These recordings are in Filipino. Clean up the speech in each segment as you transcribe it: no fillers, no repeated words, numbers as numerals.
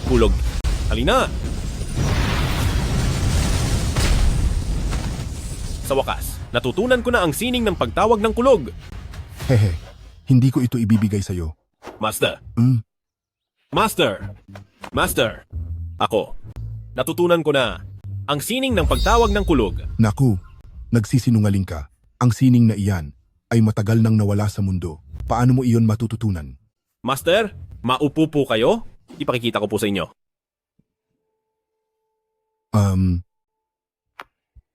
Kulog. Halina! Sa wakas, natutunan ko na ang sining ng pagtawag ng kulog. Hehe, hindi ko ito ibibigay sa'yo. Master! Hmm? Master! Master! Ako. Natutunan ko na ang sining ng pagtawag ng kulog. Naku, nagsisinungaling ka. Ang sining na iyan ay matagal nang nawala sa mundo. Paano mo iyon matututunan? Master, maupo po kayo? Ipakikita ko po sa inyo.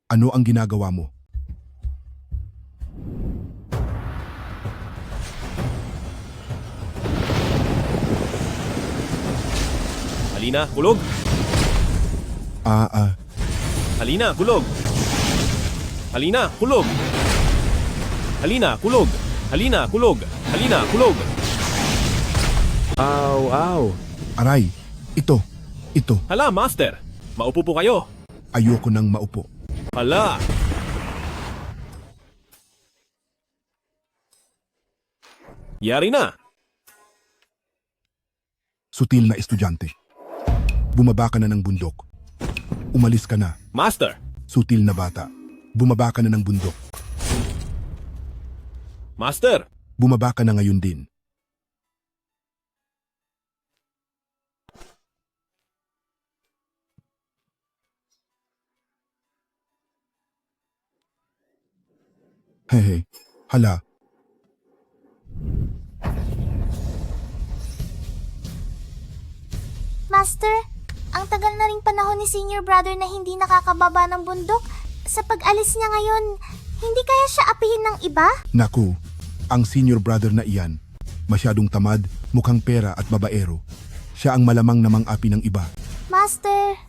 Ano ang ginagawa mo? Halina, kulog! Halina, kulog! Halina, kulog! Halina, kulog! Halina, kulog! Halina, kulog! Aw. Aray, ito. Hala, Master! Maupo po kayo! Ayoko nang maupo. Hala! Yari na! Sutil na estudyante. Bumaba ka na ng bundok. Umalis ka na. Master! Sutil na bata. Bumaba ka na ng bundok. Master! Bumaba ka na ngayon din. Hehe, hala. Master, ang tagal na ring panahon ni senior brother na hindi nakakababa ng bundok. Sa pag-alis niya ngayon, hindi kaya siya apihin ng iba? Naku, ang senior brother na iyan, masyadong tamad, mukhang pera at babaero. Siya ang malamang namang api ng iba. Master,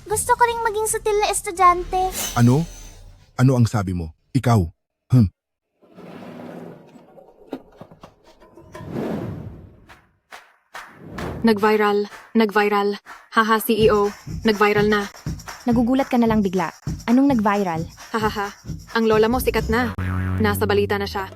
gusto ko ring maging sutil na estudyante. Ano? Ano ang sabi mo? Ikaw? Nag-viral. Haha, CEO. Nag-viral na. Nagugulat ka na lang bigla. Anong nag-viral? Hahaha. Ang lola mo sikat na. Nasa balita na siya.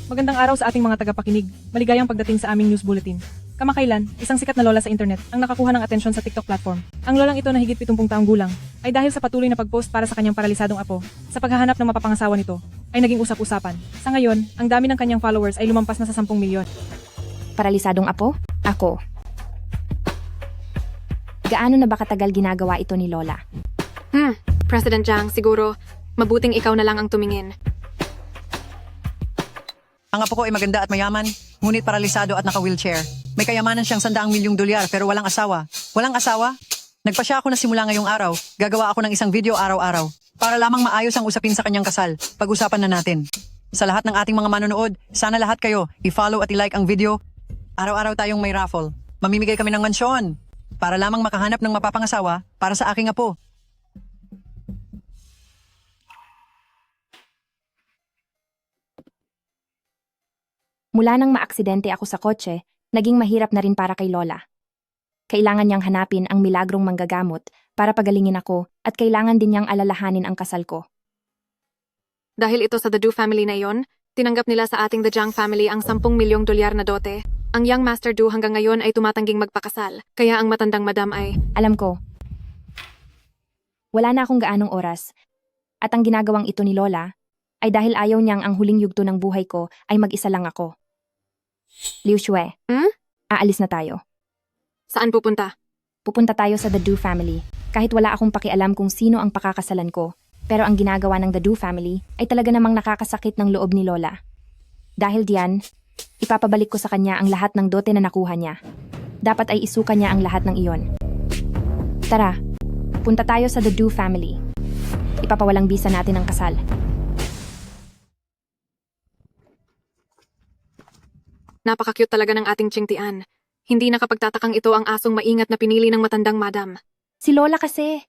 Magandang araw sa ating mga tagapakinig. Maligayang pagdating sa aming news bulletin. Kamakailan, isang sikat na lola sa internet ang nakakuha ng atensyon sa TikTok platform. Ang lolang ito na higit 70 taong gulang ay dahil sa patuloy na pag-post para sa kanyang paralisadong apo. Sa paghahanap ng mapapangasawa nito, ay naging usap-usapan. Sa ngayon, ang dami ng kanyang followers ay lumampas na sa 10 milyon. Paralisadong apo? Ako. Gaano na ba katagal ginagawa ito ni Lola? President Jiang, siguro, mabuting ikaw na lang ang tumingin. Ang apo ko ay maganda at mayaman, ngunit paralisado at naka-wheelchair. May kayamanan siyang 100 milyong dolyar pero walang asawa. Walang asawa? Nagpasya ako na simula ngayong araw. Gagawa ako ng isang video araw-araw. Para lamang maayos ang usapin sa kanyang kasal. Pag-usapan na natin. Sa lahat ng ating mga manonood, sana lahat kayo i-follow at i-like ang video. Araw-araw tayong may raffle. Mamimigay kami ng mansyon. Para lamang makahanap ng mapapangasawa para sa aking apo. Mula nang maaksidente ako sa kotse, naging mahirap na rin para kay Lola. Kailangan niyang hanapin ang milagrong manggagamot para pagalingin ako at kailangan din niyang alalahanin ang kasal ko. Dahil ito sa The Du family na yon, tinanggap nila sa ating The Jiang family ang 10 milyong dolyar na dote. Ang young Master Du hanggang ngayon ay tumatangging magpakasal, kaya ang matandang madam ay... Alam ko. Wala na akong gaanong oras. At ang ginagawang ito ni Lola ay dahil ayaw niyang ang huling yugto ng buhay ko ay mag-isa lang ako. Liu Xue, aalis na tayo. Saan pupunta? Pupunta tayo sa The Du family. Kahit wala akong pakialam kung sino ang pakakasalan ko, pero ang ginagawa ng The Du family ay talaga namang nakakasakit ng loob ni Lola. Dahil diyan, ipapabalik ko sa kanya ang lahat ng dote na nakuha niya. Dapat ay isuka niya ang lahat ng iyon. Tara, punta tayo sa The Du family. Ipapawalang bisa natin ang kasal. Napaka-cute talaga ng ating Chingtian. Hindi nakapagtatakang ito ang asong maingat na pinili ng matandang madam. Si Lola kasi.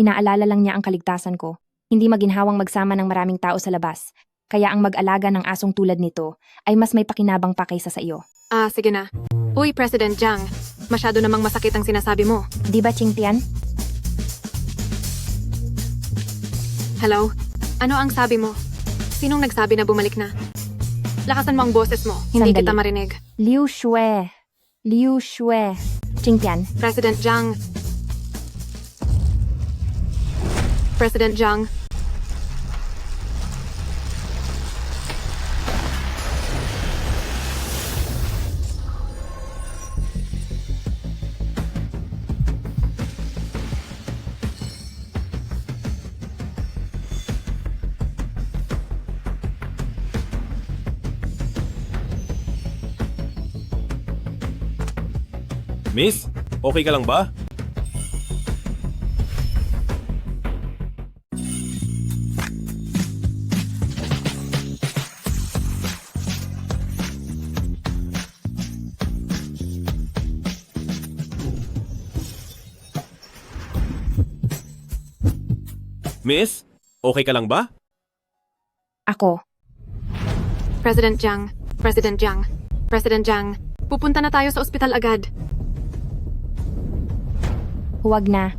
Inaalala lang niya ang kaligtasan ko. Hindi maginhawang magsama ng maraming tao sa labas. Kaya ang mag-alaga ng asong tulad nito ay mas may pakinabang pa kaysa sa iyo. Sige na. Uy, President Jiang. Masyado namang masakit ang sinasabi mo. Di ba, Chingtian? Hello? Ano ang sabi mo? Sinong nagsabi na bumalik na? Lakasan mo ang boses mo. Hindi Sandali. kita marinig. Liu Xue. Liu Xue. Qingtian. President Jiang. President Jiang. Miss, okay ka lang ba? Miss, okay ka lang ba? Ako. President Jiang. President Jiang. President Jiang. Pupunta na tayo sa ospital agad. Huwag na.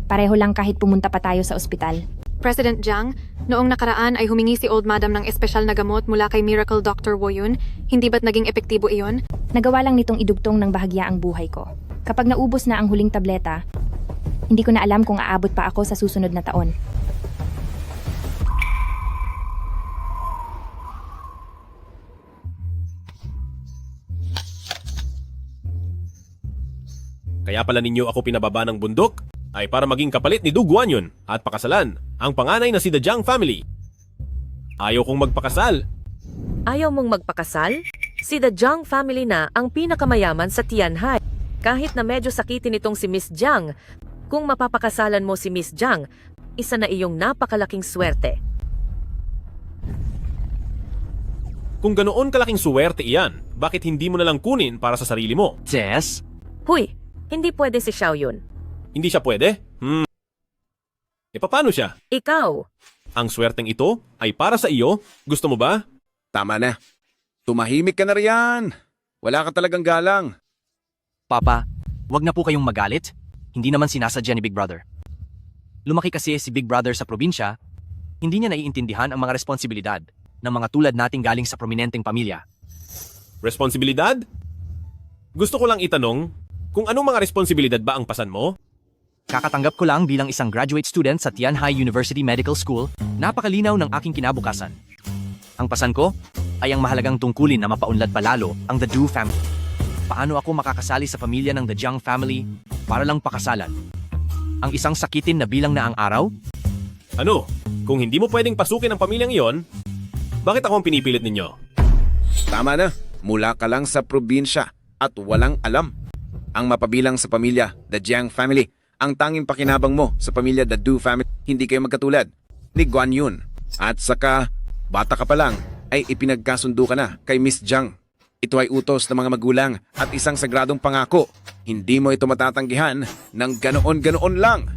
Pareho lang kahit pumunta pa tayo sa ospital. President Jiang, noong nakaraan ay humingi si Old Madam ng espesyal na gamot mula kay Miracle Dr. Woyun. Hindi ba't naging epektibo iyon? Nagawa lang nitong idugtong ng bahagya ang buhay ko. Kapag naubos na ang huling tableta, hindi ko na alam kung aabot pa ako sa susunod na taon. Kaya pala ninyo ako pinababa ng bundok ay para maging kapalit ni Du Guanyun at pakasalan ang panganay na si The Jiang family. Ayaw kong magpakasal. Ayaw mong magpakasal? Si The Jiang family na ang pinakamayaman sa Tianhai. Kahit na medyo sakitin itong si Miss Jiang, kung mapapakasalan mo si Miss Jiang, isa na iyong napakalaking swerte. Kung ganoon kalaking suwerte iyan, bakit hindi mo na lang kunin para sa sarili mo? Jess? Huy, hindi pwede si Xiao Yun. Hindi siya pwede? E paano siya? Ikaw, Ang swerteng ito ay para sa iyo. Gusto mo ba? Tama na. Tumahimik ka na riyan. Wala ka talagang galang. Papa, wag na po kayong magalit. Hindi naman sinasadya ni Big Brother. Lumaki kasi si Big Brother sa probinsya, hindi niya naiintindihan ang mga responsibilidad ng mga tulad nating galing sa prominenteng pamilya. Responsibilidad? Gusto ko lang itanong, kung anong mga responsibilidad ba ang pasan mo? Kakatanggap ko lang bilang isang graduate student sa Tianhai University Medical School, napakalinaw ng aking kinabukasan. Ang pasan ko ay ang mahalagang tungkulin na mapaunlad palalo ang The Du family. Paano ako makakasali sa pamilya ng The Jiang family para lang pakasalan? Ang isang sakitin na bilang na ang araw? Ano? Kung hindi mo pwedeng pasukin ang pamilyang iyon, bakit ako ang pinipilit ninyo? Tama na. Mula ka lang sa probinsya at walang alam. Ang mapabilang sa pamilya, The Jiang family, ang tanging pakinabang mo sa pamilya The Du family, hindi kayo magkatulad ni Guan Yun. At saka, bata ka pa lang, ay ipinagkasundo ka na kay Miss Jiang. Ito ay utos ng mga magulang at isang sagradong pangako. Hindi mo ito matatanggihan ng ganoon-ganoon lang.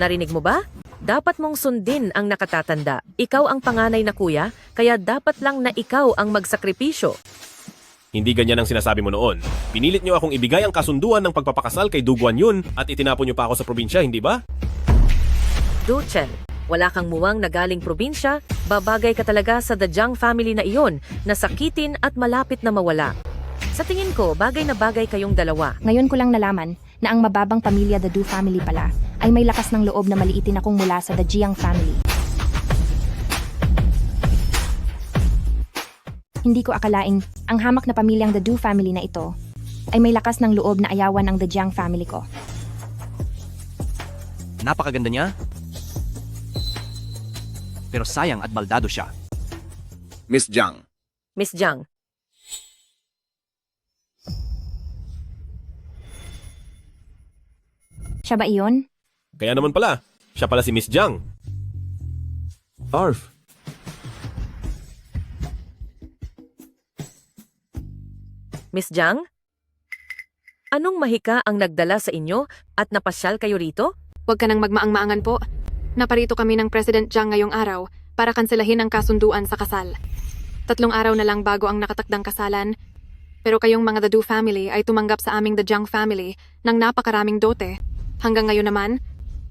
narinig mo ba? Dapat mong sundin ang nakatatanda. Ikaw ang panganay na kuya, kaya dapat lang na ikaw ang magsakripisyo. Hindi ganyan ang sinasabi mo noon. Pinilit niyo akong ibigay ang kasunduan ng pagpapakasal kay Du Guanyun at itinapon niyo pa ako sa probinsya, hindi ba? Du Chen, wala kang muwang na galing probinsya, babagay ka talaga sa The Jiang family na iyon, na sakitin at malapit na mawala. Sa tingin ko, bagay na bagay kayong dalawa. Ngayon ko lang nalaman na ang mababang pamilya The Du family pala ay may lakas ng loob na maliitin akong mula sa The Jiang family. Hindi ko akalaing ang hamak na pamilyang The Du family na ito ay may lakas ng loob na ayawan ang The Jiang family ko. Napakaganda niya. Pero sayang at baldado siya. Miss Jiang, Miss Jiang, Siya ba iyon? Kaya naman pala, siya pala si Miss Jiang. Arf. Miss Jiang? Anong mahika ang nagdala sa inyo at napasyal kayo rito? Huwag ka nang magmaang-maangan po. Naparito kami ng President Jiang ngayong araw para kanselahin ang kasunduan sa kasal. 3 araw na lang bago ang nakatakdang kasalan. Pero kayong mga The Du family ay tumanggap sa aming The Jiang family ng napakaraming dote. Hanggang ngayon naman,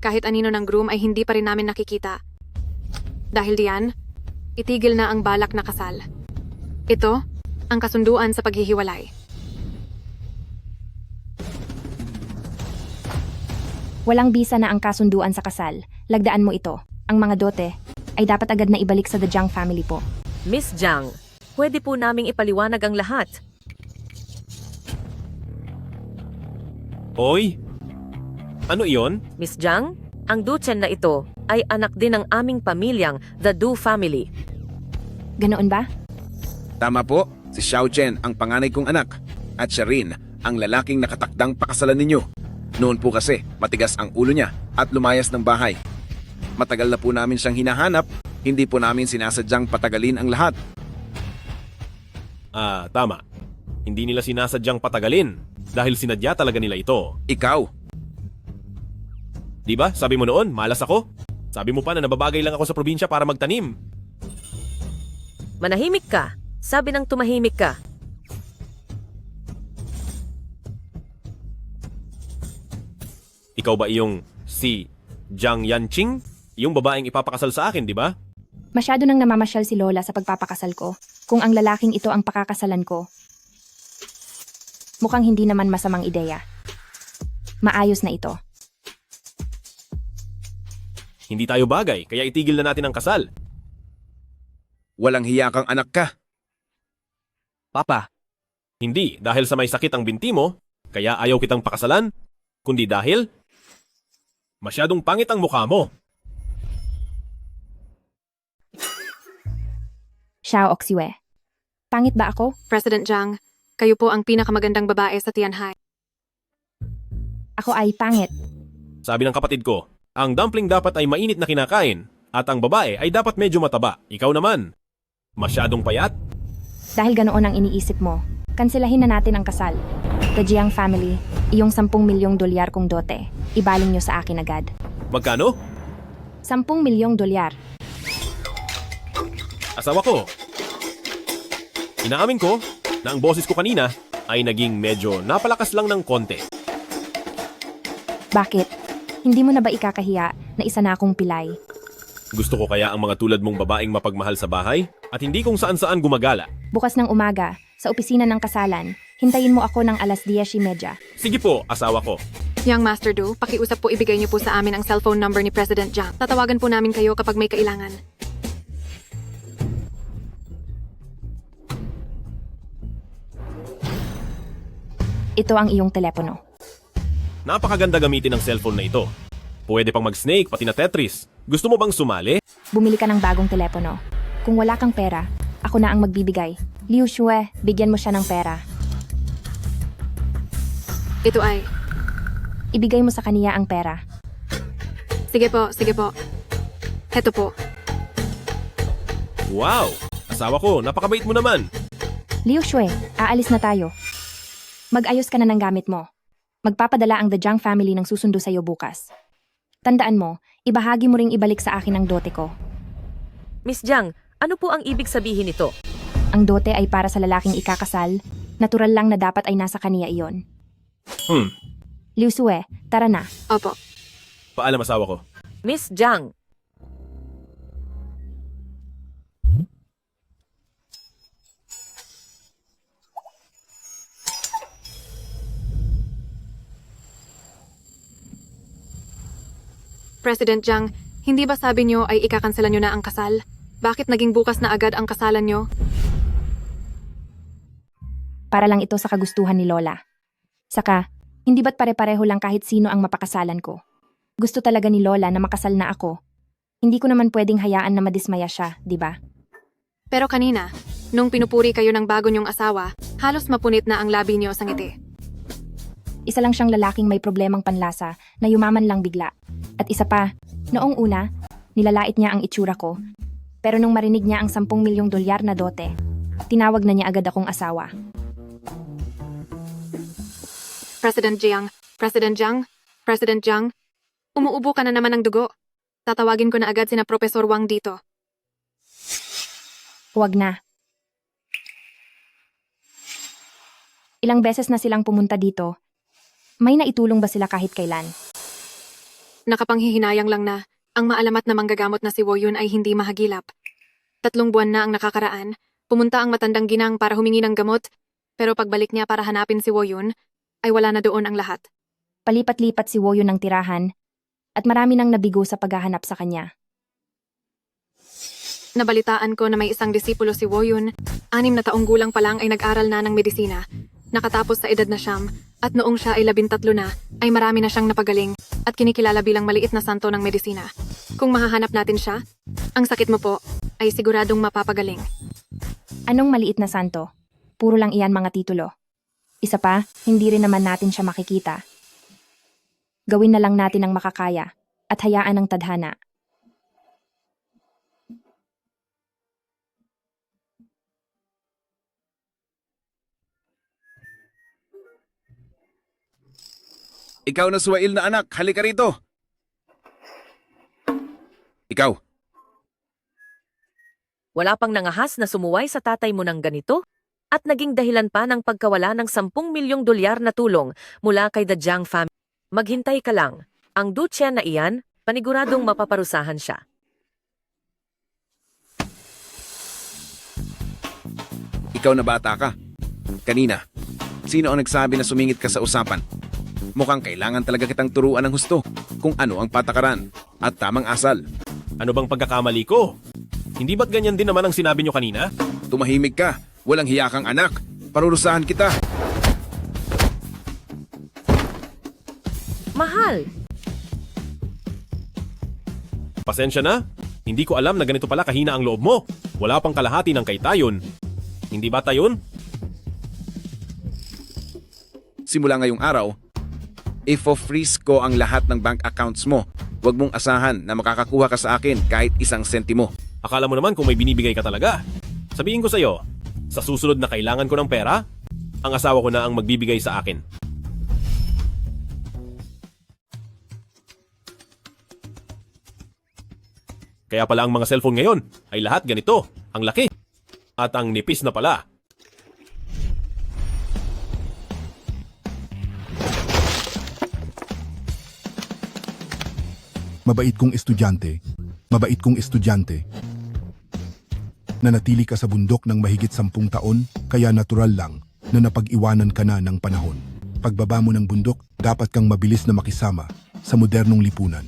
kahit anino ng groom ay hindi pa rin namin nakikita. Dahil diyan, itigil na ang balak na kasal. Ito, ang kasunduan sa paghihiwalay. Walang bisa na ang kasunduan sa kasal. Lagdaan mo ito. Ang mga dote ay dapat agad na ibalik sa The Jiang family po. Miss Jiang, pwede po naming ipaliwanag ang lahat. Hoy! Ano iyon? Miss Jiang, ang Duchen na ito ay anak din ng aming pamilyang The Du family. Ganoon ba? Tama po, si Xiao Chen ang panganay kong anak at siya rin ang lalaking nakatakdang pakasalan ninyo. Noon po kasi matigas ang ulo niya at lumayas ng bahay. Matagal na po namin siyang hinahanap, hindi po namin sinasadyang patagalin ang lahat. Tama. Hindi nila sinasadyang patagalin dahil sinadya talaga nila ito. Ikaw, Di ba? Sabi mo noon, malas ako. Sabi mo pa na nababagay lang ako sa probinsya para magtanim. Manahimik ka. Sabi ng tumahimik ka. Ikaw ba iyong si Jiang Yanqing? Yung babaeng ipapakasal sa akin, di ba? Masyado nang namamasyal si Lola sa pagpapakasal ko. Kung ang lalaking ito ang pakakasalan ko, mukhang hindi naman masamang ideya. Maayos na ito. Hindi tayo bagay, kaya itigil na natin ang kasal. walang hiya kang anak ka. Papa, Hindi dahil sa may sakit ang binti mo, kaya ayaw kitang pakasalan, kundi dahil masyadong pangit ang mukha mo. Xiao Oxiwe. Pangit ba ako? President Jiang, kayo po ang pinakamagandang babae sa Tianhai. Ako ay pangit. Sabi ng kapatid ko, ang dumpling dapat ay mainit na kinakain at ang babae ay dapat medyo mataba. Ikaw naman, masyadong payat. Dahil ganoon ang iniisip mo, kanselahin na natin ang kasal. The Jiang family, iyong 10 milyong dolyar kong dote. Ibaling nyo sa akin agad. Magkano? 10 milyong dolyar. Asawa ko. Inaamin ko na ang boses ko kanina ay naging medyo napalakas lang ng konti. Bakit? Hindi mo na ba ikakahiya na isa na akong pilay? Gusto ko kaya ang mga tulad mong babaeng mapagmahal sa bahay at hindi kung saan-saan gumagala. Bukas ng umaga, sa opisina ng kasalan, hintayin mo ako ng alas 10:30. Sige po, asawa ko. Young Master Du, pakiusap po ibigay niyo po sa amin ang cellphone number ni President Jiang. Tatawagan po namin kayo kapag may kailangan. Ito ang iyong telepono. Napakaganda gamitin ang cellphone na ito. Pwede pang mag-snake pati na Tetris. Gusto mo bang sumali? Bumili ka ng bagong telepono. Kung wala kang pera, ako na ang magbibigay. Liu Shue, bigyan mo siya ng pera. Ito ay, Ibigay mo sa kaniya ang pera. sige po, sige po. Heto po. Wow! Asawa ko, napakabait mo naman. Liu Shue, aalis na tayo. Mag-ayos ka na ng gamit mo. Magpapadala ang The Jiang family ng susundo sa iyo bukas. Tandaan mo, ibahagi mo ring ibalik sa akin ang dote ko. Miss Jiang, ano po ang ibig sabihin nito? Ang dote ay para sa lalaking ikakasal. Natural lang na dapat ay nasa kaniya iyon. Liu Shue, tara na. Opo. Paalam asawa ko. Miss Jiang, President Jiang, hindi ba sabi niyo ay ikakansalan niyo na ang kasal? Bakit naging bukas na agad ang kasalan niyo? Para lang ito sa kagustuhan ni Lola. Saka, hindi ba't pare-pareho lang kahit sino ang mapakasalan ko? Gusto talaga ni Lola na makasal na ako. Hindi ko naman pwedeng hayaan na madismaya siya, di ba? Pero kanina, nung pinupuri kayo ng bago niyong asawa, halos mapunit na ang labi niyo sa ngiti. Isa lang siyang lalaking may problemang panlasa na yumaman lang bigla. At isa pa, noong una, nilalait niya ang itsura ko. Pero nung marinig niya ang 10 milyong dolyar na dote, tinawag na niya agad akong asawa. President Jiang, President Jiang, President Jiang, umuubo ka na naman ng dugo. Tatawagin ko na agad sina Professor Wang dito. Huwag na. Ilang beses na silang pumunta dito. May naitulong ba sila kahit kailan? Nakapanghihinayang lang na ang maalamat na manggagamot na si Woyun ay hindi mahagilap. 3 buwan na ang nakakaraan, pumunta ang matandang ginang para humingi ng gamot, pero pagbalik niya para hanapin si Woyun, ay wala na doon ang lahat. Palipat-lipat si Woyun ng tirahan at marami nang nabigo sa paghahanap sa kanya. Nabalitaan ko na may isang disipulo si Woyun. 6 na taong gulang pa lang ay nag-aral na ng medisina. Nakatapos sa edad na siyam at noong siya ay 13 na ay marami na siyang napagaling at kinikilala bilang maliit na santo ng medisina. Kung mahahanap natin siya, ang sakit mo po ay siguradong mapapagaling. Anong maliit na santo? Puro lang iyan mga titulo. Isa pa, hindi rin naman natin siya makikita. Gawin na lang natin ang makakaya at hayaan ang tadhana. Ikaw na Suwail na anak, halika rito. Ikaw, Wala pang nangahas na sumuway sa tatay mo ng ganito? At naging dahilan pa ng pagkawala ng 10 milyong dolyar na tulong mula kay the Jiang family. Maghintay ka lang. Ang dutsya na iyan, paniguradong mapaparusahan siya. ikaw na bata ka. Kanina, sino ang nagsabi na sumingit ka sa usapan? Mukhang kailangan talaga kitang turuan ng husto kung ano ang patakaran at tamang asal. Ano bang pagkakamali ko? Hindi ba't ganyan din naman ang sinabi nyo kanina? Tumahimik ka, walang hiya kang anak. Parurusahan kita. Mahal! Pasensya na. Hindi ko alam na ganito pala kahina ang loob mo. Wala pang kalahati ng kay Tayon. Hindi ba Tayon? Simula ngayong araw, ifo-freeze ko ang lahat ng bank accounts mo. Huwag mong asahan na makakakuha ka sa akin kahit 1 sentimo. Akala mo naman kung may binibigay ka talaga. Sabihin ko sa'yo, sa susunod na kailangan ko ng pera, ang asawa ko na ang magbibigay sa akin. Kaya pala ang mga cellphone ngayon ay lahat ganito, ang laki at ang nipis na pala. Mabait kong estudyante. Nanatili ka sa bundok ng mahigit 10 taon, kaya natural lang na napag-iwanan ka na ng panahon. Pagbaba mo ng bundok, dapat kang mabilis na makisama sa modernong lipunan.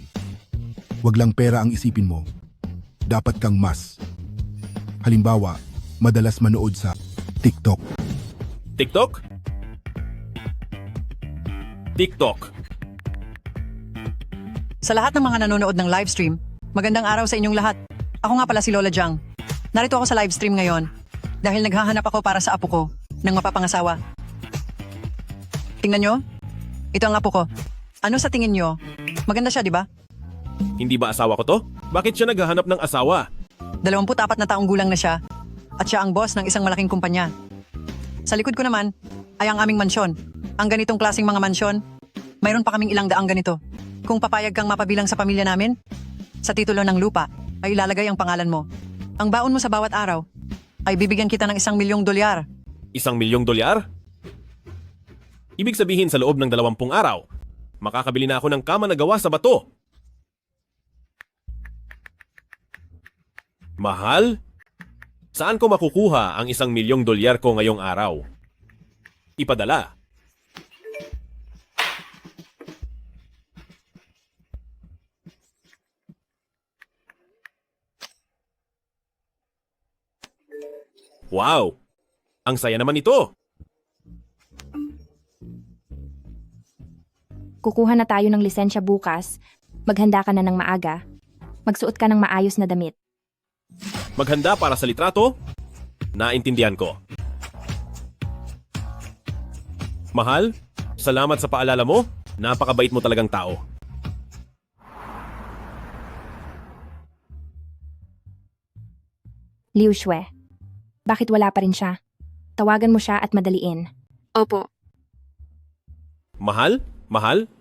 Huwag lang pera ang isipin mo. Dapat kang mas. Halimbawa, madalas manood sa TikTok. TikTok? TikTok. Sa lahat ng mga nanonood ng livestream, magandang araw sa inyong lahat. Ako nga pala si Lola Jiang. Narito ako sa livestream ngayon dahil naghahanap ako para sa apo ko ng mapapangasawa. Tingnan nyo, ito ang apo ko. Ano sa tingin nyo? Maganda siya, di ba? Hindi ba asawa ko to? Bakit siya naghahanap ng asawa? 24 na taong gulang na siya at siya ang boss ng isang malaking kumpanya. Sa likod ko naman ay ang aming mansyon. Ang ganitong klaseng mga mansyon, mayroon pa kaming ilang daang ganito. Kung papayag kang mapabilang sa pamilya namin, sa titulo ng lupa ay ilalagay ang pangalan mo. Ang baon mo sa bawat araw ay bibigyan kita ng 1 milyong dolyar. 1 milyong dolyar? Ibig sabihin sa loob ng 20 araw, makakabili na ako ng kama na gawa sa bato. Mahal? Saan ko makukuha ang 1 milyong dolyar ko ngayong araw? Ipadala. Wow! Ang saya naman ito! Kukuha na tayo ng lisensya bukas. Maghanda ka na ng maaga. Magsuot ka ng maayos na damit. Maghanda para sa litrato? Naintindihan ko. Mahal, salamat sa paalala mo. Napakabait mo talagang tao. Liu Xue, bakit wala pa rin siya? Tawagan mo siya at madaliin. Opo. Mahal? Mahal?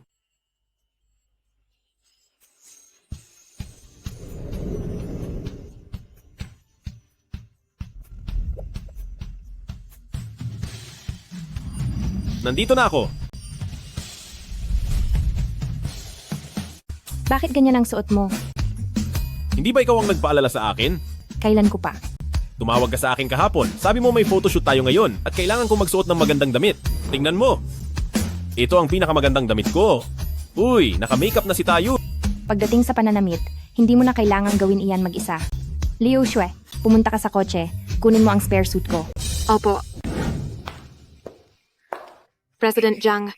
Nandito na ako. Bakit ganyan ang suot mo? Hindi ba ikaw ang nagpaalala sa akin? Kailan ko pa? Tumawag ka sa akin kahapon. Sabi mo may photoshoot tayo ngayon at kailangan kong magsuot ng magandang damit. Tingnan mo. Ito ang pinakamagandang damit ko. Uy, naka-makeup na si Tayo. Pagdating sa pananamit, hindi mo na kailangang gawin iyan mag-isa. Liu Xue, pumunta ka sa kotse. Kunin mo ang spare suit ko. Opo. President Jiang,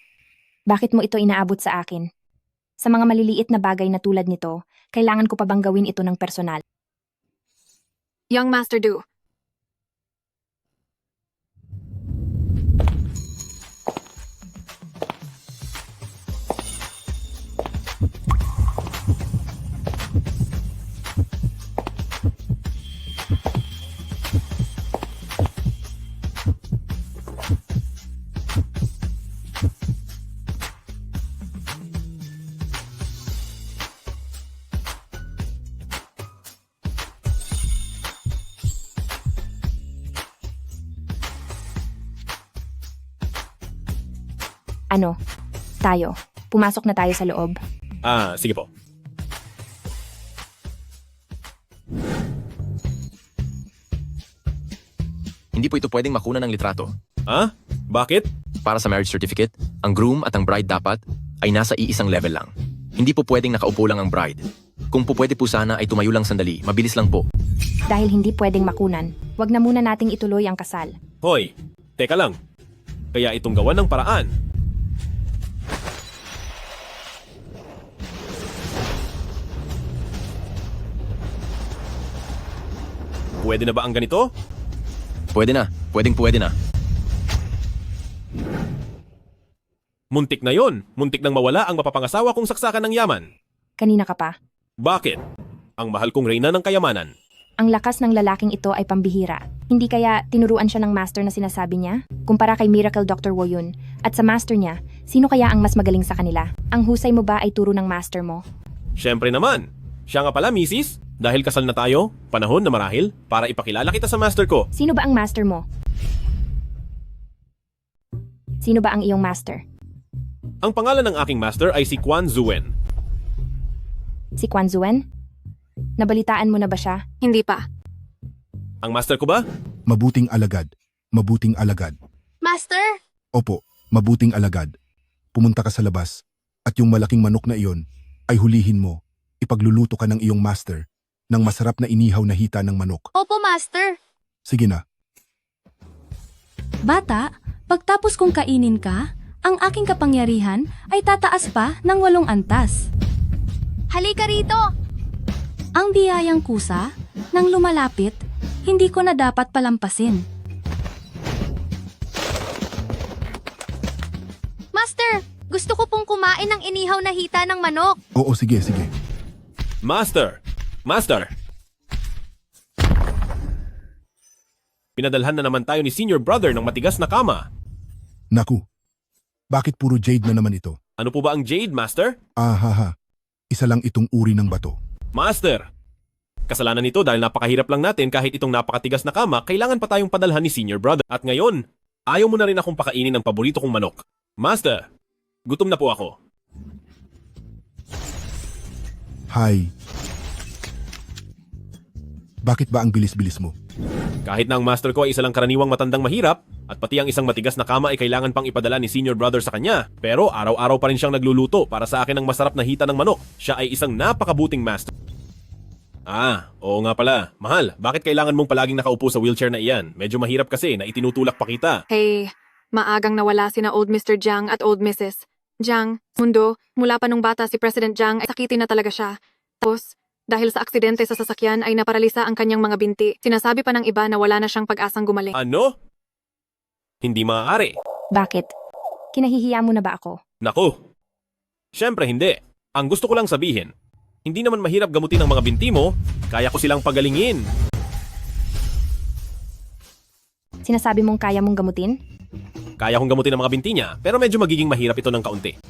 Bakit mo ito inaabot sa akin? Sa mga maliliit na bagay na tulad nito, kailangan ko pa bang gawin ito ng personal? Young Master Du, Ano? Tayo. Pumasok na tayo sa loob. Sige po. Hindi po ito pwedeng makunan ng litrato. Bakit? Para sa marriage certificate, ang groom at ang bride dapat ay nasa iisang level lang. Hindi po pwedeng nakaupo lang ang bride. Kung po pwede po sana ay tumayo lang sandali, mabilis lang po. Dahil hindi pwedeng makunan, wag na muna nating ituloy ang kasal. Hoy, teka lang. Kaya itong gawan ng paraan. Pwede na ba ang ganito? Pwede na. Pwede na. Muntik na yon. Muntik nang mawala ang mapapangasawa kong saksakan ng yaman. Kanina ka pa. Bakit? Ang mahal kong reyna ng kayamanan. Ang lakas ng lalaking ito ay pambihira. Hindi kaya tinuruan siya ng master na sinasabi niya? Kumpara kay Miracle Dr. Woyun. At sa master niya, sino kaya ang mas magaling sa kanila? Ang husay mo ba ay turo ng master mo? Siyempre naman. Siya nga pala, misis. Dahil kasal na tayo, panahon na marahil para ipakilala kita sa master ko. Sino ba ang master mo? Sino ba ang iyong master? Ang pangalan ng aking master ay si Quan Zuen. Si Quan Zuen? Nabalitaan mo na ba siya? hindi pa. Ang master ko ba? Mabuting alagad. Mabuting alagad. Master? Opo, mabuting alagad. Pumunta ka sa labas. At yung malaking manok na iyon ay hulihin mo. Ipagluluto ka ng iyong master ng masarap na inihaw na hita ng manok. Opo, Master. Sige na. Bata, pagtapos kong kainin ka, ang aking kapangyarihan ay tataas pa ng 8 antas. Halika rito! Ang biyayang kusa, nang lumalapit, hindi ko na dapat palampasin. Master, gusto ko pong kumain ng inihaw na hita ng manok. Oo, sige. Master! Master! Pinadalhan na naman tayo ni senior brother ng matigas na kama. Naku, bakit puro jade na naman ito? Ano po ba ang jade, Master? Isa lang itong uri ng bato. Master! Kasalanan nito dahil napakahirap lang natin kahit itong napakatigas na kama, kailangan pa tayong padalhan ni senior brother. At ngayon, ayaw mo na rin akong pakainin ng paborito kong manok. Master, gutom na po ako. Hi. Bakit ba ang bilis-bilis mo? Kahit na ang master ko ay isa lang karaniwang matandang mahirap, at pati ang isang matigas na kama ay kailangan pang ipadala ni senior brother sa kanya. Pero araw-araw pa rin siyang nagluluto para sa akin ng masarap na hita ng manok. Siya ay isang napakabuting master. Oo nga pala. Mahal, bakit kailangan mong palaging nakaupo sa wheelchair na iyan? Medyo mahirap kasi na itinutulak pa kita. Hey, maagang nawala sina Old Mr. Jiang at Old Mrs. Jiang, mundo, mula pa nung bata si President Jiang ay sakitin na talaga siya. Tapos, dahil sa aksidente sa sasakyan ay naparalisa ang kanyang mga binti. Sinasabi pa ng iba na wala na siyang pag-asang gumaling. Ano? Hindi maaari. Bakit? Kinahihiya mo na ba ako? Naku. Siyempre hindi. Ang gusto ko lang sabihin, hindi naman mahirap gamutin ang mga binti mo, kaya ko silang pagalingin. Sinasabi mong kaya mong gamutin? Kaya kong gamutin ang mga binti niya, pero medyo magiging mahirap ito ng kaunti.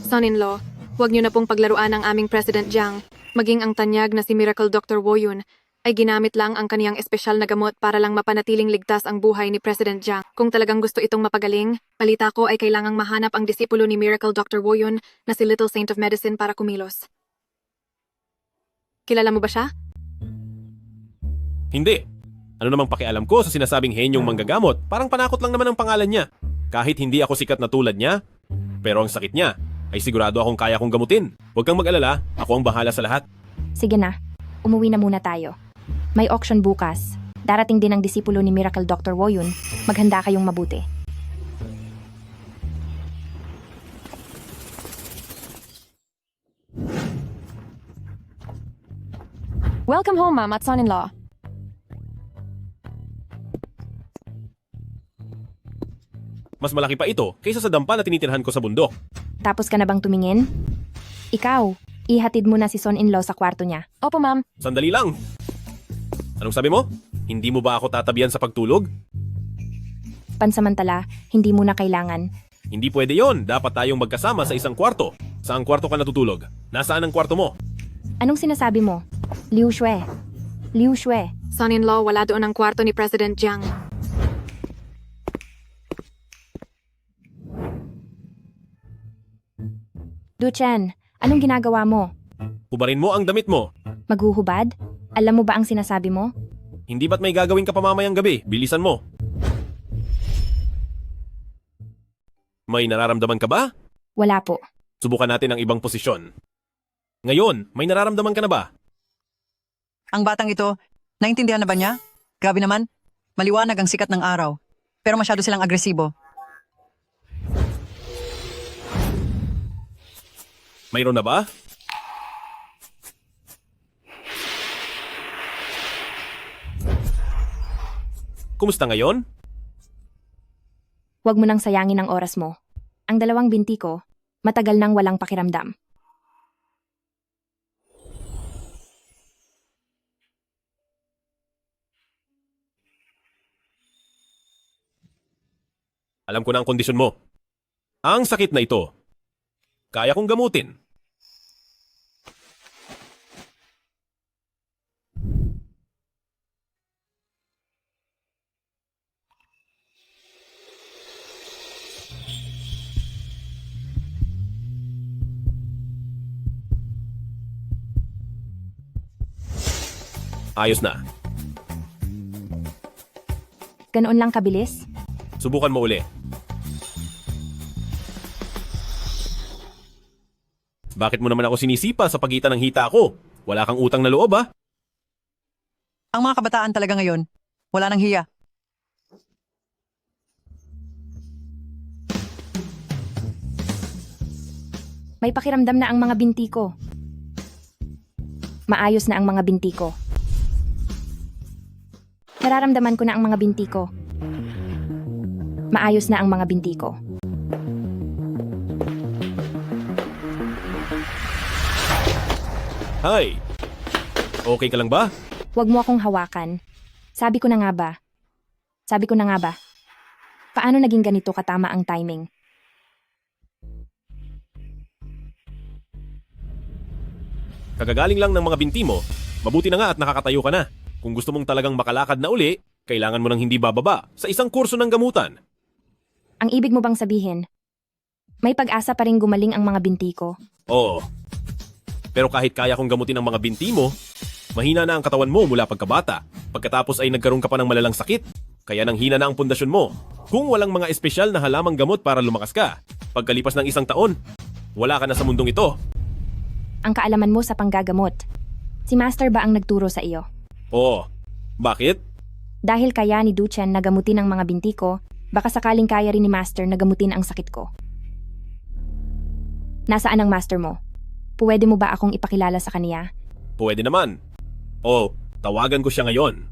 Son-in-law, huwag niyo na pong paglaruan ang aming President Jiang. Maging ang tanyag na si Miracle Dr. Woyun ay ginamit lang ang kaniyang espesyal na gamot para lang mapanatiling ligtas ang buhay ni President Jiang. Kung talagang gusto itong mapagaling, balita ko ay kailangang mahanap ang disipulo ni Miracle Dr. Woyun na si Little Saint of Medicine para kumilos. Kilala mo ba siya? Hindi. Ano namang pakialam ko sa sinasabing henyong manggagamot? Parang panakot lang naman ang pangalan niya. Kahit hindi ako sikat na tulad niya, Pero ang sakit niya ay sigurado akong kaya kong gamutin. Huwag kang mag-alala, ako ang bahala sa lahat. Sige na, umuwi na muna tayo. May auction bukas. Darating din ang disipulo ni Miracle Dr. Woyun. Maghanda kayong mabuti. Welcome home, ma'am at son-in-law. Mas malaki pa ito kaysa sa dampa na tinitirhan ko sa bundok. Tapos ka na bang tumingin? Ikaw, ihatid mo na si son-in-law sa kwarto niya. Opo, ma'am. Sandali lang. Anong sabi mo? Hindi mo ba ako tatabihan sa pagtulog? Pansamantala, hindi mo na kailangan. Hindi pwede yon. Dapat tayong magkasama sa isang kwarto. Saang kwarto ka natutulog? Nasaan ang kwarto mo? Anong sinasabi mo? Liu Xue. Liu Xue. Son-in-law, wala doon ang kwarto ni President Jiang. Du Chen, anong ginagawa mo? Hubarin mo ang damit mo. Maghuhubad? Alam mo ba ang sinasabi mo? Hindi ba't may gagawin ka pa mamayang gabi? Bilisan mo. May nararamdaman ka ba? Wala po. Subukan natin ang ibang posisyon. Ngayon, may nararamdaman ka na ba? Ang batang ito, naintindihan na ba niya? Grabe naman, maliwanag ang sikat ng araw. Pero masyado silang agresibo. Mayroon na ba? Kumusta ngayon? Huwag mo nang sayangin ang oras mo. Ang dalawang binti ko, matagal nang walang pakiramdam. Alam ko na ang kondisyon mo. Ang sakit na ito, kaya kong gamutin. Ayos na. Ganoon lang kabilis? Subukan mo uli. Bakit mo naman ako sinisipa sa pagitan ng hita ko? Wala kang utang na loob, ah? Ang mga kabataan talaga ngayon, wala nang hiya. May pakiramdam na ang mga binti ko. Maayos na ang mga binti ko. Nararamdaman ko na ang mga binti ko. Maayos na ang mga binti ko. Hi! Okay ka lang ba? Huwag mo akong hawakan. Sabi ko na nga ba? Sabi ko na nga ba? Paano naging ganito katama ang timing? Kagagaling lang ng mga binti mo, mabuti na nga at nakakatayo ka na. Kung gusto mong talagang makalakad na uli, kailangan mo nang hindi bababa sa isang kurso ng gamutan. Ang ibig mo bang sabihin, may pag-asa pa rin gumaling ang mga binti ko? Oo. Pero kahit kaya kong gamutin ang mga binti mo, mahina na ang katawan mo mula pagkabata. Pagkatapos ay nagkaroon ka pa ng malalang sakit, kaya nang hina na ang pundasyon mo. Kung walang mga espesyal na halamang gamot para lumakas ka, pagkalipas ng isang taon, wala ka na sa mundong ito. Ang kaalaman mo sa panggagamot. Si Master ba ang nagturo sa iyo? Oo. Bakit? Dahil kaya ni Duchen na gamutin ang mga binti ko, baka sakaling kaya rin ni Master na gamutin ang sakit ko. Nasaan ang Master mo? Pwede mo ba akong ipakilala sa kaniya? Pwede naman. O, tawagan ko siya ngayon.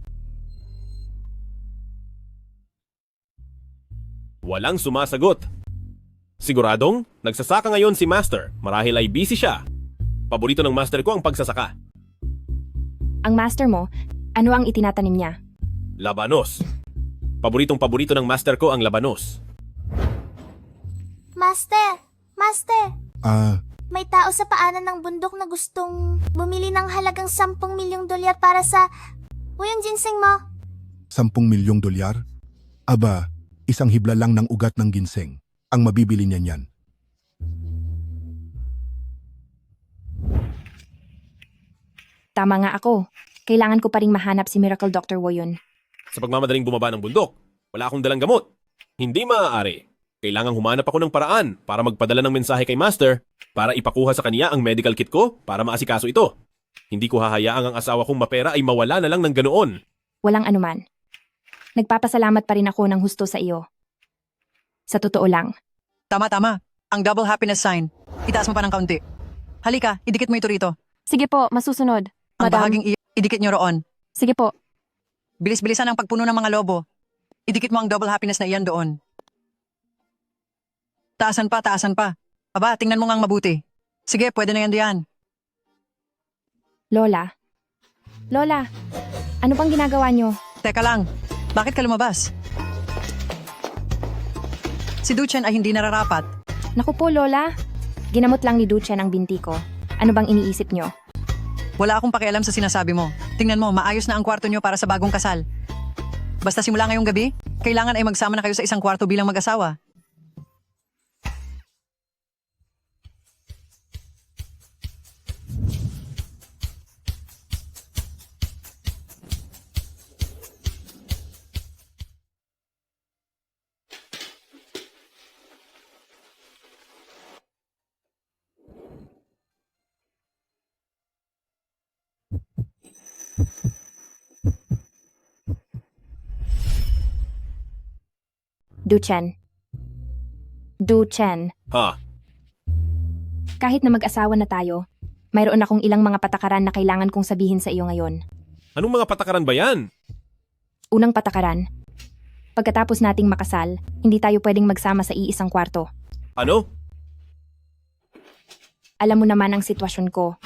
Walang sumasagot. Siguradong, nagsasaka ngayon si Master. Marahil ay busy siya. Paborito ng Master ko ang pagsasaka. Ang Master mo, ano ang itinatanim niya? Labanos. Paboritong-paborito ng Master ko ang labanos. Master! Master! Ah, May tao sa paanan ng bundok na gustong bumili ng halagang 10 milyong dolyar para sa yung ginseng mo. 10 milyong dolyar? Aba, isang hibla lang ng ugat ng ginseng. Ang mabibili niya niyan. Tama nga ako. Kailangan ko pa ring mahanap si Miracle Dr. Woyun. Sa pagmamadaling bumaba ng bundok, wala akong dalang gamot. Hindi maaari. Kailangang humanap ako ng paraan para magpadala ng mensahe kay Master para ipakuha sa kanya ang medical kit ko para maasikaso ito. Hindi ko hahayaang ang asawa kong mapera ay mawala na lang ng ganoon. Walang anuman. Nagpapasalamat pa rin ako ng husto sa iyo. Sa totoo lang, Tama. Ang double happiness sign. Itaas mo pa ng kaunti. Halika, idikit mo ito rito. Sige po, masusunod. Ang Madam. bahaging idikit nyo roon. Sige po. Bilis-bilisan ang pagpuno ng mga lobo. Idikit mo ang double happiness na iyan doon. Taasan pa. Aba, tingnan mo ngang mabuti. Sige, pwede na yan diyan. Lola. Lola, ano bang ginagawa niyo? Teka lang, bakit ka lumabas? Si Duchen ay hindi nararapat. Naku po, Lola. Ginamot lang ni Duchen ang binti ko. Ano bang iniisip niyo? Wala akong pakialam sa sinasabi mo. Tingnan mo, maayos na ang kwarto nyo para sa bagong kasal. Basta simula ngayong gabi, kailangan ay magsama na kayo sa isang kwarto bilang mag-asawa. Duchen, Ha? kahit na mag-asawa na tayo, mayroon akong ilang mga patakaran na kailangan kong sabihin sa iyo ngayon. Anong mga patakaran ba yan? Unang patakaran, pagkatapos nating makasal, hindi tayo pwedeng magsama sa iisang kwarto. Ano? Alam mo naman ang sitwasyon ko.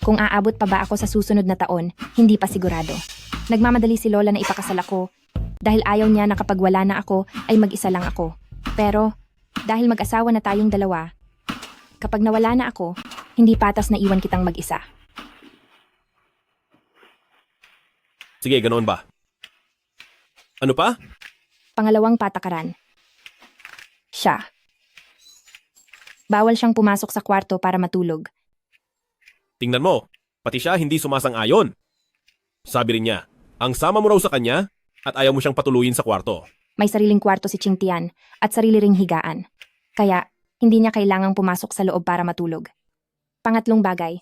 Kung aabot pa ba ako sa susunod na taon, hindi pa sigurado. Nagmamadali si Lola na ipakasal ako dahil ayaw niya na kapag wala na ako ay mag-isa lang ako. Pero dahil mag-asawa na tayong dalawa, kapag nawala na ako, hindi patas na iwan kitang mag-isa. Sige, ganoon ba? Ano pa? Pangalawang patakaran. Siya. Bawal siyang pumasok sa kwarto para matulog. Tingnan mo, pati siya hindi sumasang-ayon. Sabi rin niya, ang sama mo raw sa kanya at ayaw mo siyang patuluyin sa kwarto. May sariling kwarto si Chingtian at sarili ring higaan. Kaya, hindi niya kailangang pumasok sa loob para matulog. Pangatlong bagay.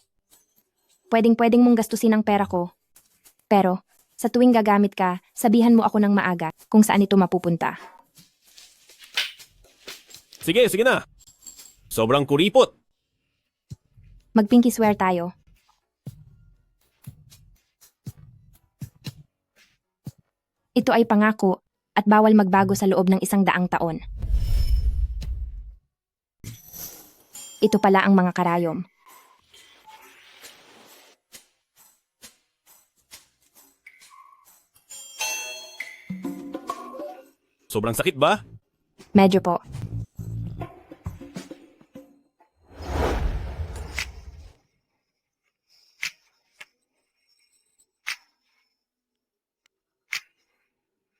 Pwedeng mong gastusin ang pera ko. Pero, sa tuwing gagamit ka, sabihan mo ako ng maaga kung saan ito mapupunta. Sige na. Sobrang kuripot. Mag-pinky swear tayo. Ito ay pangako at bawal magbago sa loob ng 100 taon. Ito pala ang mga karayom. Sobrang sakit ba? Medyo po.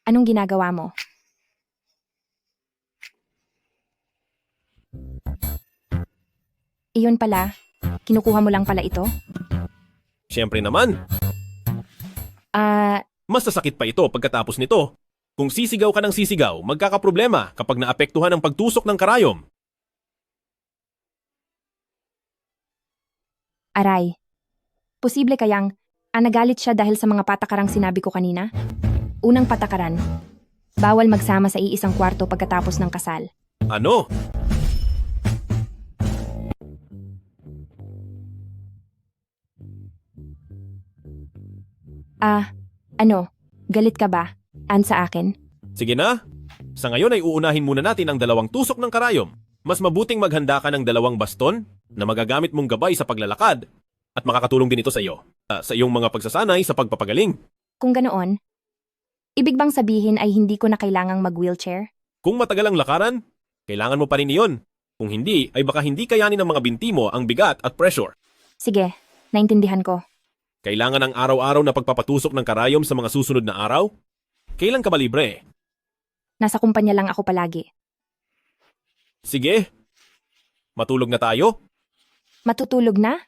Anong ginagawa mo? Iyon pala, kinukuha mo lang pala ito? Siyempre naman. Mas sasakit pa ito pagkatapos nito. Kung sisigaw ka ng sisigaw, magkakaproblema kapag naapektuhan ang pagtusok ng karayom. Aray. Posible kayang nagalit siya dahil sa mga patakarang sinabi ko kanina? Unang patakaran, bawal magsama sa iisang kwarto pagkatapos ng kasal. Ano? Galit ka ba? Sa akin? Sige na. Sa ngayon ay uunahin muna natin ang 2 tusok ng karayom. Mas mabuting maghanda ka ng 2 baston na magagamit mong gabay sa paglalakad at makakatulong din ito sa iyo. Sa iyong mga pagsasanay sa pagpapagaling. Kung ganoon, ibig bang sabihin ay hindi ko na kailangang mag-wheelchair? Kung matagal ang lakaran, kailangan mo pa rin iyon. Kung hindi, ay baka hindi kayanin ng mga binti mo ang bigat at pressure. Sige, naintindihan ko. Kailangan ang araw-araw na pagpapatusok ng karayom sa mga susunod na araw? Kailan ka ba libre? Nasa kumpanya lang ako palagi. Sige. Matulog na tayo? Matutulog na?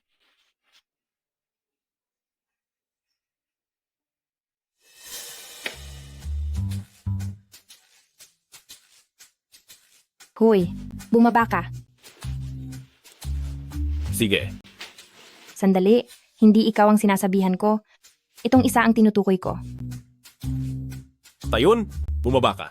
Hoy, bumaba ka. Sige. Sandali, hindi ikaw ang sinasabihan ko. Itong isa ang tinutukoy ko. Tayon, bumaba ka.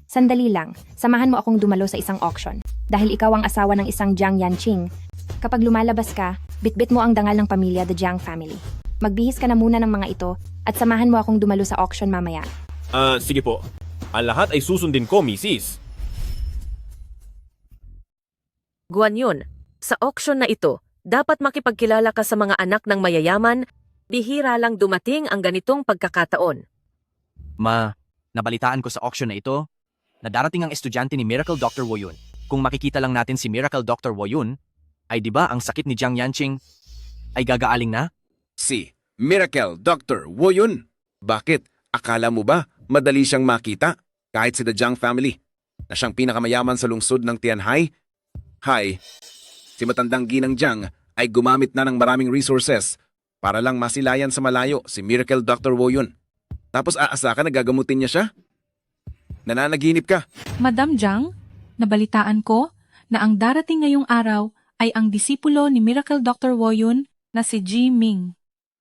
Sandali lang, samahan mo akong dumalo sa isang auction. Dahil ikaw ang asawa ng isang Jiang Yanqing. Kapag lumalabas ka, bitbit mo ang dangal ng pamilya The Jiang family. Magbihis ka na muna ng mga ito at samahan mo akong dumalo sa auction mamaya. Sige po. Ang lahat ay susundin ko, Mrs. Guanyon, sa auction na ito, dapat makipagkilala ka sa mga anak ng mayayaman, bihira lang dumating ang ganitong pagkakataon. Nabalitaan ko sa auction na ito na darating ang estudyante ni Miracle Dr. Woyun. Kung makikita lang natin si Miracle Dr. Woyun, ay di ba ang sakit ni Jiang Yanqing ay gagaaling na? Si Miracle Dr. Woyun. Bakit? Akala mo ba madali siyang makita? Kahit si The Jiang family, na siyang pinakamayaman sa lungsod ng Tianhai? Hay, si matandang ginang Jiang ay gumamit na ng maraming resources para lang masilayan sa malayo si Miracle Dr. Woyun. Tapos aasa ka na gagamutin niya siya? Nananaginip ka. Madam Jiang, nabalitaan ko na ang darating ngayong araw ay ang disipulo ni Miracle Dr. Woyun na si Ji Ming.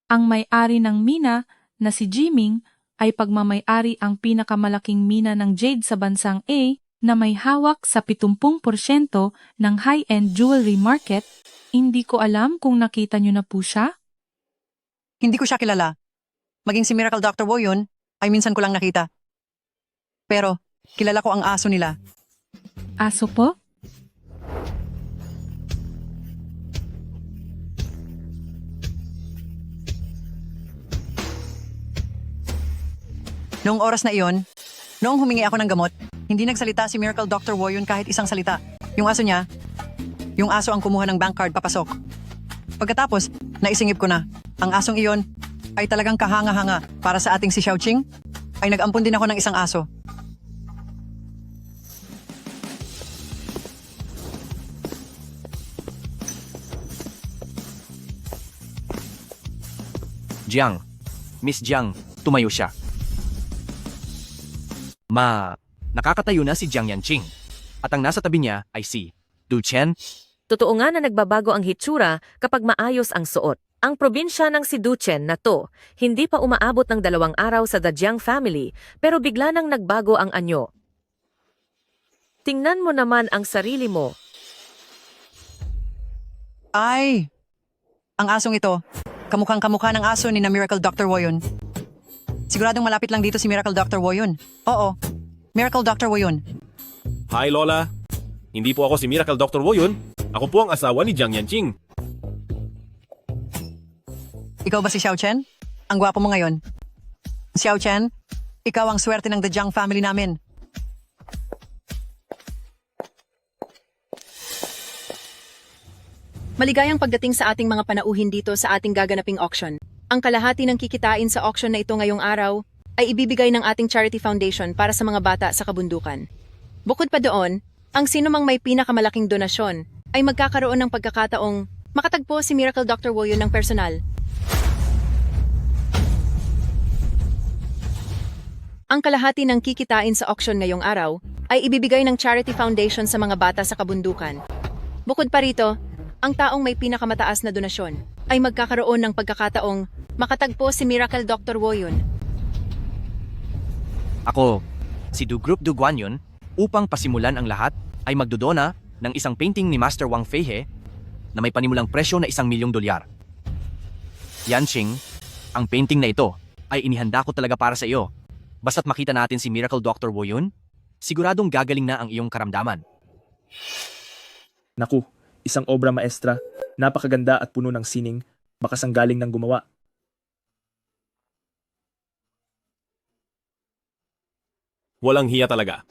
Ang may-ari ng mina na si Ji Ming ay pagmamay-ari ang pinakamalaking mina ng jade sa bansang A na may hawak sa 70% ng high-end jewelry market. Hindi ko alam kung nakita niyo na po siya. Hindi ko siya kilala. Maging si Miracle Dr. Woyun ay minsan ko lang nakita. Pero kilala ko ang aso nila. Aso po? Noong oras na iyon, noong humingi ako ng gamot, hindi nagsalita si Miracle Dr. Woyun kahit isang salita. Yung aso niya, yung aso ang kumuha ng bank card papasok. Pagkatapos, naisingip ko na, ang asong iyon ay talagang kahanga-hanga para sa ating si Xiaoqing, ay nag-ampun din ako ng isang aso. Jiang, Miss Jiang, tumayo siya. Nakakatayo na si Jiang Yanqing. At ang nasa tabi niya ay si Du Chen. Totoo nga na nagbabago ang hitsura kapag maayos ang suot. Ang probinsya ng si Duchen na to, hindi pa umaabot ng 2 araw sa The Jiang family, pero bigla nang nagbago ang anyo. Tingnan mo naman ang sarili mo. Ay, ang asong ito, kamukhang kamukha ng aso ni na Miracle Dr. Woyun. Siguradong malapit lang dito si Miracle Dr. Woyun. Oo, Miracle Dr. Woyun. Hi, Lola. Hindi po ako si Miracle Dr. Woyun. Ako po ang asawa ni Jiang Yanqing. Ikaw ba si Xiao Chen? Ang gwapo mo ngayon. Xiao Chen, ikaw ang swerte ng The Jiang family namin. Maligayang pagdating sa ating mga panauhin dito sa ating gaganaping auction. Ang kalahati ng kikitain sa auction na ito ngayong araw ay ibibigay ng ating charity foundation para sa mga bata sa kabundukan. Bukod pa doon, ang sino mang may pinakamalaking donasyon ay magkakaroon ng pagkakataong makatagpo si Miracle Dr. Woyun ng personal. Ang kalahati ng kikitain sa auction ngayong araw ay ibibigay ng charity foundation sa mga bata sa kabundukan. Bukod pa rito, ang taong may pinakamataas na donasyon ay magkakaroon ng pagkakataong makatagpo si Miracle Dr. Woyun. Ako, si Du Group Du Guanyon, upang pasimulan ang lahat, ay magdodona ng isang painting ni Master Wang Feihe na may panimulang presyo na $1,000,000. Yanqing, ang painting na ito ay inihanda ko talaga para sa iyo. Basta't makita natin si Miracle Dr. Woyun, siguradong gagaling na ang iyong karamdaman. Naku, isang obra maestra, napakaganda at puno ng sining, bakas ang galing ng gumawa. Walang hiya talaga.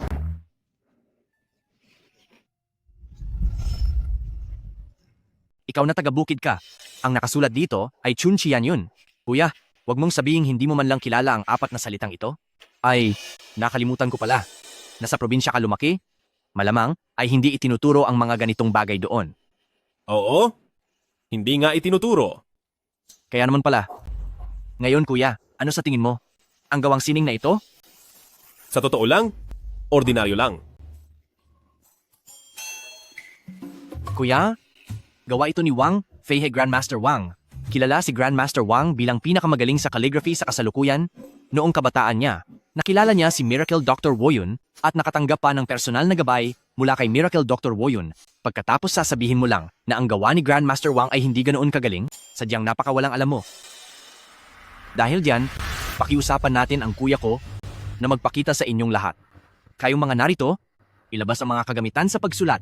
Ikaw na taga-bukid ka. Ang nakasulat dito ay Chunchian yun. Kuya, wag mong sabihing hindi mo man lang kilala ang 4 na salitang ito. Ay, nakalimutan ko pala. Nasa probinsya ka lumaki? Malamang ay hindi itinuturo ang mga ganitong bagay doon. Oo? Hindi nga itinuturo. Kaya naman pala. Ngayon kuya, ano sa tingin mo? Ang gawang sining na ito? Sa totoo lang, ordinaryo lang. Kuya, gawa ito ni Wang, Feihe Grandmaster Wang. Kilala si Grandmaster Wang bilang pinakamagaling sa calligraphy sa kasalukuyan. Noong kabataan niya, nakilala niya si Miracle Dr. Woyun at nakatanggap pa ng personal na gabay mula kay Miracle Dr. Woyun. Pagkatapos sasabihin mo lang na ang gawa ni Grandmaster Wang ay hindi ganoon kagaling, sadyang napakawalang alam mo. Dahil diyan, pakiusapan natin ang kuya ko na magpakita sa inyong lahat. Kayong mga narito, ilabas ang mga kagamitan sa pagsulat.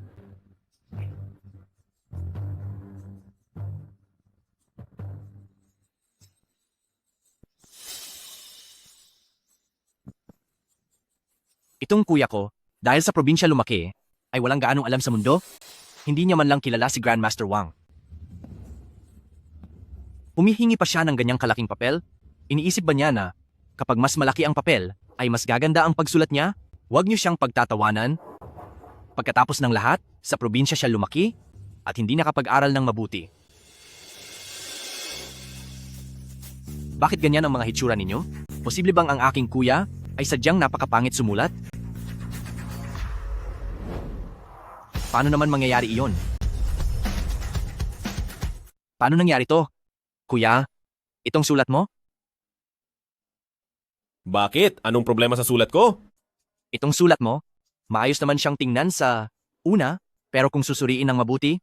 Itong kuya ko, dahil sa probinsya lumaki, ay walang gaanong alam sa mundo. Hindi niya man lang kilala si Grandmaster Wang. Humihingi pa siya ng ganyang kalaking papel. Iniisip ba niya na, kapag mas malaki ang papel, ay mas gaganda ang pagsulat niya? Huwag niyo siyang pagtatawanan. Pagkatapos ng lahat, sa probinsya siya lumaki, at hindi nakapag-aral ng mabuti. Bakit ganyan ang mga hitsura ninyo? Posible bang ang aking kuya ay sadyang napakapangit sumulat? Paano naman mangyayari iyon? Paano nangyari to? Kuya, itong sulat mo? Bakit? Anong problema sa sulat ko? Itong sulat mo, maayos naman siyang tingnan sa una, pero kung susuriin ng mabuti,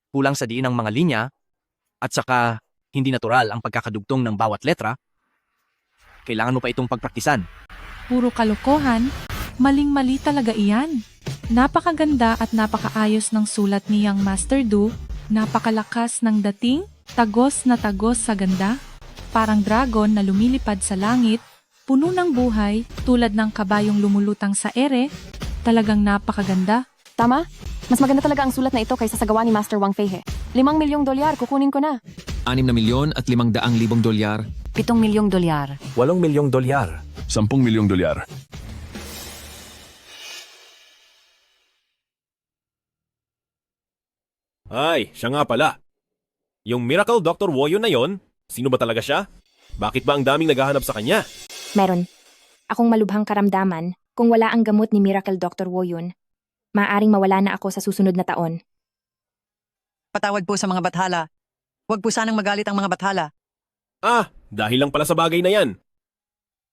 kulang sa diin ng mga linya, at saka hindi natural ang pagkakadugtong ng bawat letra, kailangan mo pa itong pagpraktisan. Puro kalokohan, maling-mali talaga iyan. Napakaganda at napakaayos ng sulat niyang Master Du, napakalakas ng dating, tagos na tagos sa ganda, parang dragon na lumilipad sa langit, puno ng buhay, tulad ng kabayong lumulutang sa ere, talagang napakaganda. Tama? Mas maganda talaga ang sulat na ito kaysa sa gawa ni Master Wang Feihe. 5 milyong dolyar, kukunin ko na. 6,500,000 dolyar. 7 milyong dolyar. 8 milyong dolyar. 10 milyong dolyar. Ay, siya nga pala. Yung Miracle Dr. Woyun na yon, sino ba talaga siya? Bakit ba ang daming naghahanap sa kanya? Meron. Akong malubhang karamdaman kung wala ang gamot ni Miracle Dr. Woyun. Maaaring mawala na ako sa susunod na taon. Patawad po sa mga bathala. Huwag po sanang magalit ang mga bathala. Ah, dahil lang pala sa bagay na yan.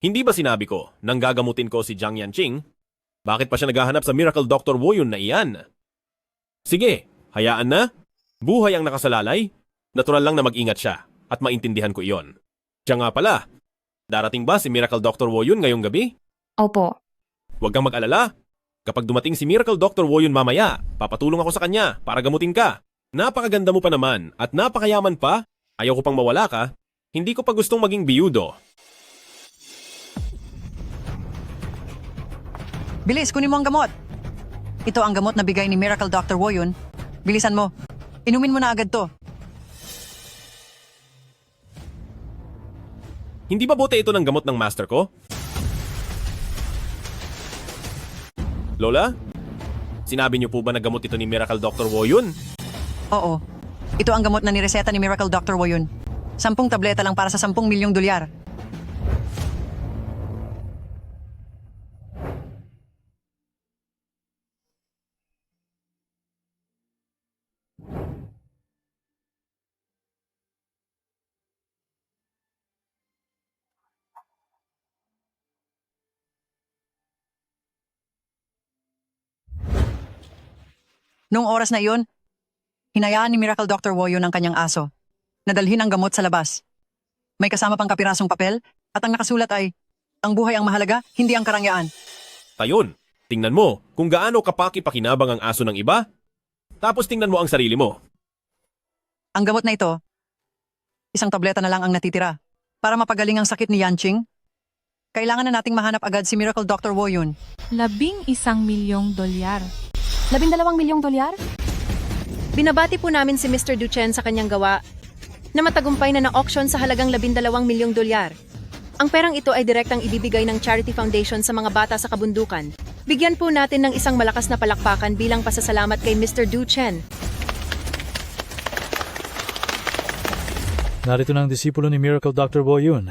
Hindi ba sinabi ko nang gagamutin ko si Jiang Yanqing? Bakit pa siya naghahanap sa Miracle Dr. Woyun na iyan? Sige, hayaan na. Buhay ang nakasalalay. Natural lang na mag-ingat siya at maintindihan ko iyon. Siya nga pala, darating ba si Miracle Dr. Woyun ngayong gabi? Opo. Huwag kang mag-alala. Kapag dumating si Miracle Dr. Woyun mamaya, papatulong ako sa kanya para gamutin ka. Napakaganda mo pa naman at napakayaman pa. Ayaw ko pang mawala ka. Hindi ko pa gustong maging biyudo. Bilis, kunin mo ang gamot. Ito ang gamot na bigay ni Miracle Dr. Woyun. Bilisan mo. Inumin mo na agad to. Hindi ba bote ito ng gamot ng master ko? Lola? Sinabi niyo po ba na gamot ito ni Miracle Dr. Woyun? Oo. Ito ang gamot na nireseta ni Miracle Dr. Woyun. 10 tableta lang para sa 10 milyong dolyar. Noong oras na iyon, hinayaan ni Miracle Dr. Woyun ang kanyang aso. Nadalhin ang gamot sa labas. May kasama pang kapirasong papel At ang nakasulat ay, ang buhay ang mahalaga, hindi ang karangyaan. Tayon, tingnan mo kung gaano kapaki-pakinabang ang aso ng iba. Tapos tingnan mo ang sarili mo. Ang gamot na ito, isang tableta na lang ang natitira. Para mapagaling ang sakit ni Yanqing, kailangan na nating mahanap agad si Miracle Dr. Woyun. $11 milyong. 12 milyong dolyar? Binabati po namin si Mr. Duchen sa kanyang gawa na matagumpay na na-auction sa halagang $12 milyong. Ang perang ito ay direktang ibibigay ng Charity Foundation sa mga bata sa kabundukan. Bigyan po natin ng isang malakas na palakpakan bilang pasasalamat kay Mr. Duchen. Narito na ang disipulo ni Miracle Dr. Woyun.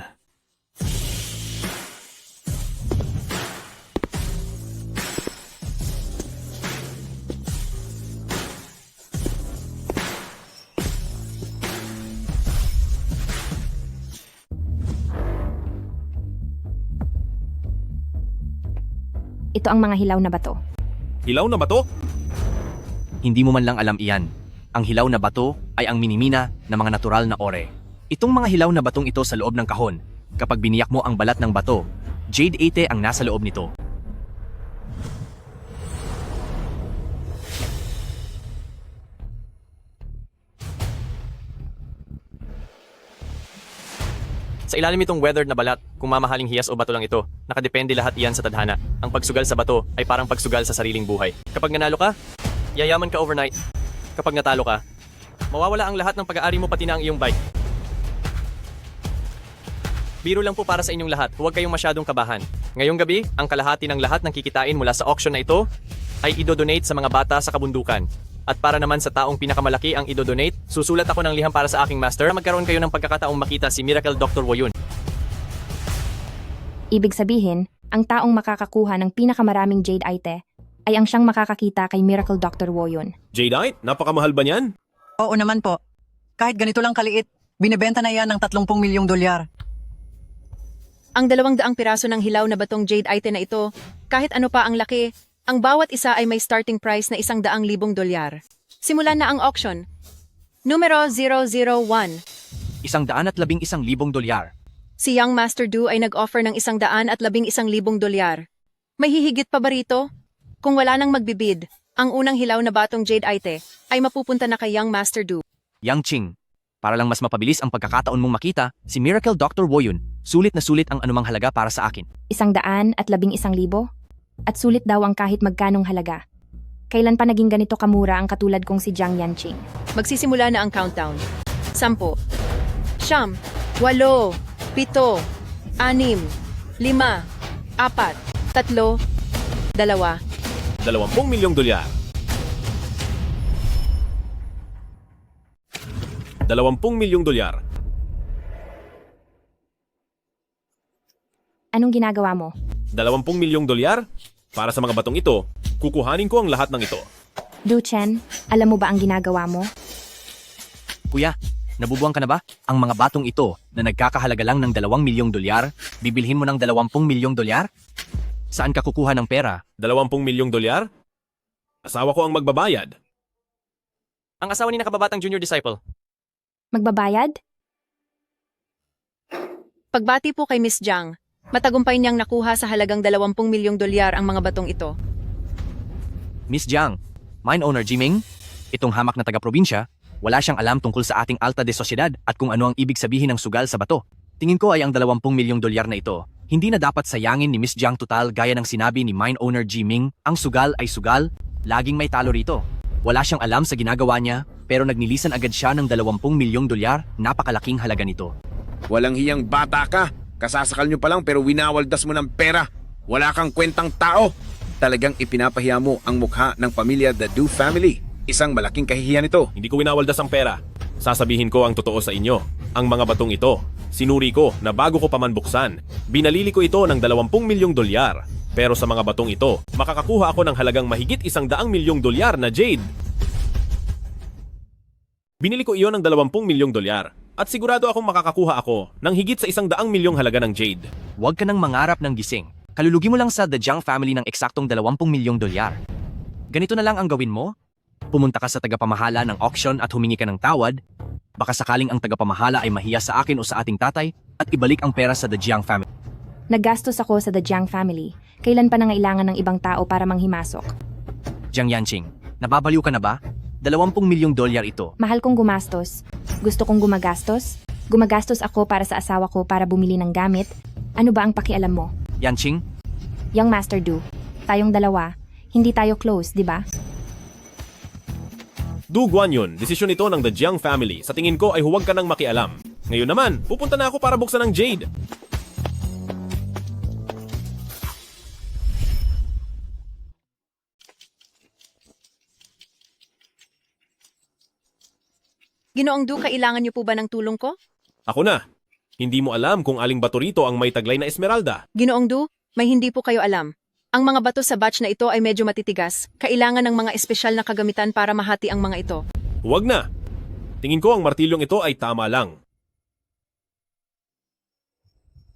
Ito ang mga hilaw na bato. Hilaw na bato? Hindi mo man lang alam iyan. Ang hilaw na bato ay ang minimina ng mga natural na ore. Itong mga hilaw na batong ito sa loob ng kahon. Kapag biniyak mo ang balat ng bato, jade ate ang nasa loob nito. Sa ilalim itong weathered na balat, kung mamahaling hiyas o bato lang ito, nakadepende lahat iyan sa tadhana. Ang pagsugal sa bato ay parang pagsugal sa sariling buhay. Kapag nanalo ka, yayaman ka overnight. Kapag natalo ka, mawawala ang lahat ng pag-aari mo pati na ang iyong bike. Biro lang po para sa inyong lahat, huwag kayong masyadong kabahan. Ngayong gabi, ang kalahati ng lahat ng kikitain mula sa auction na ito ay idodonate sa mga bata sa kabundukan. At para naman sa taong pinakamalaki ang idodonate, susulat ako ng liham para sa aking master. Magkaroon kayo ng pagkakataong makita si Miracle Dr. Woyun. Ibig sabihin, ang taong makakakuha ng pinakamaraming jade ite ay ang siyang makakakita kay Miracle Dr. Woyun. Jadeite? Napakamahal ba niyan? Oo naman po. Kahit ganito lang kaliit, binibenta na yan ng 30 milyong dolyar. Ang 200 piraso ng hilaw na batong jade ite na ito, kahit ano pa ang laki, ang bawat isa ay may starting price na $100,000. Simulan na ang auction. Numero 001. $111,000. Si Young Master Du ay nag-offer ng $111,000. May hihigit pa ba rito? Kung wala nang magbibid, ang unang hilaw na batong jade ite ay mapupunta na kay Young Master Du. Yanqing, para lang mas mapabilis ang pagkakataon mong makita, si Miracle Dr. Woyun, sulit na sulit ang anumang halaga para sa akin. 111,000? At sulit daw ang kahit magkanong halaga. Kailan pa naging ganito kamura ang katulad kong si Jiang Yanqing? Magsisimula na ang countdown. 10, 9, 8, 7, 6, 5, 4, 3, 2, 20 milyong dolyar. 20 milyong dolyar. Anong ginagawa mo? 20 milyong dolyar? Para sa mga batong ito, kukuhanin ko ang lahat ng ito. Duchen, alam mo ba ang ginagawa mo? Kuya, nabubuang ka na ba? Ang mga batong ito na nagkakahalaga lang ng 2 milyong dolyar, bibilhin mo ng 20 milyong dolyar? Saan ka kukuha ng pera? 20 milyong dolyar? Asawa ko ang magbabayad. Ang asawa ni nakababatang junior disciple. Magbabayad? Pagbati po kay Miss Jiang, matagumpay niyang nakuha sa halagang 20 milyong dolyar ang mga batong ito. Miss Jiang, mine owner Jiming, itong hamak na taga-probinsya, wala siyang alam tungkol sa ating alta de sosyedad at kung ano ang ibig sabihin ng sugal sa bato. Tingin ko ay ang 20 milyong dolyar na ito. Hindi na dapat sayangin ni Miss Jiang total gaya ng sinabi ni mine owner Jiming, ang sugal ay sugal, laging may talo rito. Wala siyang alam sa ginagawa niya, pero nagnilisan agad siya ng 20 milyong dolyar, napakalaking halaga nito. Walang hiyang bata ka. Kasasakal nyo pa lang pero winawaldas mo ng pera. Wala kang kwentang tao. Talagang ipinapahiya mo ang mukha ng pamilya The Du Family. Isang malaking kahihiyan ito. Hindi ko winawaldas ang pera. Sasabihin ko ang totoo sa inyo. Ang mga batong ito, sinuri ko na bago ko pa man buksan. Binalili ko ito ng 20 milyong dolyar. Pero sa mga batong ito, makakakuha ako ng halagang mahigit 100 milyong dolyar na jade. Binili ko iyon ng 20 milyong dolyar. At sigurado akong makakakuha ako ng higit sa 100 milyong halaga ng jade. Huwag ka nang mangarap ng gising. Kalulugi mo lang sa The Jiang Family ng eksaktong 20 milyong dolyar. Ganito na lang ang gawin mo. Pumunta ka sa tagapamahala ng auction at humingi ka ng tawad. Baka sakaling ang tagapamahala ay mahiya sa akin o sa ating tatay at ibalik ang pera sa The Jiang family. Naggastos ako sa The Jiang family. Kailan pa nangailangan ng ibang tao para manghimasok? Jiang Yanqing, nababaliw ka na ba? 20 milyong dolyar ito. Mahal kong gumastos. Gusto kong gumagastos. Gumagastos ako para sa asawa ko para bumili ng gamit. Ano ba ang pakialam mo? Yanqing, Young Master Du, tayong dalawa, hindi tayo close, di ba? Du Guanyun, desisyon ito ng The Jiang family. Sa tingin ko ay huwag ka nang makialam. Ngayon naman, pupunta na ako para buksan ang Jade. Ginoong Du, kailangan niyo po ba ng tulong ko? Ako na. Hindi mo alam kung aling bato rito ang may taglay na esmeralda. Ginoong Du, may hindi po kayo alam. Ang mga bato sa batch na ito ay medyo matitigas. Kailangan ng mga espesyal na kagamitan para mahati ang mga ito. Huwag na. Tingin ko ang martilyong ito ay tama lang.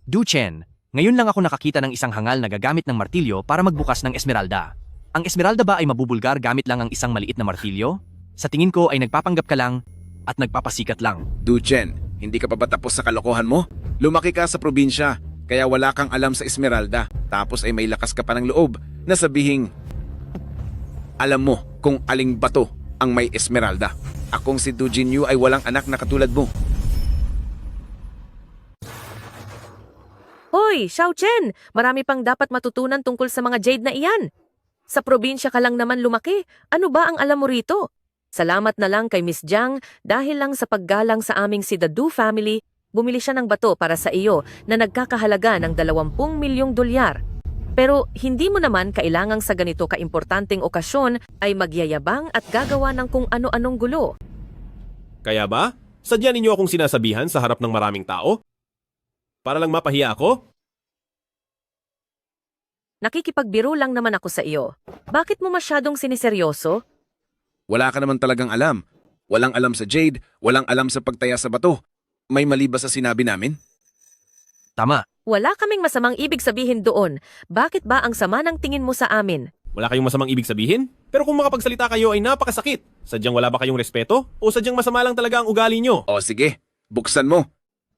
Du Chen, ngayon lang ako nakakita ng isang hangal na gagamit ng martilyo para magbukas ng esmeralda. Ang esmeralda ba ay mabubulgar gamit lang ang isang maliit na martilyo? Sa tingin ko ay nagpapanggap ka lang at nagpapasikat lang. Du Chen, hindi ka pa ba tapos sa kalokohan mo? Lumaki ka sa probinsya, kaya wala kang alam sa esmeralda. Tapos ay may lakas ka pa ng loob na sabihing, alam mo kung aling bato ang may esmeralda. Akong si Du Jinyu ay walang anak na katulad mo. Hoy, Xiao Chen! Marami pang dapat matutunan tungkol sa mga jade na iyan. Sa probinsya ka lang naman lumaki. Ano ba ang alam mo rito? Salamat na lang kay Miss Jiang dahil lang sa paggalang sa aming si The Du family, bumili siya ng bato para sa iyo na nagkakahalaga ng 20 milyong dolyar. Pero hindi mo naman kailangang sa ganito kaimportanteng okasyon ay magyayabang at gagawa ng kung ano-anong gulo. Kaya ba? Sadya ninyo akong sinasabihan sa harap ng maraming tao? Para lang mapahiya ako? Nakikipagbiro lang naman ako sa iyo. Bakit mo masyadong siniseryoso? Wala ka naman talagang alam. Walang alam sa jade, walang alam sa pagtaya sa bato. May mali ba sa sinabi namin? Tama. Wala kaming masamang ibig sabihin doon. Bakit ba ang sama ng tingin mo sa amin? Wala kayong masamang ibig sabihin? Pero kung makapagsalita kayo ay napakasakit. Sadyang wala ba kayong respeto? O sadyang masama lang talaga ang ugali nyo? O sige, buksan mo.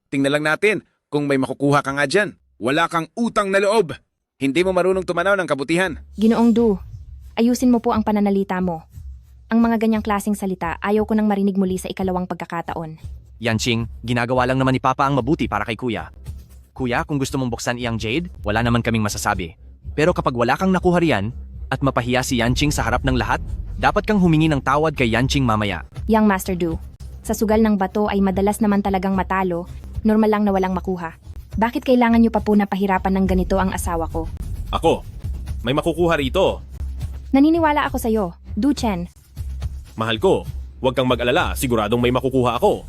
Tingnan lang natin kung may makukuha ka nga dyan. Wala kang utang na loob. Hindi mo marunong tumanaw ng kabutihan. Ginoong Du, ayusin mo po ang pananalita mo. Ang mga ganyang klaseng salita, ayaw ko nang marinig muli sa ikalawang pagkakataon. Yanqing, ginagawa lang naman ni Papa ang mabuti para kay Kuya. Kuya, kung gusto mong buksan iyang jade, wala naman kaming masasabi. Pero kapag wala kang nakuha riyan at mapahiya si Yanqing sa harap ng lahat, dapat kang humingi ng tawad kay Yanqing mamaya. Young Master Du, sa sugal ng bato ay madalas naman talagang matalo, normal lang na walang makuha. Bakit kailangan niyo pa po na pahirapan ng ganito ang asawa ko? Ako, may makukuha rito. Naniniwala ako sa'yo, Du Chen. Mahal ko, huwag kang mag-alala, siguradong may makukuha ako.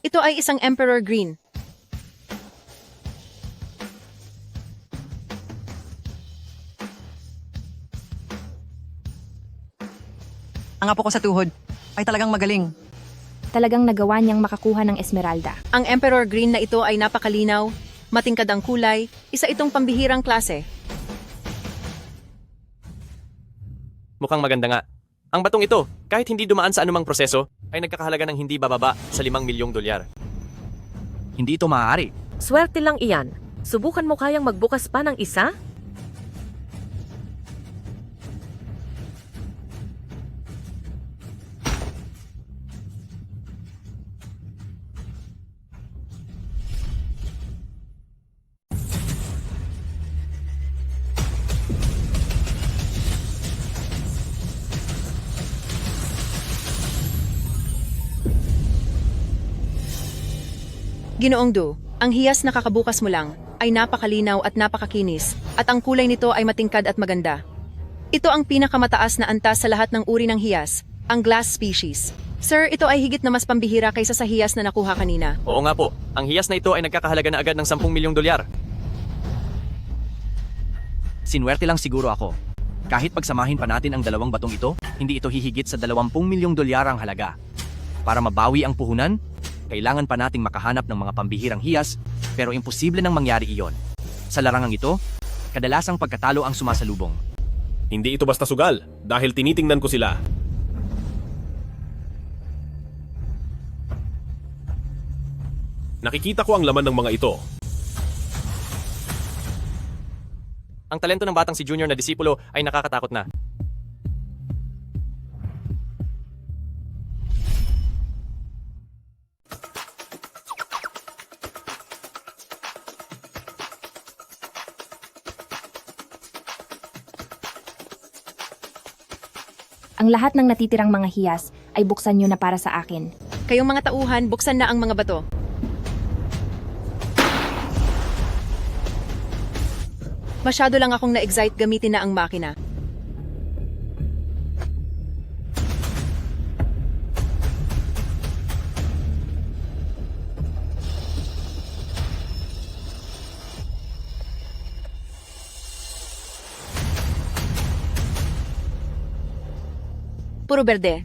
Ito ay isang Emperor Green. Ang apo ko sa tuhod ay talagang magaling. Talagang nagawa niyang makakuha ng esmeralda. Ang Emperor Green na ito ay napakalinaw, matingkad ang kulay, isa itong pambihirang klase. Mukhang maganda nga. Ang batong ito, kahit hindi dumaan sa anumang proseso, ay nagkakahalaga ng hindi bababa sa 5 milyong dolyar. Hindi ito maaari. Swerte lang iyan. Subukan mo kayang magbukas pa ng isa? Ginoong Du, ang hiyas na kakabukas mo lang ay napakalinaw at napakakinis at ang kulay nito ay matingkad at maganda. Ito ang pinakamataas na antas sa lahat ng uri ng hiyas, ang glass species. Sir, ito ay higit na mas pambihira kaysa sa hiyas na nakuha kanina. Oo nga po, ang hiyas na ito ay nagkakahalaga na agad ng 10 milyong dolyar. Sinwerte lang siguro ako. Kahit pagsamahin pa natin ang dalawang batong ito, hindi ito hihigit sa 20 milyong dolyar ang halaga. Para mabawi ang puhunan, kailangan pa nating makahanap ng mga pambihirang hiyas, pero imposible nang mangyari iyon. Sa larangang ito, kadalasang pagkatalo ang sumasalubong. Hindi ito basta sugal, dahil tinitingnan ko sila. Nakikita ko ang laman ng mga ito. Ang talento ng batang si Junior na disipulo ay nakakatakot na. Ang lahat ng natitirang mga hiyas ay buksan nyo na para sa akin. Kayong mga tauhan, buksan na ang mga bato. Masyado lang akong na-excite gamitin na ang makina. Puro berde.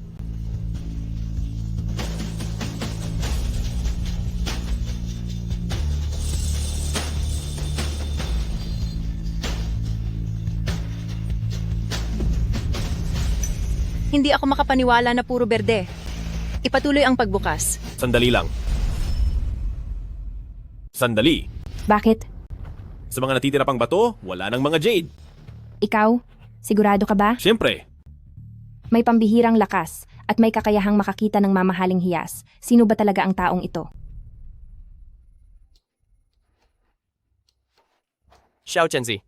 Hindi ako makapaniwala na puro berde. Ipatuloy ang pagbukas. Sandali lang. Sandali. Bakit? Sa mga natitira pang bato, wala nang mga jade. Ikaw? Sigurado ka ba? Siyempre, May pambihirang lakas at may kakayahang makakita ng mamahaling hiyas. Sino ba talaga ang taong ito? Xiao Chenzi.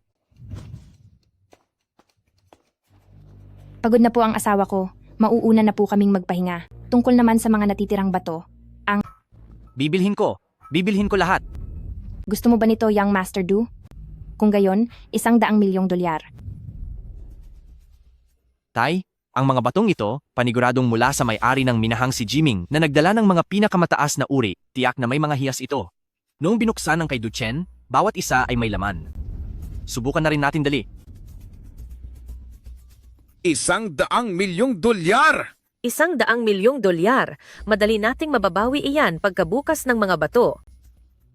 Pagod na po ang asawa ko. Mauuna na po kaming magpahinga. Tungkol naman sa mga natitirang bato, Bibilhin ko. Bibilhin ko lahat. gusto mo ba nito, Young Master Du? Kung gayon, 100 milyong dolyar. Tay, ang mga batong ito, paniguradong mula sa may-ari ng minahang si Jiming na nagdala ng mga pinakamataas na uri, tiyak na may mga hiyas ito. Noong binuksan ng kay Duchen, bawat isa ay may laman. Subukan na rin natin dali. 100 milyong dolyar! 100 milyong dolyar. Madali nating mababawi iyan pagkabukas ng mga bato.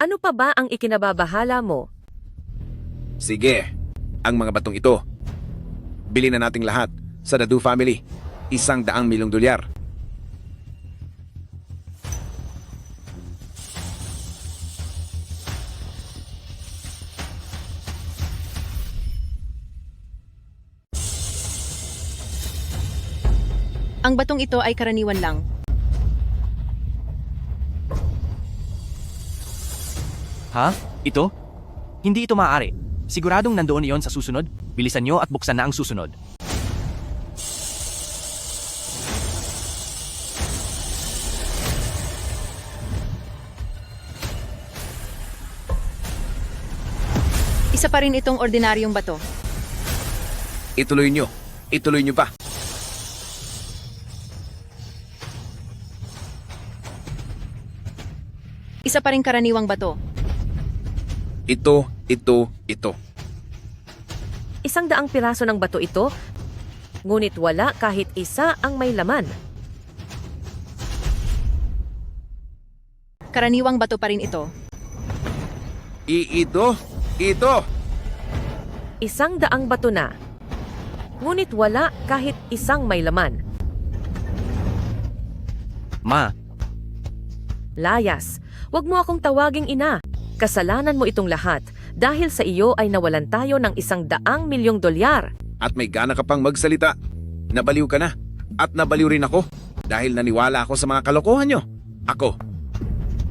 Ano pa ba ang ikinababahala mo? Sige, ang mga batong ito. Bili na nating lahat sa The Du family. 100 milyong dolyar. Ang batong ito ay karaniwan lang. Ha? Ito? Hindi ito maaari. Siguradong nandoon iyon sa susunod. Bilisan nyo at buksan na ang susunod. Isa pa rin itong ordinaryong bato. Ituloy nyo. Ituloy nyo pa. Isa pa rin karaniwang bato. Ito. 100 piraso ng bato ito, ngunit wala kahit isa ang may laman. Karaniwang bato pa rin ito. Ito. 100 bato na, ngunit wala kahit isang may laman. Ma, Layas, wag mo akong tawaging ina. Kasalanan mo itong lahat dahil sa iyo ay nawalan tayo ng 100 milyong dolyar. At may gana ka pang magsalita. Nabaliw ka na. At nabaliw rin ako. Dahil naniwala ako sa mga kalokohan nyo. Ako.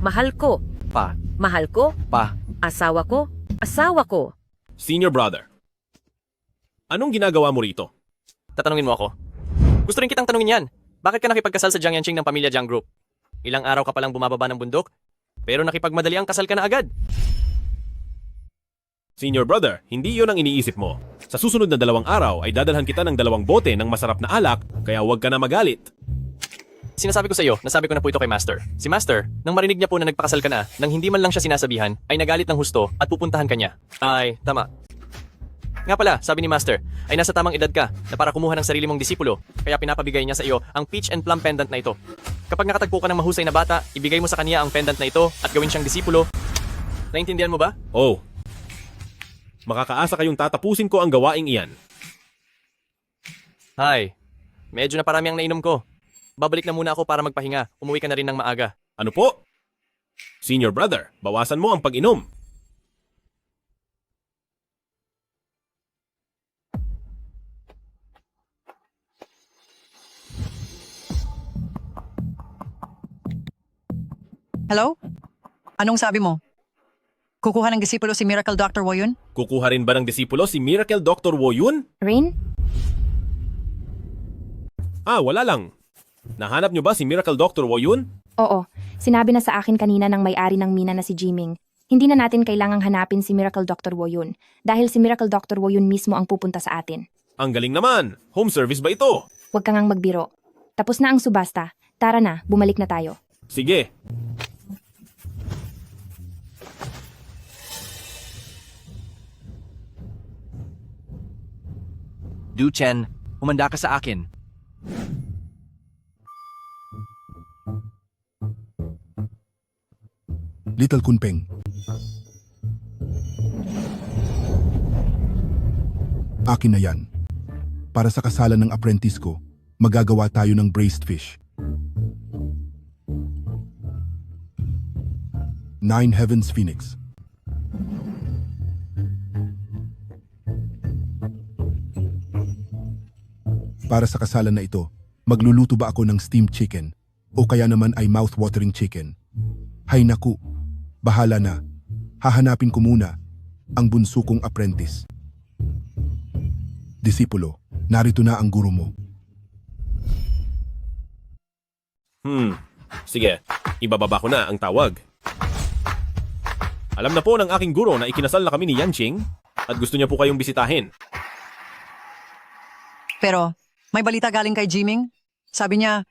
Mahal ko. Pa. Mahal ko. Pa. Asawa ko. Asawa ko. Senior brother. Anong ginagawa mo rito? Tatanungin mo ako. Gusto rin kitang tanungin yan. Bakit ka nakipagkasal sa Jiang Yanqing ng pamilya Jiang Group? Ilang araw ka palang bumababa ng bundok, pero nakipagmadali ang kasal ka na agad. Senior brother, hindi yon ang iniisip mo. Sa susunod na 2 araw ay dadalhan kita ng 2 bote ng masarap na alak, kaya huwag ka na magalit. Sinasabi ko sa iyo, nasabi ko na po ito kay Master. Si Master, nang marinig niya po na nagpakasal ka na, nang hindi man lang siya sinasabihan, ay nagalit ng husto at pupuntahan ka niya. Ay, tama. Nga pala, sabi ni Master, ay nasa tamang edad ka na para kumuha ng sarili mong disipulo, kaya pinapabigay niya sa iyo ang peach and plum pendant na ito. Kapag nakatagpo ka ng mahusay na bata, ibigay mo sa kanya ang pendant na ito at gawin siyang disipulo. Naintindihan mo ba? Oh. Makakaasa kayong tatapusin ko ang gawaing iyan. Hay, medyo na parami ang nainom ko. Babalik na muna ako para magpahinga. Umuwi ka na rin ng maaga. Ano po? Senior brother, bawasan mo ang pag-inom. Hello? Anong sabi mo? Kukuha ng disipulo si Miracle Dr. Woyun? Kukuha rin ba ng disipulo si Miracle Dr. Woyun? Rain? Wala lang. Nahanap niyo ba si Miracle Dr. Woyun? Oo, sinabi na sa akin kanina ng may-ari ng mina na si Jiming. Hindi na natin kailangang hanapin si Miracle Dr. Woyun dahil si Miracle Dr. Woyun mismo ang pupunta sa atin. Ang galing naman. Home service ba ito? Huwag kang ngang magbiro. Tapos na ang subasta. Tara na, bumalik na tayo. Sige. Du Chen, humanda ka sa akin. Little Kunpeng. Akin na yan. Para sa kasalan ng apprentice ko, magagawa tayo ng braised fish. 9 Heavens Phoenix. Para sa kasalan na ito, magluluto ba ako ng steamed chicken o kaya naman ay mouth-watering chicken? Hay naku, bahala na. Hahanapin ko muna ang bunso kong apprentice. Disipulo, narito na ang guro mo. Sige, ibababa ko na ang tawag. Alam na po ng aking guro na ikinasal na kami ni Yanqing at gusto niya po kayong bisitahin. Pero, may balita galing kay Jiming. Sabi niya,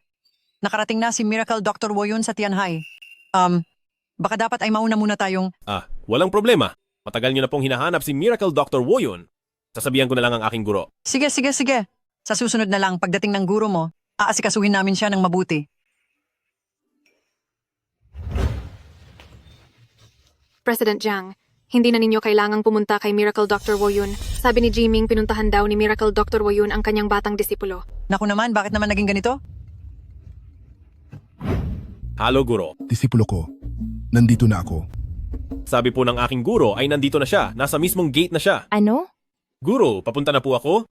nakarating na si Miracle Dr. Woyun sa Tianhai. Baka dapat ay mauna muna tayong... Walang problema. Matagal niyo na pong hinahanap si Miracle Dr. Woyun. Sasabihan ko na lang ang aking guro. Sige. Sa susunod na lang, pagdating ng guro mo, aasikasuhin namin siya ng mabuti. President Jiang, hindi na ninyo kailangang pumunta kay Miracle Dr. Woyun. Sabi ni Jiming pinuntahan daw ni Miracle Dr. Woyun ang kanyang batang disipulo. Naku naman, bakit naman naging ganito? Halo, guro. Disipulo ko, nandito na ako. Sabi po ng aking guro ay nandito na siya. Nasa mismong gate na siya. Ano? Guro, papunta na po ako.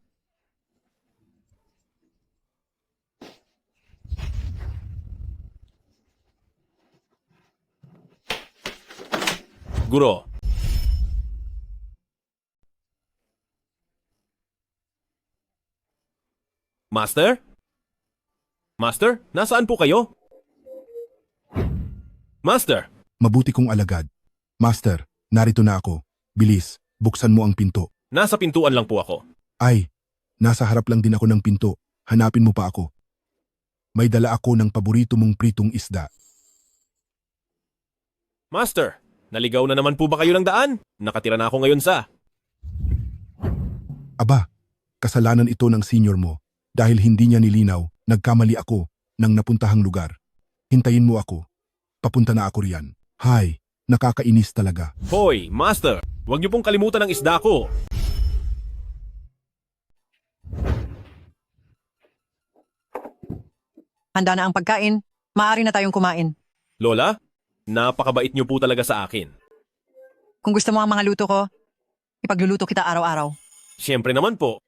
Guro. Master? Master, nasaan po kayo? Master! Mabuti kong alagad. Master, narito na ako. Bilis, buksan mo ang pinto. Nasa pintuan lang po ako. Ay, nasa harap lang din ako ng pinto. Hanapin mo pa ako. May dala ako ng paborito mong pritong isda. Master, naligaw na naman po ba kayo ng daan? Nakatira na ako ngayon sa... Aba, kasalanan ito ng senior mo. Dahil hindi niya nilinaw, nagkamali ako ng napuntahang lugar. Hintayin mo ako. Papunta na ako riyan. Hay, nakakainis talaga. Hoy, Master! Huwag niyo pong kalimutan ang isda ko. Handa na ang pagkain. Maaari na tayong kumain. Lola, napakabait niyo po talaga sa akin. Kung gusto mo ang mga luto ko, ipagluluto kita araw-araw. Siyempre naman po.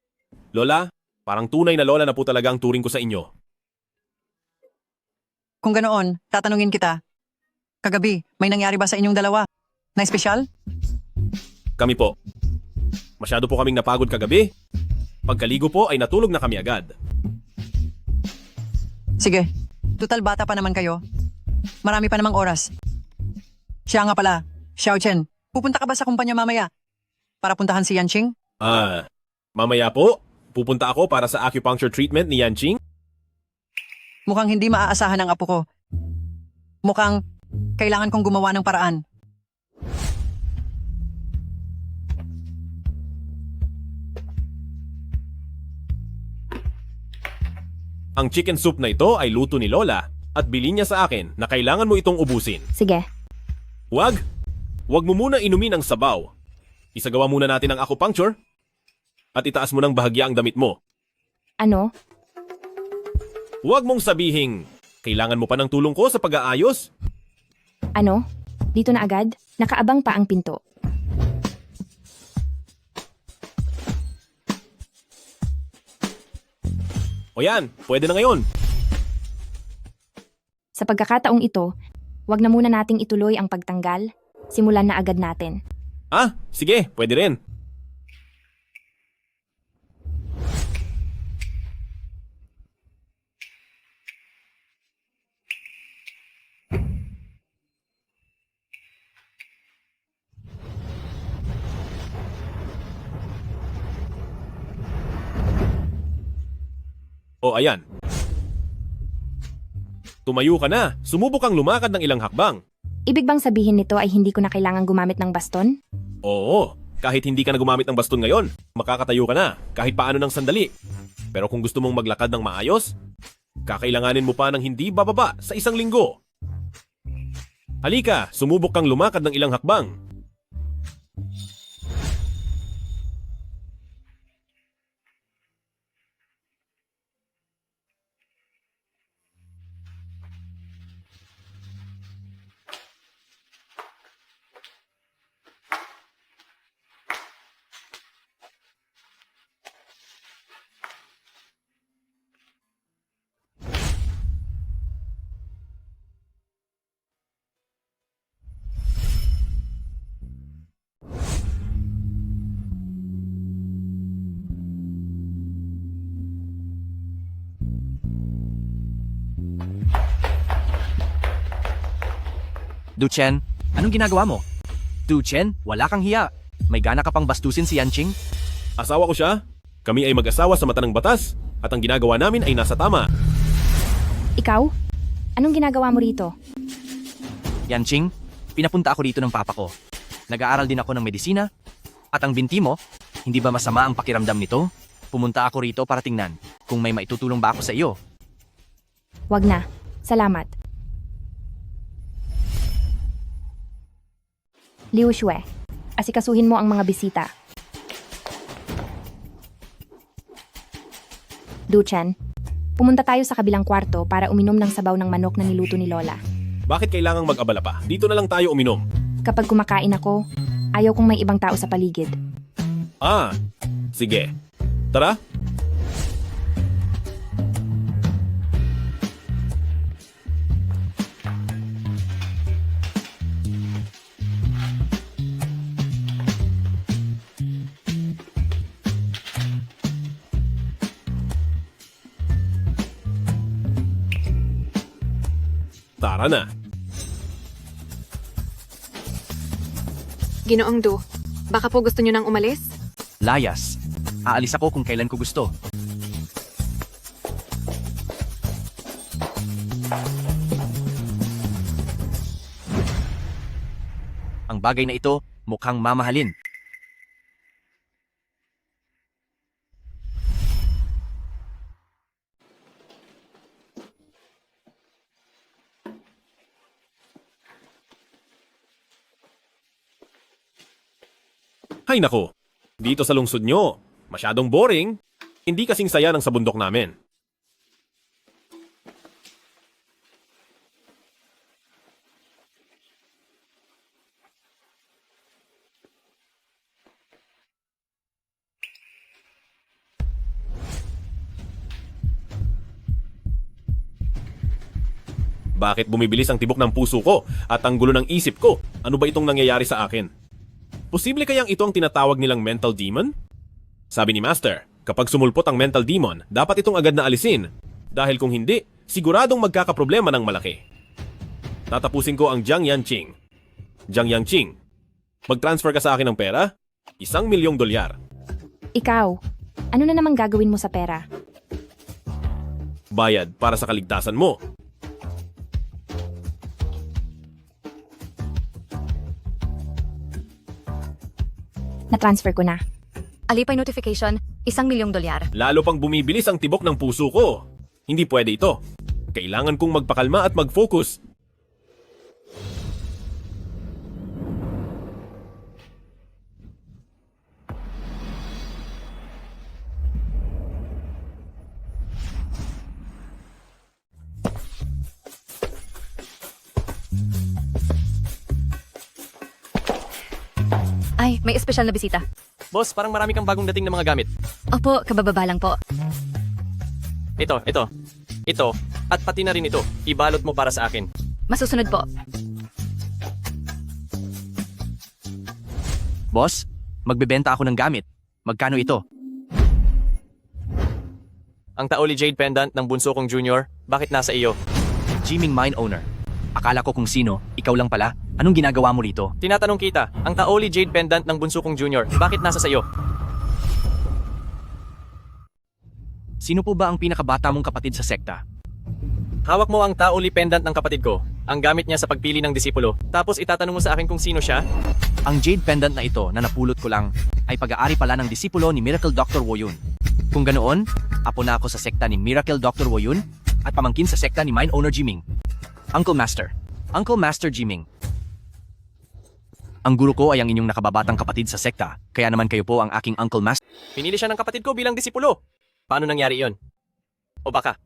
Lola, parang tunay na lola na po talaga ang turing ko sa inyo. Kung ganoon, tatanungin kita. Kagabi, may nangyari ba sa inyong dalawa? Na espesyal? Kami po. Masyado po kaming napagod kagabi. Pagkaligo po ay natulog na kami agad. Sige, tutal bata pa naman kayo. Marami pa namang oras. Siya nga pala, Xiao Chen, pupunta ka ba sa kumpanya mamaya? para puntahan si Yanqing? Mamaya po, pupunta ako para sa acupuncture treatment ni Yanqing. Mukhang hindi maaasahan ang apo ko. Mukhang kailangan kong gumawa ng paraan. Ang chicken soup na ito ay luto ni Lola at bilin niya sa akin na kailangan mo itong ubusin. Sige. Huwag mo muna inumin ang sabaw. Isagawa muna natin ang acupuncture at itaas mo ng bahagya ang damit mo. Ano? Huwag mong sabihing, kailangan mo pa ng tulong ko sa pag-aayos. Ano? Dito na agad? Nakaabang pa ang pinto. O yan, pwede na ngayon. Sa pagkakataong ito, wag na muna nating ituloy ang pagtanggal. Simulan na agad natin. Sige, pwede rin. O ayan. Tumayo ka na. Sumubok kang lumakad ng ilang hakbang. Ibig bang sabihin nito ay hindi ko na kailangan gumamit ng baston? Oo, kahit hindi ka na gumamit ng baston ngayon, makakatayo ka na, kahit paano ng sandali. Pero kung gusto mong maglakad ng maayos, kakailanganin mo pa ng hindi bababa sa 1 linggo. Halika, sumubok kang lumakad ng ilang hakbang. Duchen, anong ginagawa mo? Duchen, wala kang hiya. May gana ka pang bastusin si Yanqing? Asawa ko siya. Kami ay mag-asawa sa mata ng batas at ang ginagawa namin ay nasa tama. Ikaw? Anong ginagawa mo rito? Yanqing, pinapunta ako dito ng papa ko. Nag-aaral din ako ng medisina. At ang binti mo, hindi ba masama ang pakiramdam nito? Pumunta ako rito para tingnan kung may maitutulong ba ako sa iyo. Wag na. Salamat. Liu Xue, asikasuhin mo ang mga bisita. Duchen, pumunta tayo sa kabilang kwarto para uminom ng sabaw ng manok na niluto ni Lola. Bakit kailangang mag-abala pa? Dito na lang tayo uminom. Kapag kumakain ako, ayaw kong may ibang tao sa paligid. Sige. Tara. Tara na. Ginoong Du, baka po gusto nyo nang umalis? Layas. Aalis ako kung kailan ko gusto. Ang bagay na ito mukhang mamahalin. Hay nako, dito sa lungsod nyo, masyadong boring. Hindi kasing saya ng sa bundok namin. Bakit bumibilis ang tibok ng puso ko at ang gulo ng isip ko? Ano ba itong nangyayari sa akin? Posible kayang ito ang tinatawag nilang mental demon? Sabi ni Master, kapag sumulpot ang mental demon, dapat itong agad na alisin. Dahil kung hindi, siguradong magkakaproblema ng malaki. Tatapusin ko ang Jiang Yanqing. Jiang Yanqing, mag-transfer ka sa akin ng pera? $1 milyong. Ikaw, ano na namang gagawin mo sa pera? Bayad para sa kaligtasan mo. Na-transfer ko na. Alipay notification, $1 milyong. Lalo pang bumibilis ang tibok ng puso ko. Hindi pwede ito. Kailangan kong magpakalma at mag-focus. Ay, may espesyal na bisita. Boss, parang marami kang bagong dating na mga gamit. Opo, kabababa lang po. Ito, at pati na rin ito. Ibalot mo para sa akin. Masusunod po. Boss, magbebenta ako ng gamit. Magkano ito? Ang Taoli Jade Pendant ng bunso kong junior, bakit nasa iyo? Jiming mine owner. Akala ko kung sino, ikaw lang pala. Anong ginagawa mo rito? Tinatanong kita, ang Taoli Jade Pendant ng bunso kong junior, bakit nasa sayo? Sino po ba ang pinakabata mong kapatid sa sekta? Hawak mo ang Taoli Pendant ng kapatid ko, ang gamit niya sa pagpili ng disipulo. Tapos itatanong mo sa akin kung sino siya? Ang Jade Pendant na ito na napulot ko lang ay pag-aari pala ng disipulo ni Miracle Dr. Woyun. Kung ganoon, apo na ako sa sekta ni Miracle Dr. Woyun at pamangkin sa sekta ni Mine Owner Jiming. Uncle Master Jiming. Ang guro ko ay ang inyong nakababatang kapatid sa sekta, kaya naman kayo po ang aking Uncle Master. Pinili siya ng kapatid ko bilang disipulo. Paano nangyari yon? O baka,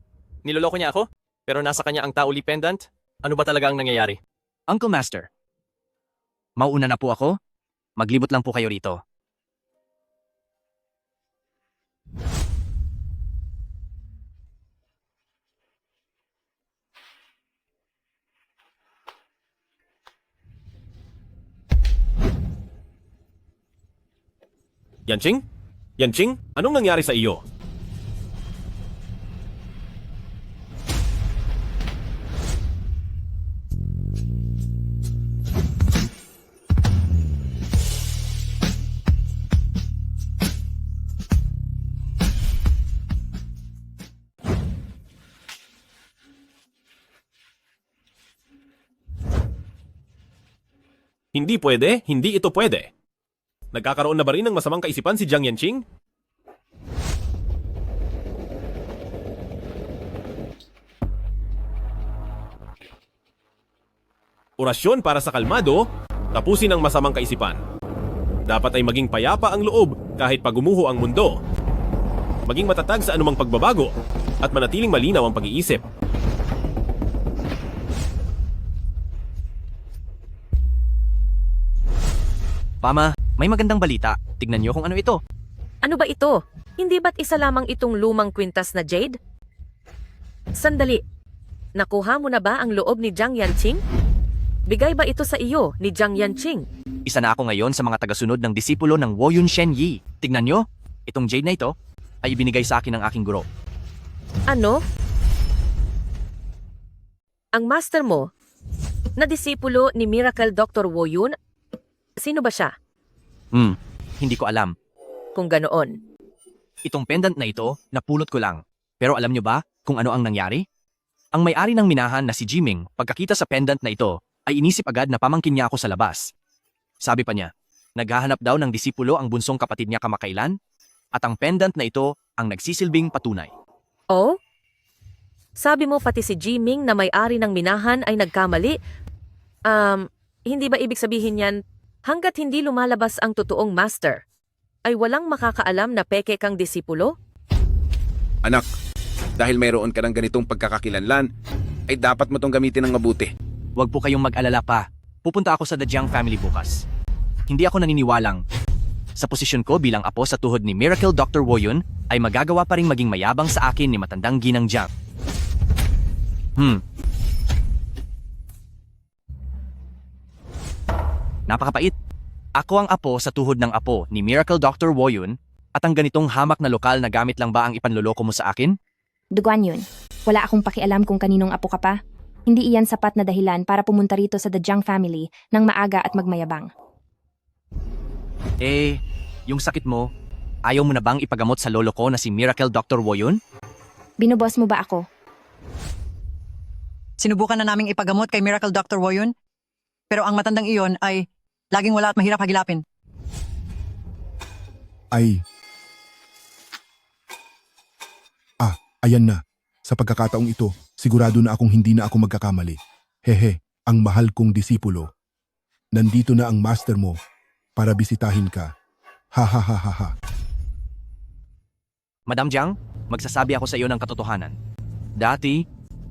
niloloko niya ako? Pero nasa kanya ang Taoli Pendant? Ano ba talaga ang nangyayari? Uncle Master. Mauuna na po ako? Maglibot lang po kayo rito. Yanqing? Yanqing, anong nangyari sa iyo? Hindi pwede, hindi ito pwede. Nagkakaroon na ba rin ng masamang kaisipan si Jiang Yanqing? Orasyon para sa kalmado, tapusin ang masamang kaisipan. Dapat ay maging payapa ang loob kahit pagumuho ang mundo. Maging matatag sa anumang pagbabago at manatiling malinaw ang pag-iisip. Pama, may magandang balita. Tignan niyo kung ano ito. Ano ba ito? Hindi ba't isa lamang itong lumang kwintas na jade? Sandali. Nakuha mo na ba ang loob ni Jiang Yanqing? Bigay ba ito sa iyo ni Jiang Yanqing? Isa na ako ngayon sa mga tagasunod ng disipulo ng Woyun Shen Yi. Tignan niyo, itong jade na ito ay ibinigay sa akin ng aking guro. Ano? Ang master mo na disipulo ni Miracle Dr. Woyun? Sino ba siya? Hindi ko alam. Kung ganoon. Itong pendant na ito, napulot ko lang. Pero alam niyo ba kung ano ang nangyari? Ang may-ari ng minahan na si Jiming, pagkakita sa pendant na ito, ay inisip agad na pamangkin niya ako sa labas. Sabi pa niya, naghahanap daw ng disipulo ang bunsong kapatid niya kamakailan, at ang pendant na ito ang nagsisilbing patunay. Oh? Sabi mo pati si Jiming na may-ari ng minahan ay nagkamali? Hindi ba ibig sabihin yan, hanggat hindi lumalabas ang totoong master, ay walang makakaalam na peke kang disipulo? Anak, dahil mayroon ka ng ganitong pagkakakilanlan, ay dapat mo tong gamitin ng mabuti. Huwag po kayong mag-alala pa. Pupunta ako sa The Jiang family bukas. Hindi ako naniniwalang sa posisyon ko bilang apo sa tuhod ni Miracle Dr. Woyun ay magagawa pa ring maging mayabang sa akin ni matandang Ginang Jiang. Napakapait. Ako ang apo sa tuhod ng apo ni Miracle Dr. Woyun at ang ganitong hamak na lokal na gamit lang ba ang ipanloloko mo sa akin? Duguan yun. Wala akong pakialam kung kaninong apo ka pa. Hindi iyan sapat na dahilan para pumunta rito sa The Jiang family ng maaga at magmayabang. Yung sakit mo, ayaw mo na bang ipagamot sa lolo ko na si Miracle Dr. Woyun? Binubos mo ba ako? Sinubukan na naming ipagamot kay Miracle Dr. Woyun, pero ang matandang iyon ay laging wala at mahirap hagilapin. Ayan na. Sa pagkakataong ito, sigurado na akong hindi na ako magkakamali. Hehe, ang mahal kong disipulo. Nandito na ang master mo para bisitahin ka. Ha ha ha ha ha. Madam Jiang, magsasabi ako sa iyo ng katotohanan. Dati,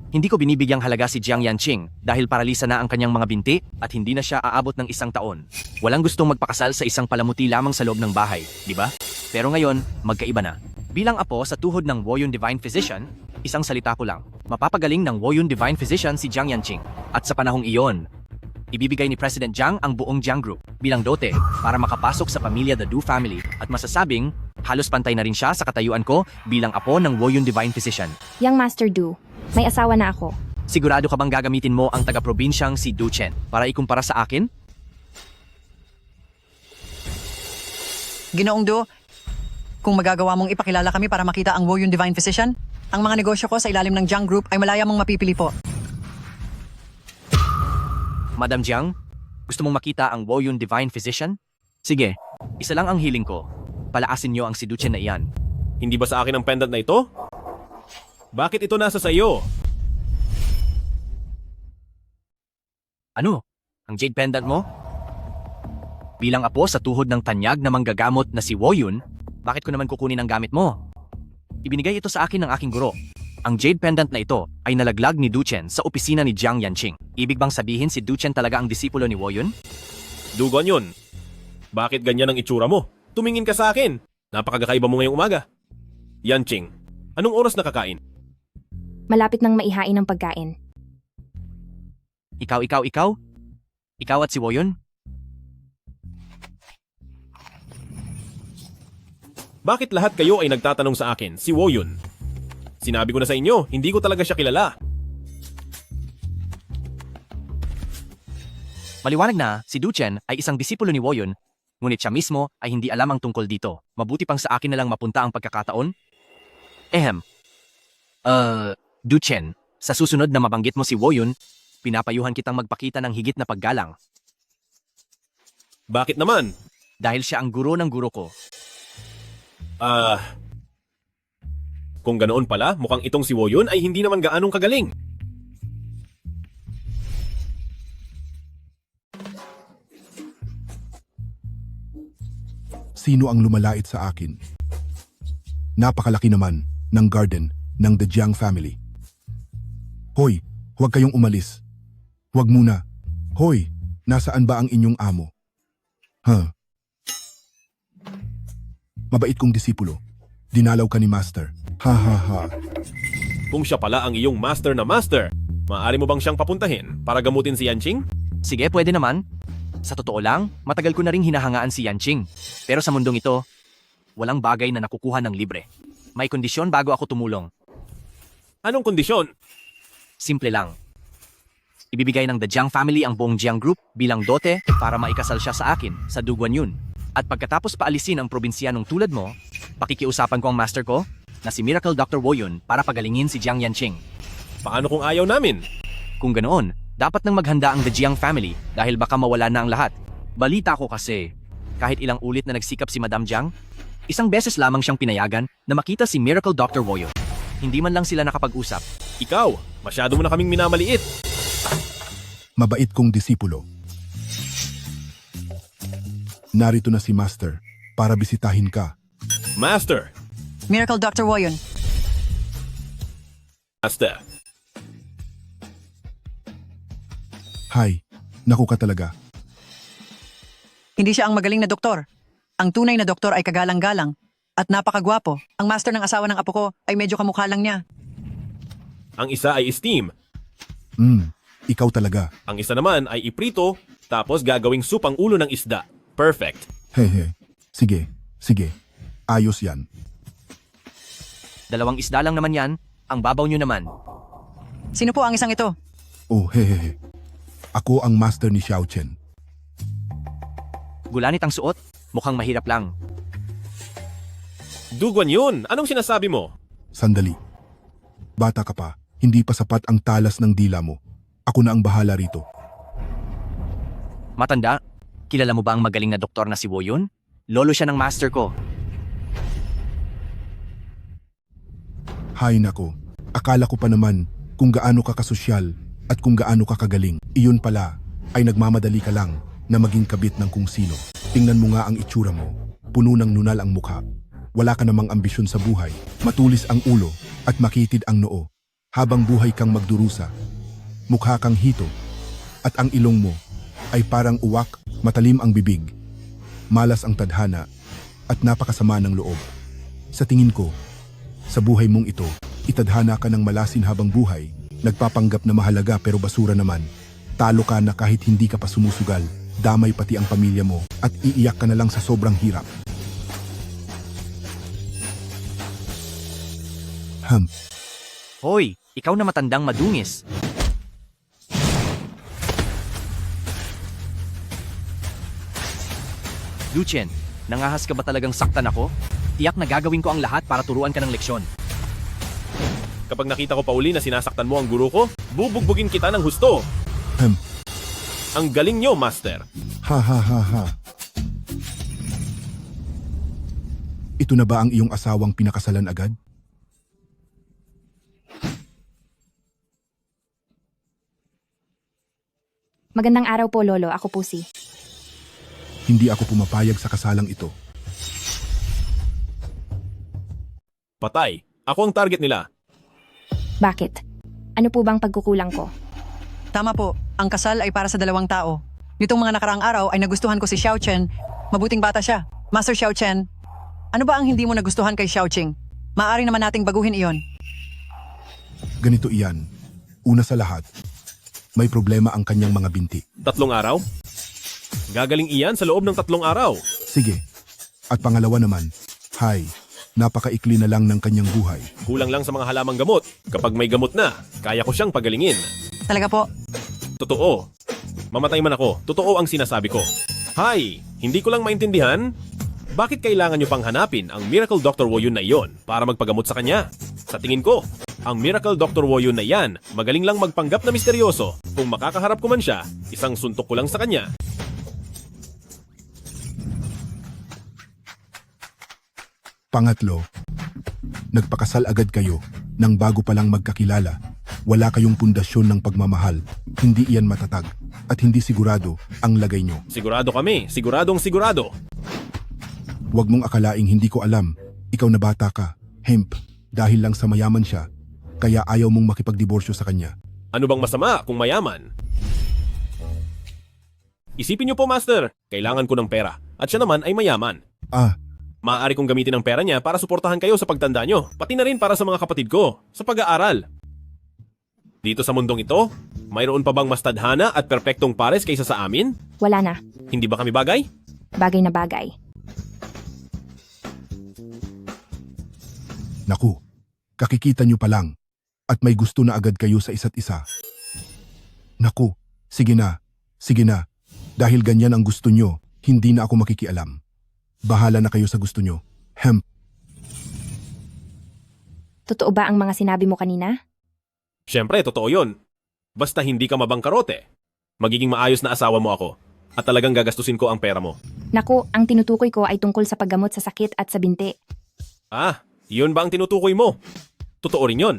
hindi ko binibigyang halaga si Jiang Yanqing dahil paralisa na ang kanyang mga binti at hindi na siya aabot ng 1 taon. Walang gustong magpakasal sa isang palamuti lamang sa loob ng bahay, di ba? Pero ngayon, magkaiba na. Bilang apo sa tuhod ng Woyun Divine Physician, isang salita ko lang, mapapagaling ng Woyun Divine Physician si Jiang Yanqing. At sa panahong iyon, ibibigay ni President Jiang ang buong Jiang Group bilang dote para makapasok sa pamilya The Du Family at masasabing halos pantay na rin siya sa katayuan ko bilang apo ng Woyun Divine Physician. Yang Master Du, may asawa na ako. Sigurado ka bang gagamitin mo ang taga-probinsyang si Du Chen para ikumpara sa akin? Ginoong Du, kung magagawa mong ipakilala kami para makita ang Woyun Divine Physician, ang mga negosyo ko sa ilalim ng Jiang Group ay malaya mong mapipili po. Madam Jiang, gusto mong makita ang Woyun Divine Physician? Sige, isa lang ang hiling ko. Palaasin niyo ang si Du Chen na iyan. Hindi ba sa akin ang pendant na ito? Bakit ito nasa sayo? Ano? Ang jade pendant mo? Bilang apo sa tuhod ng tanyag na manggagamot na si Woyun, bakit ko naman kukunin ang gamit mo? Ibinigay ito sa akin ng aking guro. Ang jade pendant na ito ay nalaglag ni Du Chen sa opisina ni Jiang Yanqing. Ibig bang sabihin si Du Chen talaga ang disipulo ni Woyun? Dugon yun. Bakit ganyan ang itsura mo? Tumingin ka sa akin. Napakagakaiba mo ngayong umaga. Yanqing, anong oras nakakain? Malapit nang maihain ang pagkain. Ikaw? Ikaw at si Woyun? Bakit lahat kayo ay nagtatanong sa akin, si Woyun? Sinabi ko na sa inyo, hindi ko talaga siya kilala. Maliwanag na, si Du Chen ay isang disipulo ni Woyun, ngunit siya mismo ay hindi alam ang tungkol dito. Mabuti pang sa akin na lang mapunta ang pagkakataon. Du Chen, sa susunod na mabanggit mo si Woyun, pinapayuhan kitang magpakita ng higit na paggalang. Bakit naman? Dahil siya ang guro ng guro ko. Kung ganoon pala, mukhang itong si Woyun ay hindi naman gaanong kagaling. Sino ang lumalait sa akin? Napakalaki naman ng garden ng The Jiang Family. Hoy, huwag kayong umalis. Huwag muna. Hoy, nasaan ba ang inyong amo? Mabait kong disipulo. Dinalaw ka ni Master. Ha ha ha. Kung siya pala ang iyong master na master, maaari mo bang siyang papuntahin para gamutin si Yanqing? Sige, pwede naman. Sa totoo lang, matagal ko na ring hinahangaan si Yanqing. Pero sa mundong ito, walang bagay na nakukuha ng libre. May kondisyon bago ako tumulong. Anong kondisyon? Simple lang. Ibibigay ng The Jiang Family ang buong Jiang Group bilang dote para maikasal siya sa akin sa Du Guanyun. At pagkatapos paalisin ang probinsyanong tulad mo, pakikiusapan ko ang master ko na si Miracle Dr. Woyun para pagalingin si Jiang Yanqing. Paano kung ayaw namin? Kung ganoon, dapat nang maghanda ang The Jiang Family dahil baka mawala na ang lahat. Balita ko kasi, kahit ilang ulit na nagsikap si Madam Jiang, isang beses lamang siyang pinayagan na makita si Miracle Dr. Woyun. Hindi man lang sila nakapag-usap. Ikaw, masyado mo na kaming minamaliit. Mabait kong disipulo. Narito na si Master para bisitahin ka. Master! Miracle Dr. Woyun. Master. Hi, naku ka talaga. Hindi siya ang magaling na doktor. Ang tunay na doktor ay kagalang-galang at napakagwapo. Ang master ng asawa ng apo ko ay medyo kamukha lang niya. Ang isa ay steam. Ikaw talaga. Ang isa naman ay iprito, tapos gagawing soup ang ulo ng isda. Perfect. Hehe. Sige. Ayos yan. 2 isda lang naman yan, ang babaw nyo naman. Sino po ang isang ito? Oh, hehehe. Ako ang master ni Xiao Chen. Gulanit ang suot, mukhang mahirap lang. Duguan yun! Anong sinasabi mo? Sandali. Bata ka pa, hindi pa sapat ang talas ng dila mo. Ako na ang bahala rito. Matanda, kilala mo ba ang magaling na doktor na si Woyun? Lolo siya ng master ko. Hay nako, akala ko pa naman kung gaano ka kasosyal at kung gaano ka kagaling. Iyon pala ay nagmamadali ka lang na maging kabit ng kung sino. Tingnan mo nga ang itsura mo. Puno ng nunal ang mukha. Wala ka namang ambisyon sa buhay. Matulis ang ulo at makitid ang noo. Habang buhay kang magdurusa. Mukha kang hito. At ang ilong mo ay parang uwak, matalim ang bibig. Malas ang tadhana at napakasama ng loob. Sa tingin ko, sa buhay mong ito, itadhana ka ng malasin habang buhay. Nagpapanggap na mahalaga pero basura naman. Talo ka na kahit hindi ka pa sumusugal. Damay pati ang pamilya mo at iiyak ka na lang sa sobrang hirap. Hoy, ikaw na matandang madungis. Duchen, nangahas ka ba talagang saktan ako? Tiyak na gagawin ko ang lahat para turuan ka ng leksyon. Kapag nakita ko pa uli na sinasaktan mo ang guro ko, bubugbugin kita ng husto. Ang galing nyo, Master. Ha ha ha ha. Ito na ba ang iyong asawang pinakasalan agad? Magandang araw po, Lolo. Ako po si... Hindi ako pumapayag sa kasalang ito. Patay. Ako ang target nila. Bakit? Ano po bang pagkukulang ko? Tama po, ang kasal ay para sa dalawang tao. Nitong mga nakaraang araw ay nagustuhan ko si Xiao Chen. Mabuting bata siya. Master Xiao Chen, ano ba ang hindi mo nagustuhan kay Xiao Qing? Maaari naman nating baguhin iyon. Ganito iyan. Una sa lahat, may problema ang kanyang mga binti. 3 araw? Gagaling iyan sa loob ng 3 araw. Sige. At pangalawa naman, napakaikli na lang ng kanyang buhay. Kulang lang sa mga halamang gamot. Kapag may gamot na, kaya ko siyang pagalingin. Talaga po? Totoo. Mamatay man ako, totoo ang sinasabi ko. Hindi ko lang maintindihan. Bakit kailangan nyo pang hanapin ang Miracle Dr. Woyun na iyon para magpagamot sa kanya? Sa tingin ko, ang Miracle Dr. Woyun na yan, magaling lang magpanggap na misteryoso. Kung makakaharap ko man siya, isang suntok ko lang sa kanya. Pangatlo, nagpakasal agad kayo nang bago pa lang magkakilala. Wala kayong pundasyon ng pagmamahal. Hindi iyan matatag at hindi sigurado ang lagay nyo. Sigurado kami, siguradong sigurado. Huwag mong akalaing hindi ko alam. Ikaw na bata ka, dahil lang sa mayaman siya, kaya ayaw mong makipagdiborsyo sa kanya. Ano bang masama kung mayaman? Isipin niyo po, Master, kailangan ko ng pera at siya naman ay mayaman. Maaari kong gamitin ang pera niya para suportahan kayo sa pagtanda nyo, pati na rin para sa mga kapatid ko, sa pag-aaral. Dito sa mundong ito, mayroon pa bang mas tadhana at perpektong pares kaysa sa amin? Wala na. Hindi ba kami bagay? Bagay na bagay. Naku, kakikita nyo pa lang at may gusto na agad kayo sa isa't isa. Naku, sige na. Dahil ganyan ang gusto nyo, hindi na ako makikialam. Bahala na kayo sa gusto nyo. Totoo ba ang mga sinabi mo kanina? Siyempre, totoo yun. Basta hindi ka mabangkarote. Magiging maayos na asawa mo ako. At talagang gagastusin ko ang pera mo. Naku, ang tinutukoy ko ay tungkol sa paggamot sa sakit at sa binti. Yun ba ang tinutukoy mo? Totoo rin yun.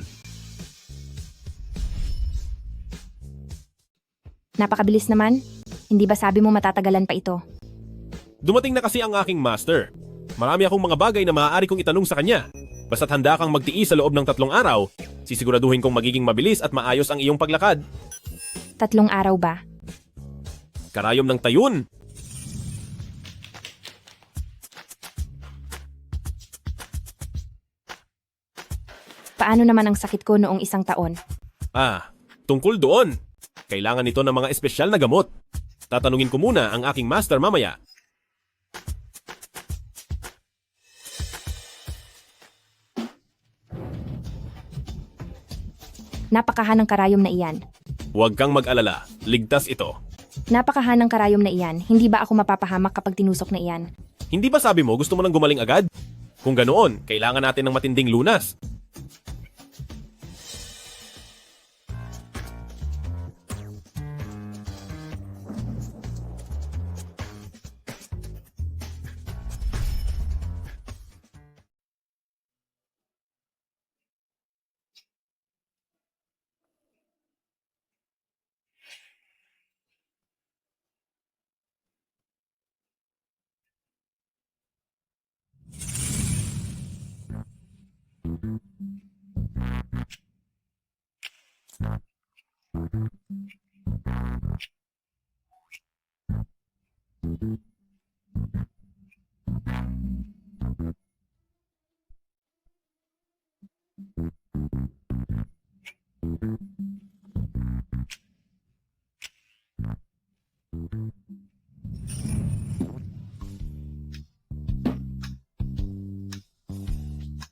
Napakabilis naman. Hindi ba sabi mo matatagalan pa ito? Dumating na kasi ang aking master. Marami akong mga bagay na maaari kong itanong sa kanya. Basta't handa kang magtiis sa loob ng 3 araw, sisiguraduhin kong magiging mabilis at maayos ang iyong paglakad. 3 araw ba? Karayom ng tayon. Paano naman ang sakit ko noong 1 taon? Tungkol doon. Kailangan nito ng mga espesyal na gamot. Tatanungin ko muna ang aking master mamaya. Napakahanang karayom na iyan. Huwag kang mag-alala. Ligtas ito. Napakahanang karayom na iyan. Hindi ba ako mapapahamak kapag tinusok na iyan? Hindi ba sabi mo gusto mo nang gumaling agad? Kung ganoon, kailangan natin ng matinding lunas.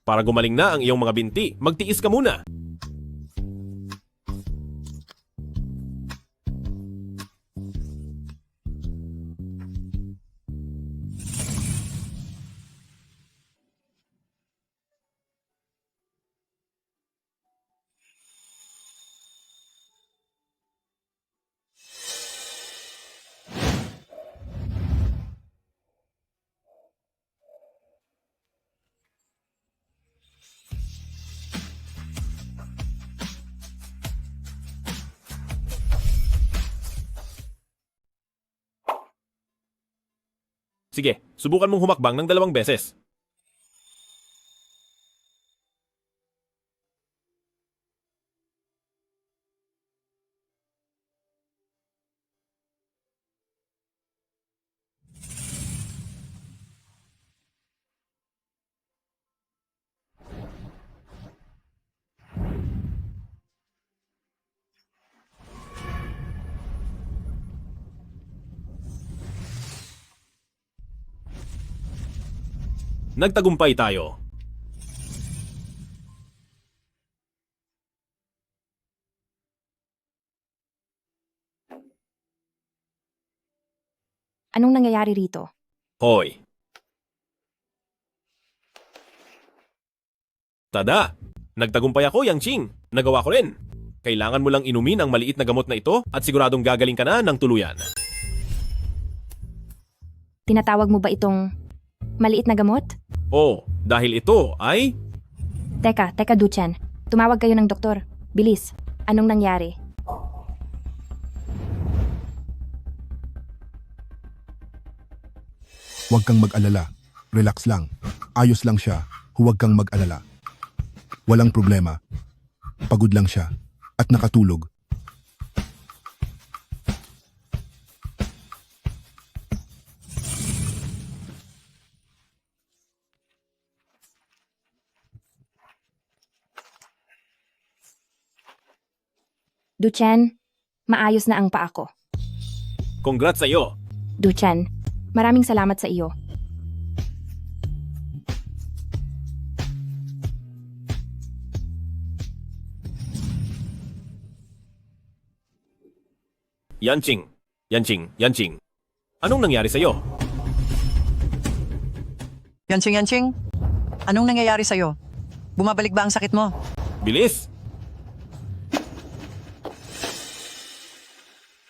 Para gumaling na ang iyong mga binti, magtiis ka muna. Sige, subukan mong humakbang ng 2 beses. Nagtagumpay tayo. Anong nangyayari rito? Hoy. Tada! Nagtagumpay ako, Yang Ching. Nagawa ko rin. Kailangan mo lang inumin ang maliit na gamot na ito at siguradong gagaling ka na ng tuluyan. Tinatawag mo ba itong maliit na gamot? Oh, dahil ito ay... Teka, Duchen. Tumawag kayo ng doktor. Bilis. Anong nangyari? Huwag kang mag-alala. Relax lang. Ayos lang siya. Huwag kang mag-alala. Walang problema. Pagod lang siya. At nakatulog. Duchen, maayos na ang paa ko. Congrats sa'yo! Duchen, maraming salamat sa iyo. Yanqing. Anong nangyari sa'yo? Yanqing, anong nangyayari sa'yo? Bumabalik ba ang sakit mo? Bilis!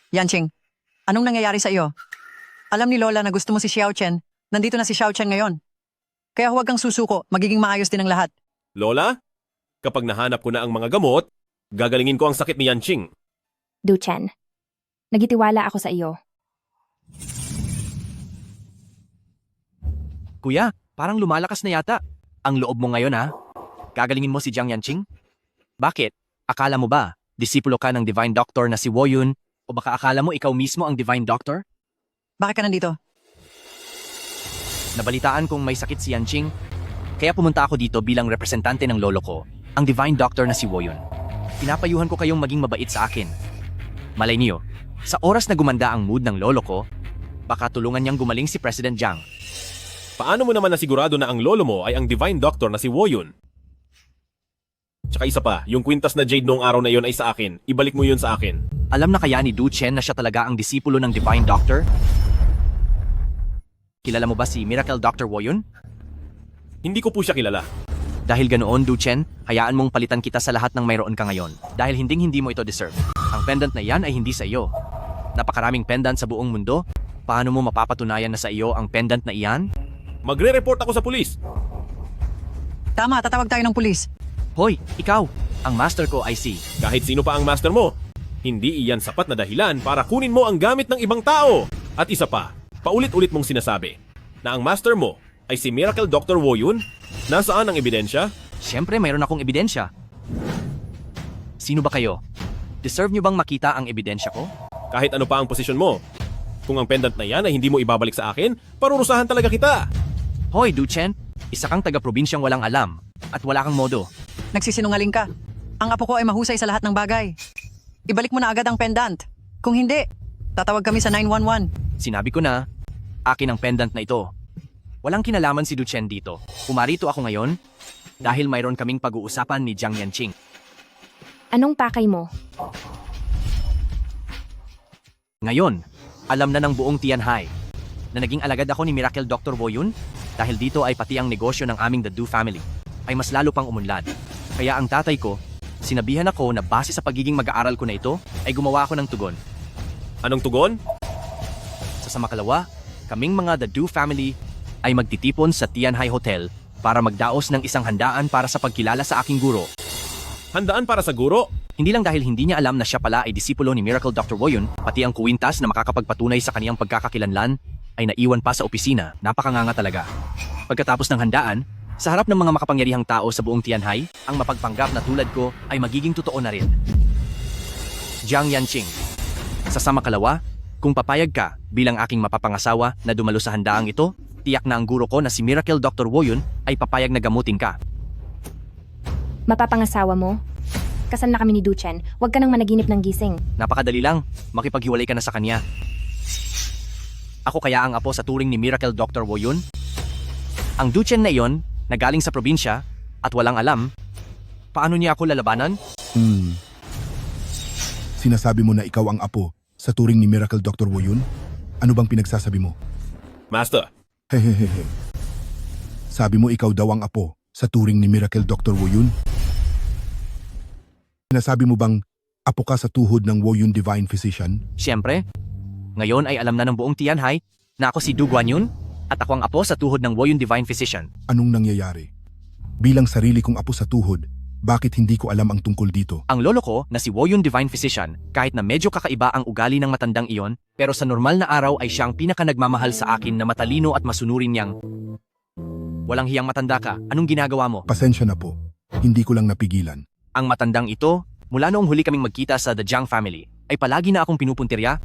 Yanqing, anong nangyayari sa iyo? Alam ni Lola na gusto mo si Xiao Chen. Nandito na si Xiao Chen ngayon. Kaya huwag kang susuko, magiging maayos din ang lahat. Lola, kapag nahanap ko na ang mga gamot, gagalingin ko ang sakit ni Yanqing. Duchen, nagitiwala ako sa iyo. Kuya, parang lumalakas na yata. Ang loob mo ngayon ha? Gagalingin mo si Jiang Yanqing? Bakit? Akala mo ba, disipulo ka ng Divine Doctor na si Woyun? O baka akala mo ikaw mismo ang Divine Doctor? Bakit ka nandito? Nabalitaan kong may sakit si Yanqing, kaya pumunta ako dito bilang representante ng lolo ko, ang Divine Doctor na si Woyun. Pinapayuhan ko kayong maging mabait sa akin. Malay niyo, sa oras na gumanda ang mood ng lolo ko, baka tulungan niyang gumaling si President Jiang. Paano mo naman nasigurado na ang lolo mo ay ang Divine Doctor na si Woyun? Tsaka isa pa, yung kwintas na Jade noong araw na yon ay sa akin. Ibalik mo yun sa akin. Alam na kaya ni Du Chen na siya talaga ang disipulo ng Divine Doctor? Kilala mo ba si Miracle Dr. Woyun? Hindi ko po siya kilala. Dahil ganoon, Duchen, hayaan mong palitan kita sa lahat ng mayroon ka ngayon. Dahil hindi mo ito deserve. Ang pendant na yan ay hindi sa iyo. Napakaraming pendant sa buong mundo. Paano mo mapapatunayan na sa iyo ang pendant na iyan? Magre-report ako sa pulis. Tama, tatawag tayo ng pulis. Hoy, ikaw! Ang master ko ay si... Kahit sino pa ang master mo, hindi iyan sapat na dahilan para kunin mo ang gamit ng ibang tao. At isa pa, paulit-ulit mong sinasabi na ang master mo ay si Miracle Dr. Woyun. Nasaan ang ebidensya? Siyempre, mayroon akong ebidensya. Sino ba kayo? Deserve niyo bang makita ang ebidensya ko? Kahit ano pa ang posisyon mo. Kung ang pendant na yan ay hindi mo ibabalik sa akin, parurusahan talaga kita. Hoy, Duchen! Isa kang taga-probinsyang walang alam at wala kang modo. Nagsisinungaling ka. Ang apo ko ay mahusay sa lahat ng bagay. Ibalik mo na agad ang pendant. Kung hindi, tatawag kami sa 911. Sinabi ko na, akin ang pendant na ito. Walang kinalaman si Duchen dito. Pumarito ako ngayon dahil mayroon kaming pag-uusapan ni Jiang Yanqing. Anong pakay mo? Ngayon, alam na ng buong Tianhai na naging alagad ako ni Miracle Dr. Woyun dahil dito ay pati ang negosyo ng aming The Du family ay mas lalo pang umunlad. Kaya ang tatay ko, sinabihan ako na base sa pagiging mag-aaral ko na ito, ay gumawa ako ng tugon. Anong tugon? Sa makalawa, kaming mga The Du family ay magtitipon sa Tianhai Hotel para magdaos ng isang handaan para sa pagkilala sa aking guro. Handaan para sa guro? Hindi lang dahil hindi niya alam na siya pala ay disipulo ni Miracle Dr. Woyun, pati ang kuwintas na makakapagpatunay sa kaniyang pagkakakilanlan ay naiwan pa sa opisina. Napakanganga talaga. Pagkatapos ng handaan, sa harap ng mga makapangyarihang tao sa buong Tianhai, ang mapagpanggap na tulad ko ay magiging totoo na rin. Jiang Yanqing. Sa samakalawa, kung papayag ka bilang aking mapapangasawa na dumalo sa handaang ito, tiyak na ang guro ko na si Miracle Dr. Woyun ay papayag na gamutin ka. Mapapangasawa mo? Kasal na kami ni Duchen. Huwag ka nang managinip ng gising. Napakadali lang, makipaghiwalay ka na sa kanya. Ako kaya ang apo sa turing ni Miracle Dr. Woyun? Ang Duchen na iyon, na galing sa probinsya, at walang alam, paano niya ako lalabanan? Sinasabi mo na ikaw ang apo sa turing ni Miracle Dr. Woyun? Ano bang pinagsasabi mo? Master. Hehehehe. Sabi mo ikaw daw ang apo sa turing ni Miracle Dr. Woyun? Sinasabi mo bang apo ka sa tuhod ng Woyun Divine Physician? Siyempre, ngayon ay alam na ng buong Tianhai na ako si Du Guanyun at ako ang apo sa tuhod ng Woyun Divine Physician. Anong nangyayari? Bilang sarili kong apo sa tuhod, bakit hindi ko alam ang tungkol dito? Ang lolo ko na si Woyun Divine Physician, kahit na medyo kakaiba ang ugali ng matandang iyon, pero sa normal na araw ay siyang pinaka-nagmamahal sa akin na matalino at masunurin niyang... Walang hiyang matanda ka, anong ginagawa mo? Pasensya na po, hindi ko lang napigilan. Ang matandang ito, mula noong huli kaming magkita sa The Jiang family, ay palagi na akong pinupuntirya.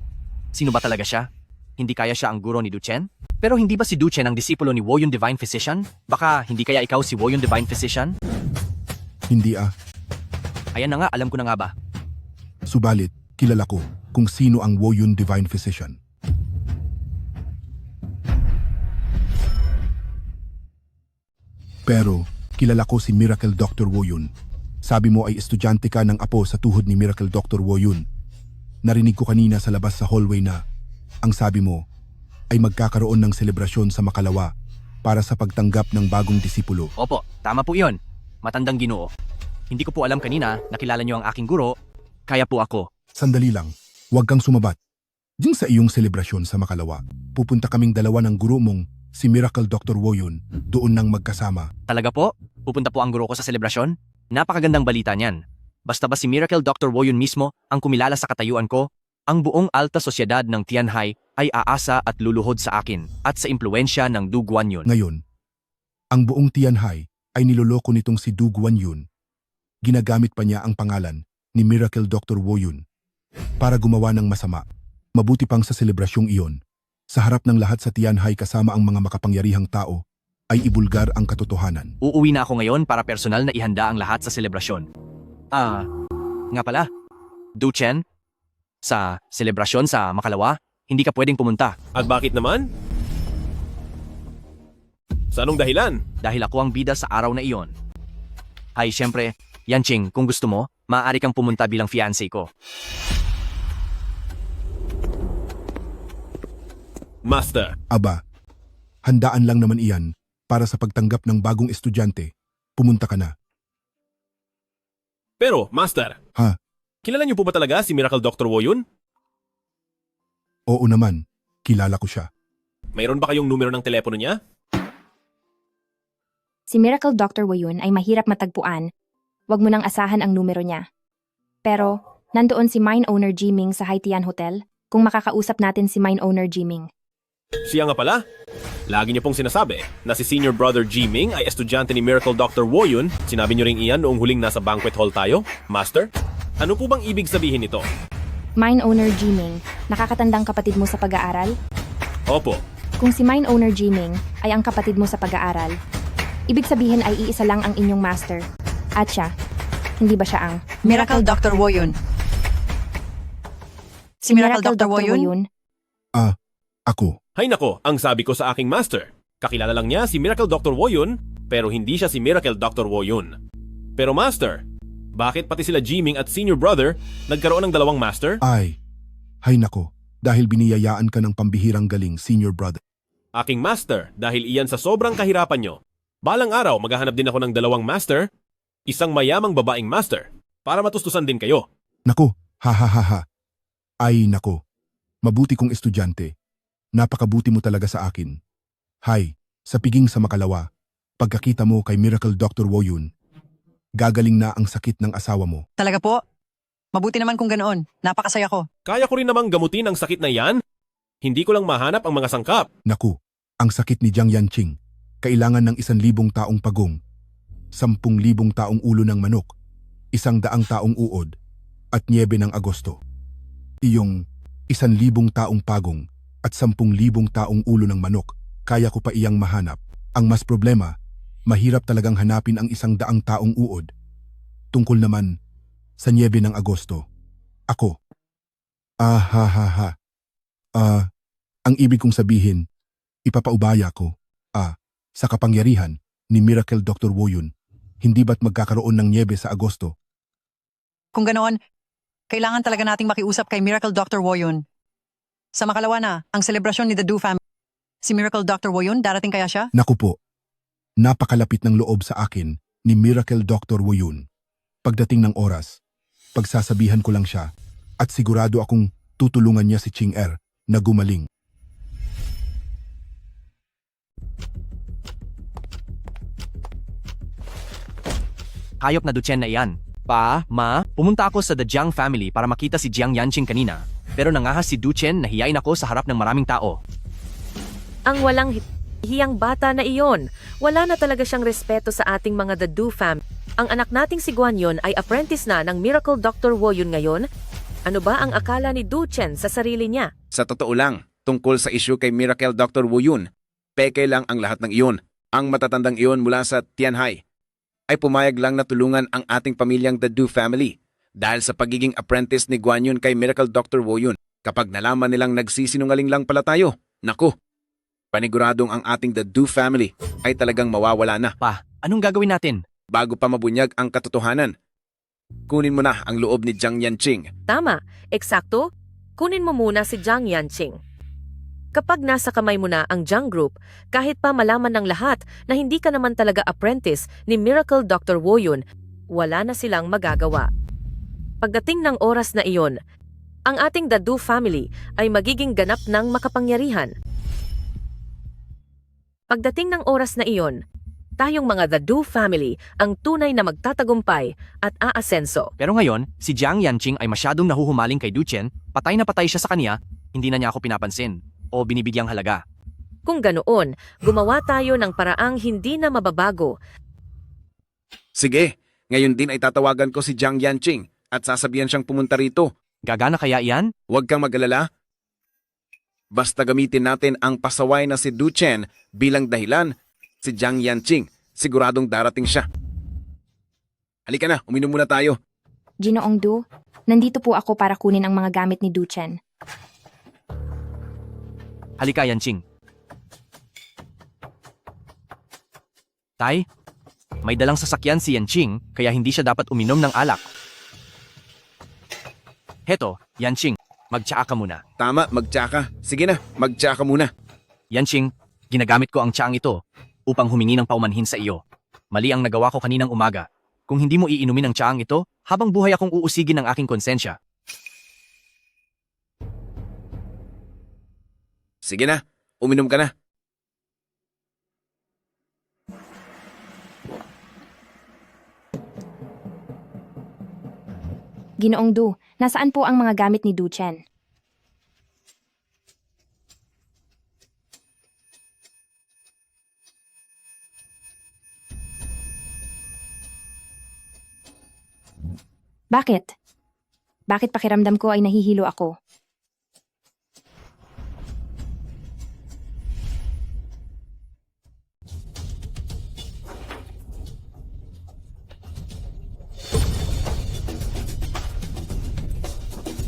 Sino ba talaga siya? Hindi kaya siya ang guro ni Duchen? Pero hindi ba si Duchen ang disipulo ni Woyun Divine Physician? Baka hindi kaya ikaw si Woyun Divine Physician? Hindi ah. Ayan na nga, alam ko na nga ba. Subalit, kilala ko kung sino ang Woyun Divine Physician. Pero, kilala ko si Miracle Dr. Woyun. Sabi mo ay estudyante ka ng apo sa tuhod ni Miracle Dr. Woyun. Narinig ko kanina sa labas sa hallway na ang sabi mo ay magkakaroon ng selebrasyon sa Makalawa para sa pagtanggap ng bagong disipulo. Opo, tama po iyon. Matandang Ginoo. Hindi ko po alam kanina na kilala niyo ang aking guro, kaya po ako. Sandali lang, huwag kang sumabat. Diyang sa iyong selebrasyon sa Makalawa, pupunta kaming dalawa ng guro mong si Miracle Dr. Woyun doon nang magkasama. Talaga po? Pupunta po ang guro ko sa selebrasyon? Napakagandang balita niyan. Basta ba si Miracle Dr. Woyun mismo ang kumilala sa katayuan ko, ang buong alta sosyedad ng Tianhai ay aasa at luluhod sa akin at sa impluensya ng Du Guanyun. Ngayon, ang buong Tianhai ay niloloko nitong si Du Guanyun. Ginagamit pa niya ang pangalan ni Miracle Dr. Woyun para gumawa ng masama. Mabuti pang sa selebrasyong iyon, sa harap ng lahat sa Tianhai kasama ang mga makapangyarihang tao, ay ibulgar ang katotohanan. Uuwi na ako ngayon para personal na ihanda ang lahat sa selebrasyon. Nga pala, Duchen, sa selebrasyon sa Makalawa, hindi ka pwedeng pumunta. At bakit naman? Sa anong dahilan? Dahil ako ang bida sa araw na iyon. Ay, syempre, Yanqing, kung gusto mo, maaari kang pumunta bilang fiancé ko. Master. Aba, handaan lang naman iyan Para sa pagtanggap ng bagong estudyante, pumunta ka na. Pero, Master, Ha? kilala niyo po ba talaga si Miracle Dr. Woyun? Oo naman, kilala ko siya. Mayroon ba kayong numero ng telepono niya? Si Miracle Dr. Woyun ay mahirap matagpuan. Huwag mo nang asahan ang numero niya. Pero, nandoon si mine owner Jiming sa Haitian Hotel kung makakausap natin si mine owner Jiming. Siya nga pala. Lagi niyo pong sinasabi na si Senior Brother Jiming ay estudyante ni Miracle Dr. Woyun. Sinabi niyo rin iyan noong huling nasa banquet hall tayo, Master? Ano po bang ibig sabihin nito? Mine owner Jiming, nakakatandang kapatid mo sa pag-aaral? Opo. Kung si mine owner Jiming ay ang kapatid mo sa pag-aaral, ibig sabihin ay iisa lang ang inyong master. At siya, hindi ba siya ang Miracle Dr. Woyun. Si Miracle Dr. Woyun? Ako. Hay nako, ang sabi ko sa aking master. Kakilala lang niya si Miracle Dr. Woyun, pero hindi siya si Miracle Dr. Woyun. Pero Master, bakit pati sila Jiming at Senior Brother nagkaroon ng dalawang master? Hay nako, dahil biniyayaan ka ng pambihirang galing, Senior Brother. Aking master, dahil iyan sa sobrang kahirapan nyo. Balang araw, maghahanap din ako ng dalawang master, isang mayamang babaeng master, para matustusan din kayo. Nako, ha. Ay nako, mabuti kong estudyante. Napakabuti mo talaga sa akin. Hay, sa piging sa makalawa, pagkakita mo kay Miracle Dr. Woyun, gagaling na ang sakit ng asawa mo. Talaga po? Mabuti naman kung ganoon. Napakasaya ko. Kaya ko rin namang gamutin ang sakit na yan. Hindi ko lang mahanap ang mga sangkap. Naku, ang sakit ni Jiang Yanqing, kailangan ng 1,000 taong pagong, 10,000 taong ulo ng manok, 100 taong uod, at niebe ng Agosto. Iyong 1,000 taong pagong at 10,000 taong ulo ng manok, kaya ko pa iyang mahanap. Ang mas problema, mahirap talagang hanapin ang 100 taong uod. Tungkol naman sa niebe ng Agosto, ako. Ang ibig kong sabihin, ipapaubaya ko, sa kapangyarihan ni Miracle Dr. Woyun, hindi ba't magkakaroon ng niebe sa Agosto? Kung ganoon, kailangan talaga nating makiusap kay Miracle Dr. Woyun. Sa makalawa na, ang selebrasyon ni The Du family. Si Miracle Dr. Woyun, darating kaya siya? Naku po, napakalapit ng loob sa akin ni Miracle Dr. Woyun. Pagdating ng oras, pagsasabihan ko lang siya at sigurado akong tutulungan niya si Ching Er na gumaling. Hayop na Duchen na iyan. Pa, ma, pumunta ako sa The Jiang family para makita si Jiang Yanqing kanina. Pero nangahas si Duchen na hiyain ako sa harap ng maraming tao. Ang walang hiyang bata na iyon. Wala na talaga siyang respeto sa ating mga The Du family. Ang anak nating si Guanyon ay apprentice na ng Miracle Dr. Woyun ngayon. Ano ba ang akala ni Duchen sa sarili niya? Sa totoo lang, tungkol sa issue kay Miracle Dr. Woyun, peke lang ang lahat ng iyon. Ang matatandang iyon mula sa Tianhai ay pumayag lang na tulungan ang ating pamilyang The Du family dahil sa pagiging apprentice ni Guanyon kay Miracle Dr. Woyun. Kapag nalaman nilang nagsisinungaling lang pala tayo, naku, paniguradong ang ating The Du family ay talagang mawawala na. Pa, anong gagawin natin? Bago pa mabunyag ang katotohanan, kunin mo na ang loob ni Jiang Yanqing. Tama, eksakto. Kunin mo muna si Jiang Yanqing. Kapag nasa kamay mo na ang Jiang Group, kahit pa malaman ng lahat na hindi ka naman talaga apprentice ni Miracle Dr. Woyun, wala na silang magagawa. Pagdating ng oras na iyon, ang ating The Du family ay magiging ganap ng makapangyarihan. Pagdating ng oras na iyon, tayong mga The Du family ang tunay na magtatagumpay at aasenso. Pero ngayon, si Jiang Yanqing ay masyadong nahuhumaling kay Duchen, patay na patay siya sa kanya, hindi na niya ako pinapansin o binibigyang halaga. Kung ganoon, gumawa tayo ng paraang hindi na mababago. Sige, ngayon din ay tatawagan ko si Jiang Yanqing at sasabihan siyang pumunta rito. Gagana kaya iyan? Huwag kang mag-alala. Basta gamitin natin ang pasaway na si Duchen bilang dahilan. Si Jiang Yanqing, siguradong darating siya. Halika na, uminom muna tayo. Ginoong Du, nandito po ako para kunin ang mga gamit ni Duchen. Halika, Yanqing. Tay, may dalang sasakyan si Yanqing kaya hindi siya dapat uminom ng alak. Heto, Yanqing, magtsaa ka muna. Tama, magtsaa ka. Sige na, magtsaa ka muna. Yanqing, ginagamit ko ang tsaang ito upang humingi ng paumanhin sa iyo. Mali ang nagawa ko kaninang umaga. Kung hindi mo iinumin ang tsaang ito, habang buhay akong uusigin ng aking konsensya. Sige na, uminom ka na. Ginoong Du, nasaan po ang mga gamit ni Du Chen? Bakit? Bakit pakiramdam ko ay nahihilo ako?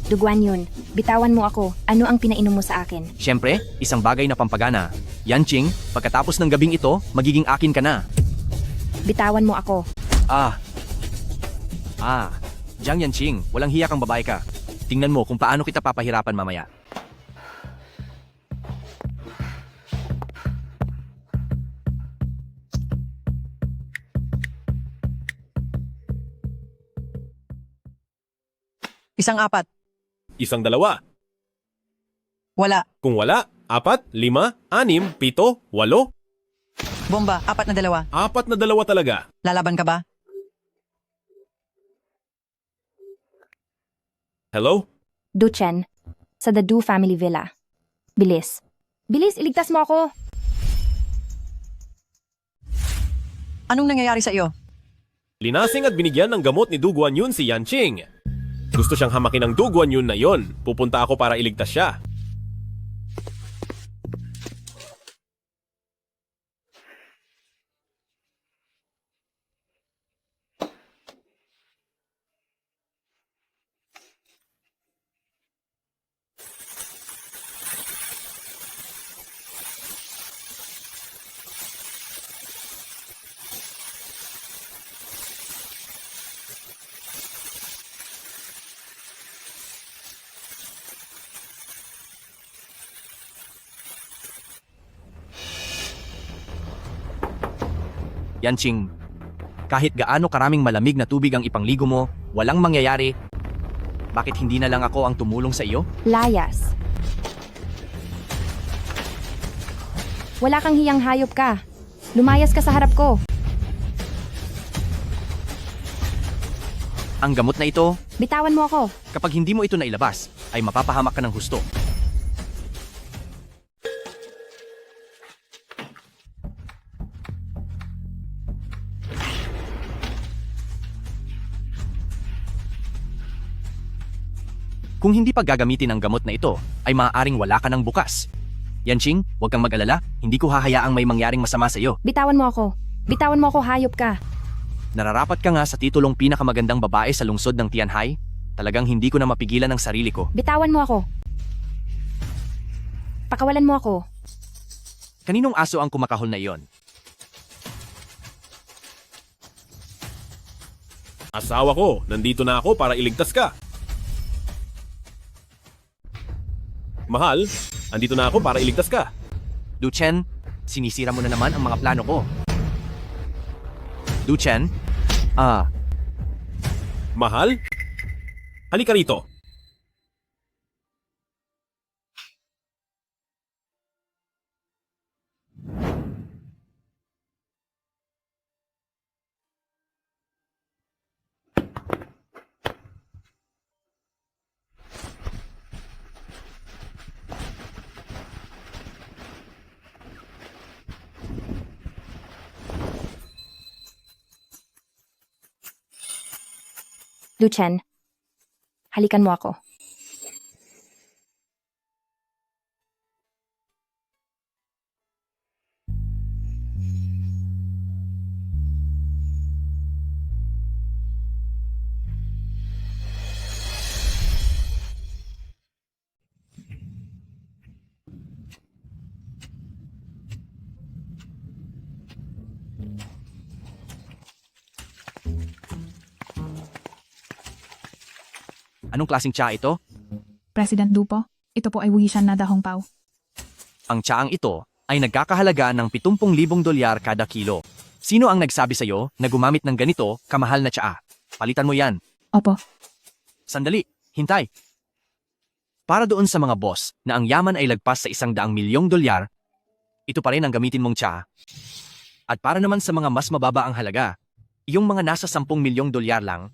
Duguan yun. Bitawan mo ako. Ano ang pinainom mo sa akin? Siyempre, isang bagay na pampagana. Yanqing, pagkatapos ng gabing ito, magiging akin ka na. Bitawan mo ako. Jiang Yanqing, walang hiya kang babae ka. Tingnan mo kung paano kita papahirapan mamaya. Isang apat. Isang dalawa. Wala. Kung wala, 4, 5, 6, 7, 8. Bomba, 4 na dalawa. 4 na dalawa talaga. Lalaban ka ba? Hello? Du Chen, sa The Du Family Villa. Bilis. Bilis, iligtas mo ako. Anong nangyayari sa iyo? Linasing at binigyan ng gamot ni Du Guanyun si Yanqing. Gusto siyang hamakin ng Du Guanyun na yon. Pupunta ako para iligtas siya. Yanqing, kahit gaano karaming malamig na tubig ang ipangligo mo, walang mangyayari. Bakit hindi na lang ako ang tumulong sa iyo? Layas. Wala kang hiyang hayop ka. Lumayas ka sa harap ko. Ang gamot na ito, Bitawan mo ako. kapag hindi mo ito nailabas, ay mapapahamak ka ng husto. Kung hindi pa gagamitin ang gamot na ito, ay maaaring wala ka ng bukas. Yanqing, huwag kang mag-alala, hindi ko hahayaang may mangyaring masama sa iyo. Bitawan mo ako. Bitawan mo ako, hayop ka. Nararapat ka nga sa titulong pinakamagandang babae sa lungsod ng Tianhai. Talagang hindi ko na mapigilan ang sarili ko. Bitawan mo ako. Pakawalan mo ako. Kaninong aso ang kumakahol na iyon? Asawa ko, nandito na ako para iligtas ka. Mahal, andito na ako para iligtas ka. Du Chen, sinisira mo na naman ang mga plano ko. Du Chen? Mahal? Halika rito. Du Chen, halikan mo ako. Anong klaseng tsa ito? President Du po, ito po ay Wuishan na Dahong Pao. Ang tsaang ito ay nagkakahalaga ng 70,000 dolyar kada kilo. Sino ang nagsabi sa'yo na gumamit ng ganito kamahal na tsaa? Palitan mo yan. Opo. Sandali, hintay. Para doon sa mga boss na ang yaman ay lagpas sa 100,000,000 dolyar, ito pa rin ang gamitin mong tsaa. At para naman sa mga mas mababa ang halaga, yung mga nasa 10,000,000 dolyar lang,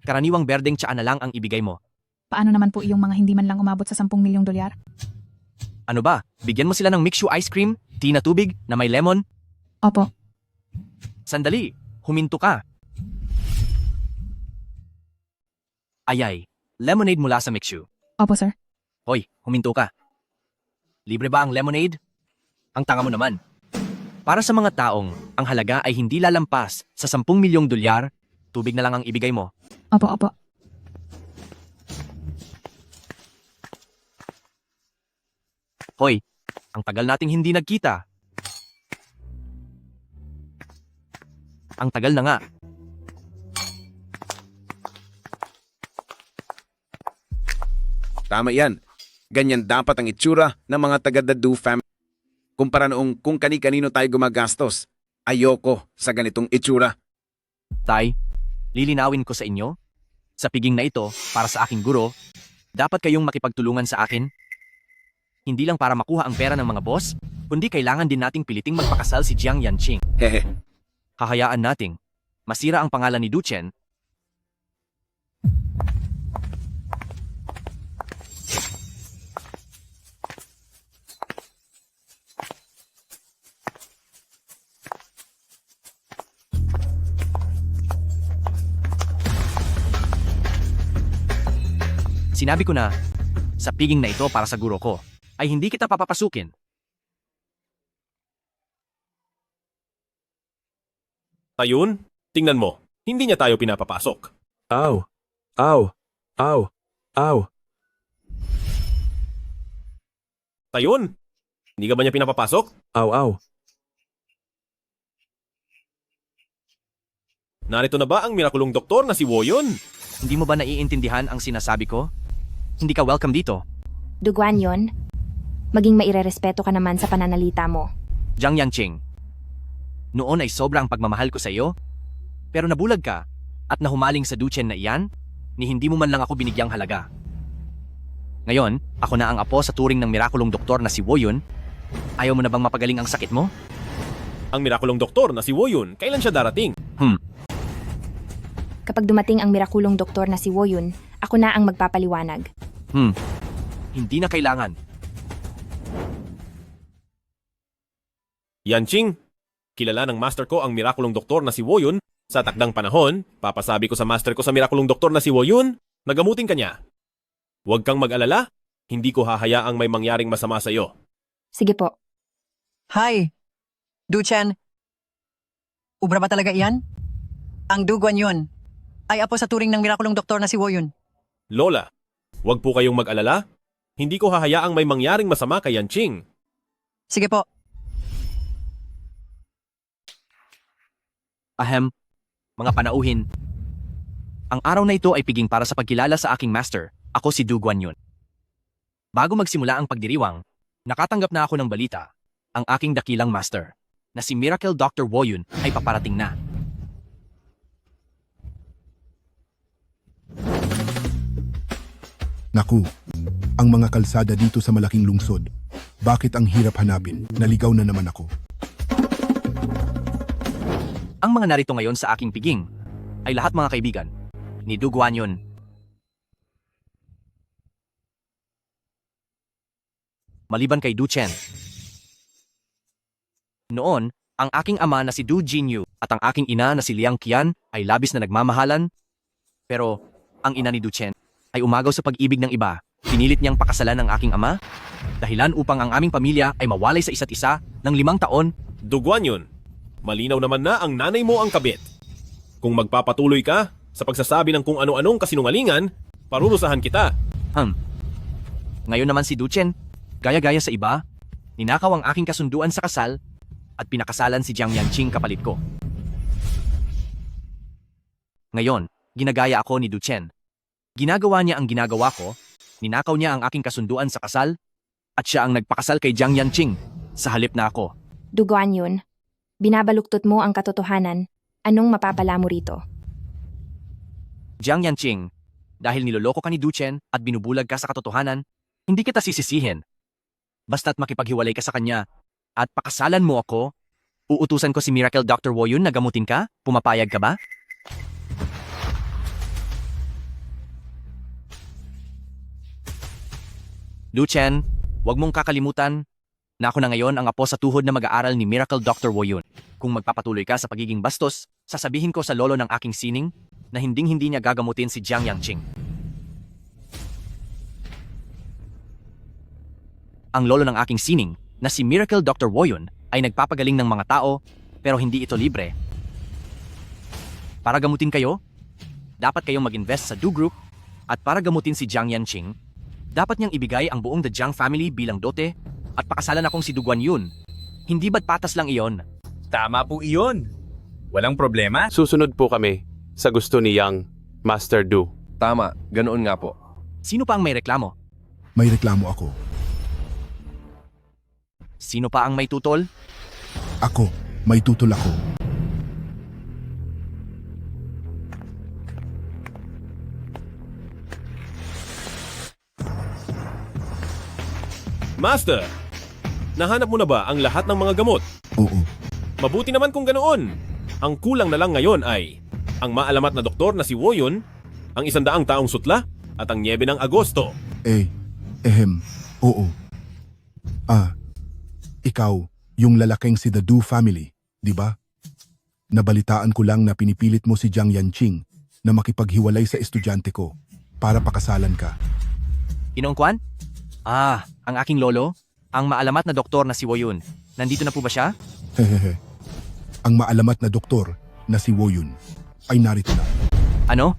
karaniwang berdeng tsaa na lang ang ibigay mo. Paano naman po yung mga hindi man lang umabot sa 10,000,000 dolyar? Ano ba? Bigyan mo sila ng mixu ice cream, tea na tubig, na may lemon? Opo. Sandali, huminto ka. Ayay, lemonade mula sa mixu. Opo, sir. Hoy, huminto ka. Libre ba ang lemonade? Ang tanga mo naman. Para sa mga taong ang halaga ay hindi lalampas sa 10,000,000 dolyar, tubig na lang ang ibigay mo. Opo, opo. Hoy, ang tagal nating hindi nagkita. Ang tagal na nga. Tama yan. Ganyan dapat ang itsura ng mga taga-The Do family. Kumpara noong kung kani-kanino tayo gumagastos. Ayoko sa ganitong itsura. Tay, lilinawin ko sa inyo. Sa piging na ito, para sa aking guro, dapat kayong makipagtulungan sa akin. Hindi lang para makuha ang pera ng mga boss, kundi kailangan din nating piliting magpakasal si Jiang Yanqing. Hehe. Hahayaan nating masira ang pangalan ni Duchen. Sinabi ko na, sa piging na ito para sa guro ko, ay hindi kita papapasukin. Ayun, tingnan mo. Hindi niya tayo pinapapasok. Aw! Aw! Aw! Aw! Tayun, hindi ka ba niya pinapapasok? Aw! Aw! Narito na ba ang mirakulong doktor na si Woyun? Hindi mo ba naiintindihan ang sinasabi ko? Hindi ka welcome dito. Duguan yon. Maging mairerespeto ka naman sa pananalita mo. Jiang Yanqing, noon ay sobrang pagmamahal ko sa iyo, pero nabulag ka at nahumaling sa Duchen na iyan, ni hindi mo man lang ako binigyang halaga. Ngayon, ako na ang apo sa turing ng mirakulong doktor na si Woyun. Ayaw mo na bang mapagaling ang sakit mo? Ang mirakulong doktor na si Woyun, kailan siya darating? Kapag dumating ang mirakulong doktor na si Woyun, ako na ang magpapaliwanag. Hindi na kailangan. Yanqing, kilala ng master ko ang mirakulong doktor na si Woyun. Sa takdang panahon, papasabi ko sa master ko sa mirakulong doktor na si Woyun, nagamutin ka niya. Huwag kang mag-alala, hindi ko hahayaang may mangyaring masama sa iyo. Sige po. Hi, Duchen. Ubra ba talaga iyan? Ang Duguan yun ay apo sa turing ng mirakulong doktor na si Woyun. Lola, huwag po kayong mag-alala. Hindi ko hahayaang may mangyaring masama kay Yanqing. Sige po. Ahem, mga panauhin. Ang araw na ito ay piging para sa pagkilala sa aking master. Ako si Du Guanyun. Bago magsimula ang pagdiriwang, nakatanggap na ako ng balita. Ang aking dakilang master, na si Miracle Dr. Woyun ay paparating na. Naku, ang mga kalsada dito sa malaking lungsod. Bakit ang hirap hanapin? Naligaw na naman ako. Ang mga narito ngayon sa aking piging ay lahat mga kaibigan ni Du Guanyun. Maliban kay Du Chen. Noon, ang aking ama na si Du Jinyu at ang aking ina na si Liang Qian ay labis na nagmamahalan. Pero ang ina ni Du Chen ay umagaw sa pag-ibig ng iba. Pinilit niyang pakasalan ng aking ama, dahilan upang ang aming pamilya ay mawalay sa isa't isa ng 5 taon. Du Guanyun, malinaw naman na ang nanay mo ang kabit. Kung magpapatuloy ka sa pagsasabi ng kung ano-anong kasinungalingan, parurusahan kita. Ngayon naman si Du Chen, gaya-gaya sa iba, ninakaw ang aking kasunduan sa kasal at pinakasalan si Jiang Yanqing kapalit ko. Ngayon, ginagaya ako ni Du Chen. Ginagawa niya ang ginagawa ko, ninakaw niya ang aking kasunduan sa kasal, at siya ang nagpakasal kay Jiang Yanqing. sa halip na ako. Duguan yun. Binabaluktot mo ang katotohanan. Anong mapapala mo rito? Jiang Yanqing, dahil niloloko ka ni Duchen at binubulag ka sa katotohanan, hindi kita sisisihin. Basta't makipaghiwalay ka sa kanya at pakasalan mo ako, uutusan ko si Miracle Dr. Woyun na gamutin ka, pumapayag ka ba? Duchen, huwag mong kakalimutan na ako na ngayon ang apo sa tuhod na mag-aaral ni Miracle Dr. Woyun. Kung magpapatuloy ka sa pagiging bastos, sasabihin ko sa lolo ng aking sining na hinding-hindi niya gagamutin si Jiang Yanqing. Ang lolo ng aking sining na si Miracle Dr. Woyun ay nagpapagaling ng mga tao pero hindi ito libre. Para gamutin kayo, dapat kayong mag-invest sa Do Group at para gamutin si Jiang Yanqing, dapat niyang ibigay ang buong The Jiang family bilang dote at pakasalan akong si Duguan Yun. Hindi ba't patas lang iyon? Tama po iyon. Walang problema. Susunod po kami sa gusto ni Yang, Master Du. Tama, ganoon nga po. Sino pa ang may reklamo? May reklamo ako. Sino pa ang may tutol? Ako, may tutol ako. Master, nahanap mo na ba ang lahat ng mga gamot? Oo. Mabuti naman kung ganoon. Ang kulang na lang ngayon ay ang maalamat na doktor na si Woyun, ang 100 taong sutla, at ang Niebe ng Agosto. Oo. Ikaw, yung lalaking si The Du family, di ba? Nabalitaan ko lang na pinipilit mo si Jiang Yanqing na makipaghiwalay sa estudyante ko para pakasalan ka. Inongkwan? Ang aking lolo, ang maalamat na doktor na si Woyun. Nandito na po ba siya? Hehehe. Ang maalamat na doktor na si Woyun ay narito na. Ano?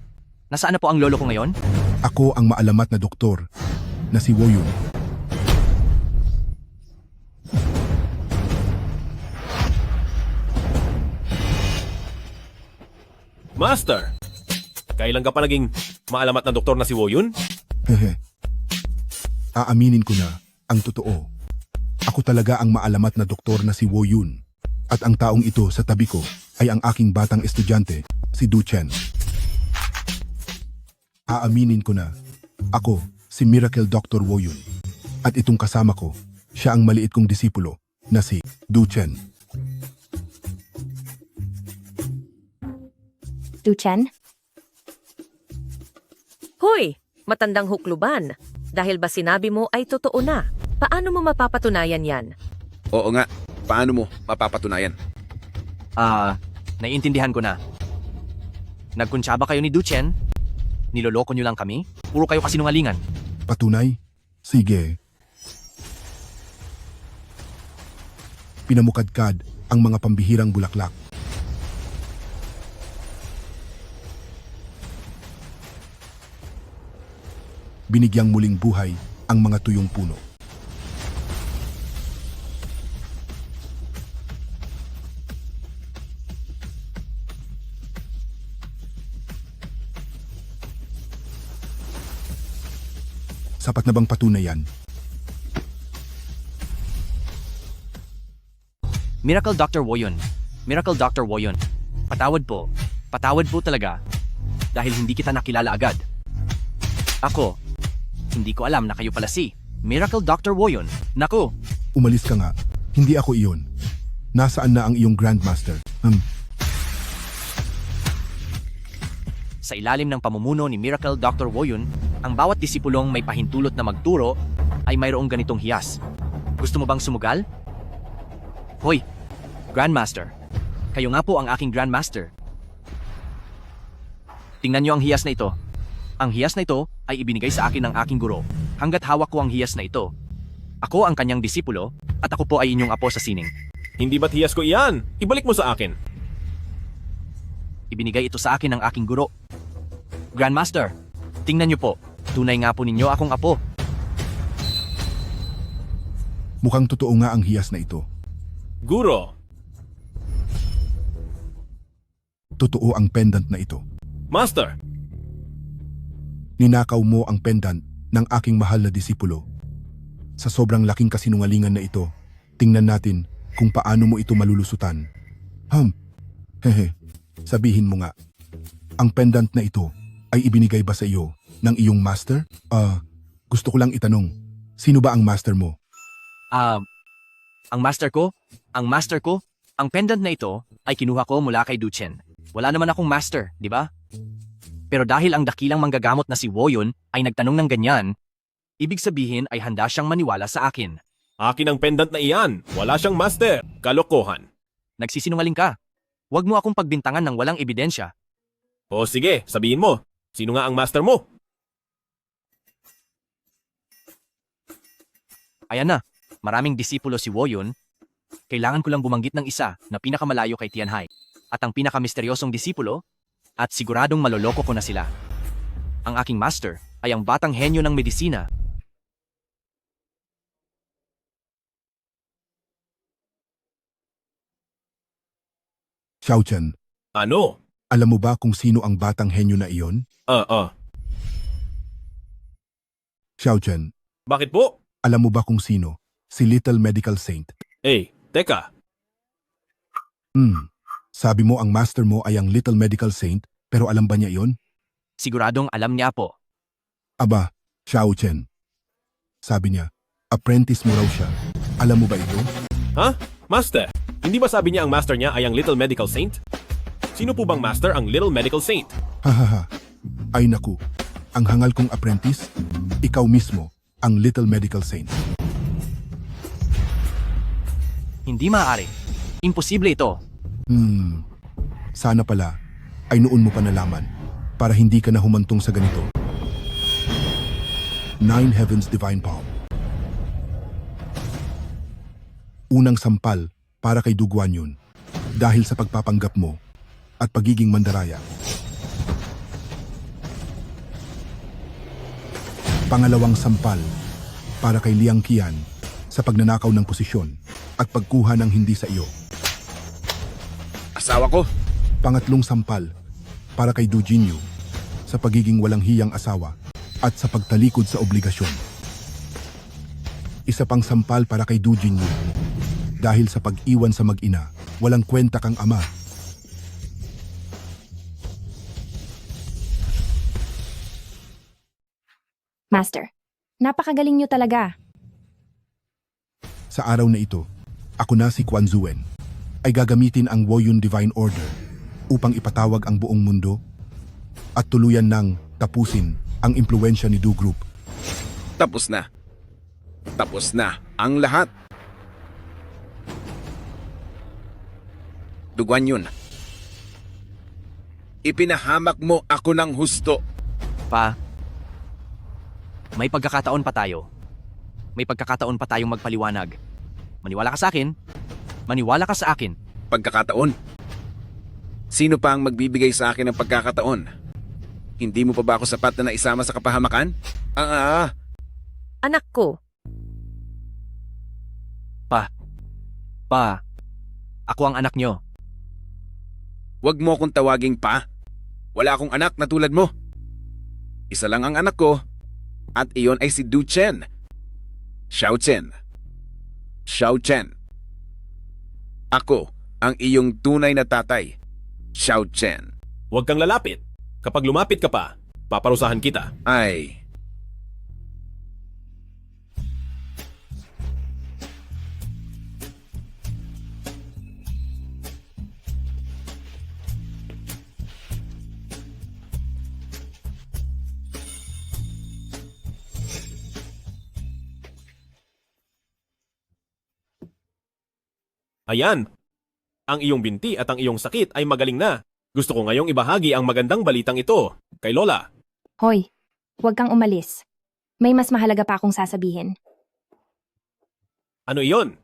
Nasaan na po ang lolo ko ngayon? Ako ang maalamat na doktor na si Woyun. Master, kailan ka pa naging maalamat na doktor na si Woyun? Hehe. Aaminin ko na ang totoo. Ako talaga ang maalamat na doktor na si Woyun. At ang taong ito sa tabi ko ay ang aking batang estudyante, si Duchen. Aaminin ko na ako si Miracle Dr. Woyun. At itong kasama ko, siya ang maliit kong disipulo na si Duchen. Duchen? Hoy, matandang hukluban. Dahil ba sinabi mo ay totoo na? Paano mo mapapatunayan yan? Oo nga, paano mo mapapatunayan? Naiintindihan ko na. Nagkuntsaba kayo ni Duchen? Niloloko niyo lang kami? Puro kayo kasinungalingan. Patunay? Sige. Pinamukadkad ang mga pambihirang bulaklak. Binigyang muling buhay ang mga tuyong puno. Sapat na bang patunayan? Miracle Dr. Woyun. Miracle Dr. Woyun. Patawad po. Patawad po talaga. Dahil hindi kita nakilala agad. Ako, hindi ko alam na kayo pala si Miracle Dr. Woyun. Naku! Umalis ka nga. Hindi ako iyon. Nasaan na ang iyong Grandmaster? Sa ilalim ng pamumuno ni Miracle Dr. Woyun, ang bawat disipulong may pahintulot na magturo ay mayroong ganitong hiyas. Gusto mo bang sumugal? Hoy, Grandmaster. Kayo nga po ang aking Grandmaster. Tingnan niyo ang hiyas na ito. Ang hiyas na ito ay ibinigay sa akin ng aking guro. Hanggat hawak ko ang hiyas na ito, ako ang kanyang disipulo at ako po ay inyong apo sa sining. Hindi ba't hiyas ko iyan? Ibalik mo sa akin. Ibinigay ito sa akin ng aking guro. Grandmaster, tingnan niyo po. Tunay nga po ninyo akong apo. Mukhang totoo nga ang hiyas na ito. Guro. Totoo ang pendant na ito. Master. Ninakaw mo ang pendant ng aking mahal na disipulo. Sa sobrang laking kasinungalingan na ito, Tingnan natin kung paano mo ito malulusutan. Hehe, sabihin mo nga. Ang pendant na ito ay ibinigay ba sa iyo ng iyong master? Gusto ko lang itanong, sino ba ang master mo? Ang master ko? Ang pendant na ito ay kinuha ko mula kay Duchen. Wala naman akong master, di ba? Pero dahil ang dakilang manggagamot na si Woyon ay nagtanong ng ganyan, ibig sabihin ay handa siyang maniwala sa akin. Akin ang pendant na iyan. Wala siyang master. Kalokohan. Nagsisinungaling ka. Huwag mo akong pagbintangan ng walang ebidensya. O sige, sabihin mo. Sino nga ang master mo? Ayan na, maraming disipulo si Woyon. Kailangan ko lang bumanggit ng isa na pinakamalayo kay Tianhai. At ang pinakamisteryosong disipulo, at siguradong maloloko ko na sila. Ang aking master ay ang batang henyo ng medisina. Xiaochen, Ano? alam mo ba kung sino ang batang henyo na iyon? Xiaochen, Bakit po? alam mo ba kung sino? Si Little Medical Saint. Teka. Sabi mo ang master mo ay ang Little Medical Saint, pero alam ba niya iyon? Siguradong alam niya po. Aba, Xiaochen. Sabi niya, apprentice mo raw siya. Alam mo ba ito? Ha? Master? Hindi ba sabi niya ang master niya ay ang Little Medical Saint? Sino po bang master ang Little Medical Saint? Hahaha. Ay naku, ang hangal kong apprentice, ikaw mismo, ang Little Medical Saint. Hindi maaari. Imposible ito. Sana pala ay noon mo pa nalaman para hindi ka na humantong sa ganito. Nine Heavens Divine Palm. Unang sampal para kay Du Guanyun dahil sa pagpapanggap mo at pagiging mandaraya. Pangalawang sampal para kay Liang Qian sa pagnanakaw ng posisyon at pagkuha ng hindi sa iyo. Asawa ko? Pangatlong sampal para kay Du Jinyu sa pagiging walang hiyang asawa at sa pagtalikod sa obligasyon. Isa pang sampal para kay Du Jinyu dahil sa pag-iwan sa mag-ina, walang kwenta kang ama. Master, napakagaling niyo talaga. Sa araw na ito, ako na si Quan Zuen ay gagamitin ang Woyun Divine Order upang ipatawag ang buong mundo at tuluyan ng tapusin ang impluensya ni Du Group. Tapos na. Tapos na ang lahat. Du Guanyun, ipinahamak mo ako ng husto. Pa, may pagkakataon pa tayo. May pagkakataon pa tayong magpaliwanag. Maniwala ka sa akin. Maniwala ka sa akin. Pagkakataon? Sino pa ang magbibigay sa akin ng pagkakataon? Hindi mo pa ba ako sapat na naisama sa kapahamakan? Anak ko, Pa, ako ang anak nyo. Huwag mo akong tawaging pa. Wala akong anak na tulad mo. Isa lang ang anak ko at iyon ay si Du Chen. Xiaochen. Xiaochen. Ako ang iyong tunay na tatay. Xiaochen. Huwag kang lalapit. Kapag lumapit ka pa, paparusahan kita. Ay, Ayan. Ang iyong binti at ang iyong sakit ay magaling na. Gusto ko ngayong ibahagi ang magandang balitang ito kay Lola. Hoy, huwag kang umalis. May mas mahalaga pa akong sasabihin. Ano iyon?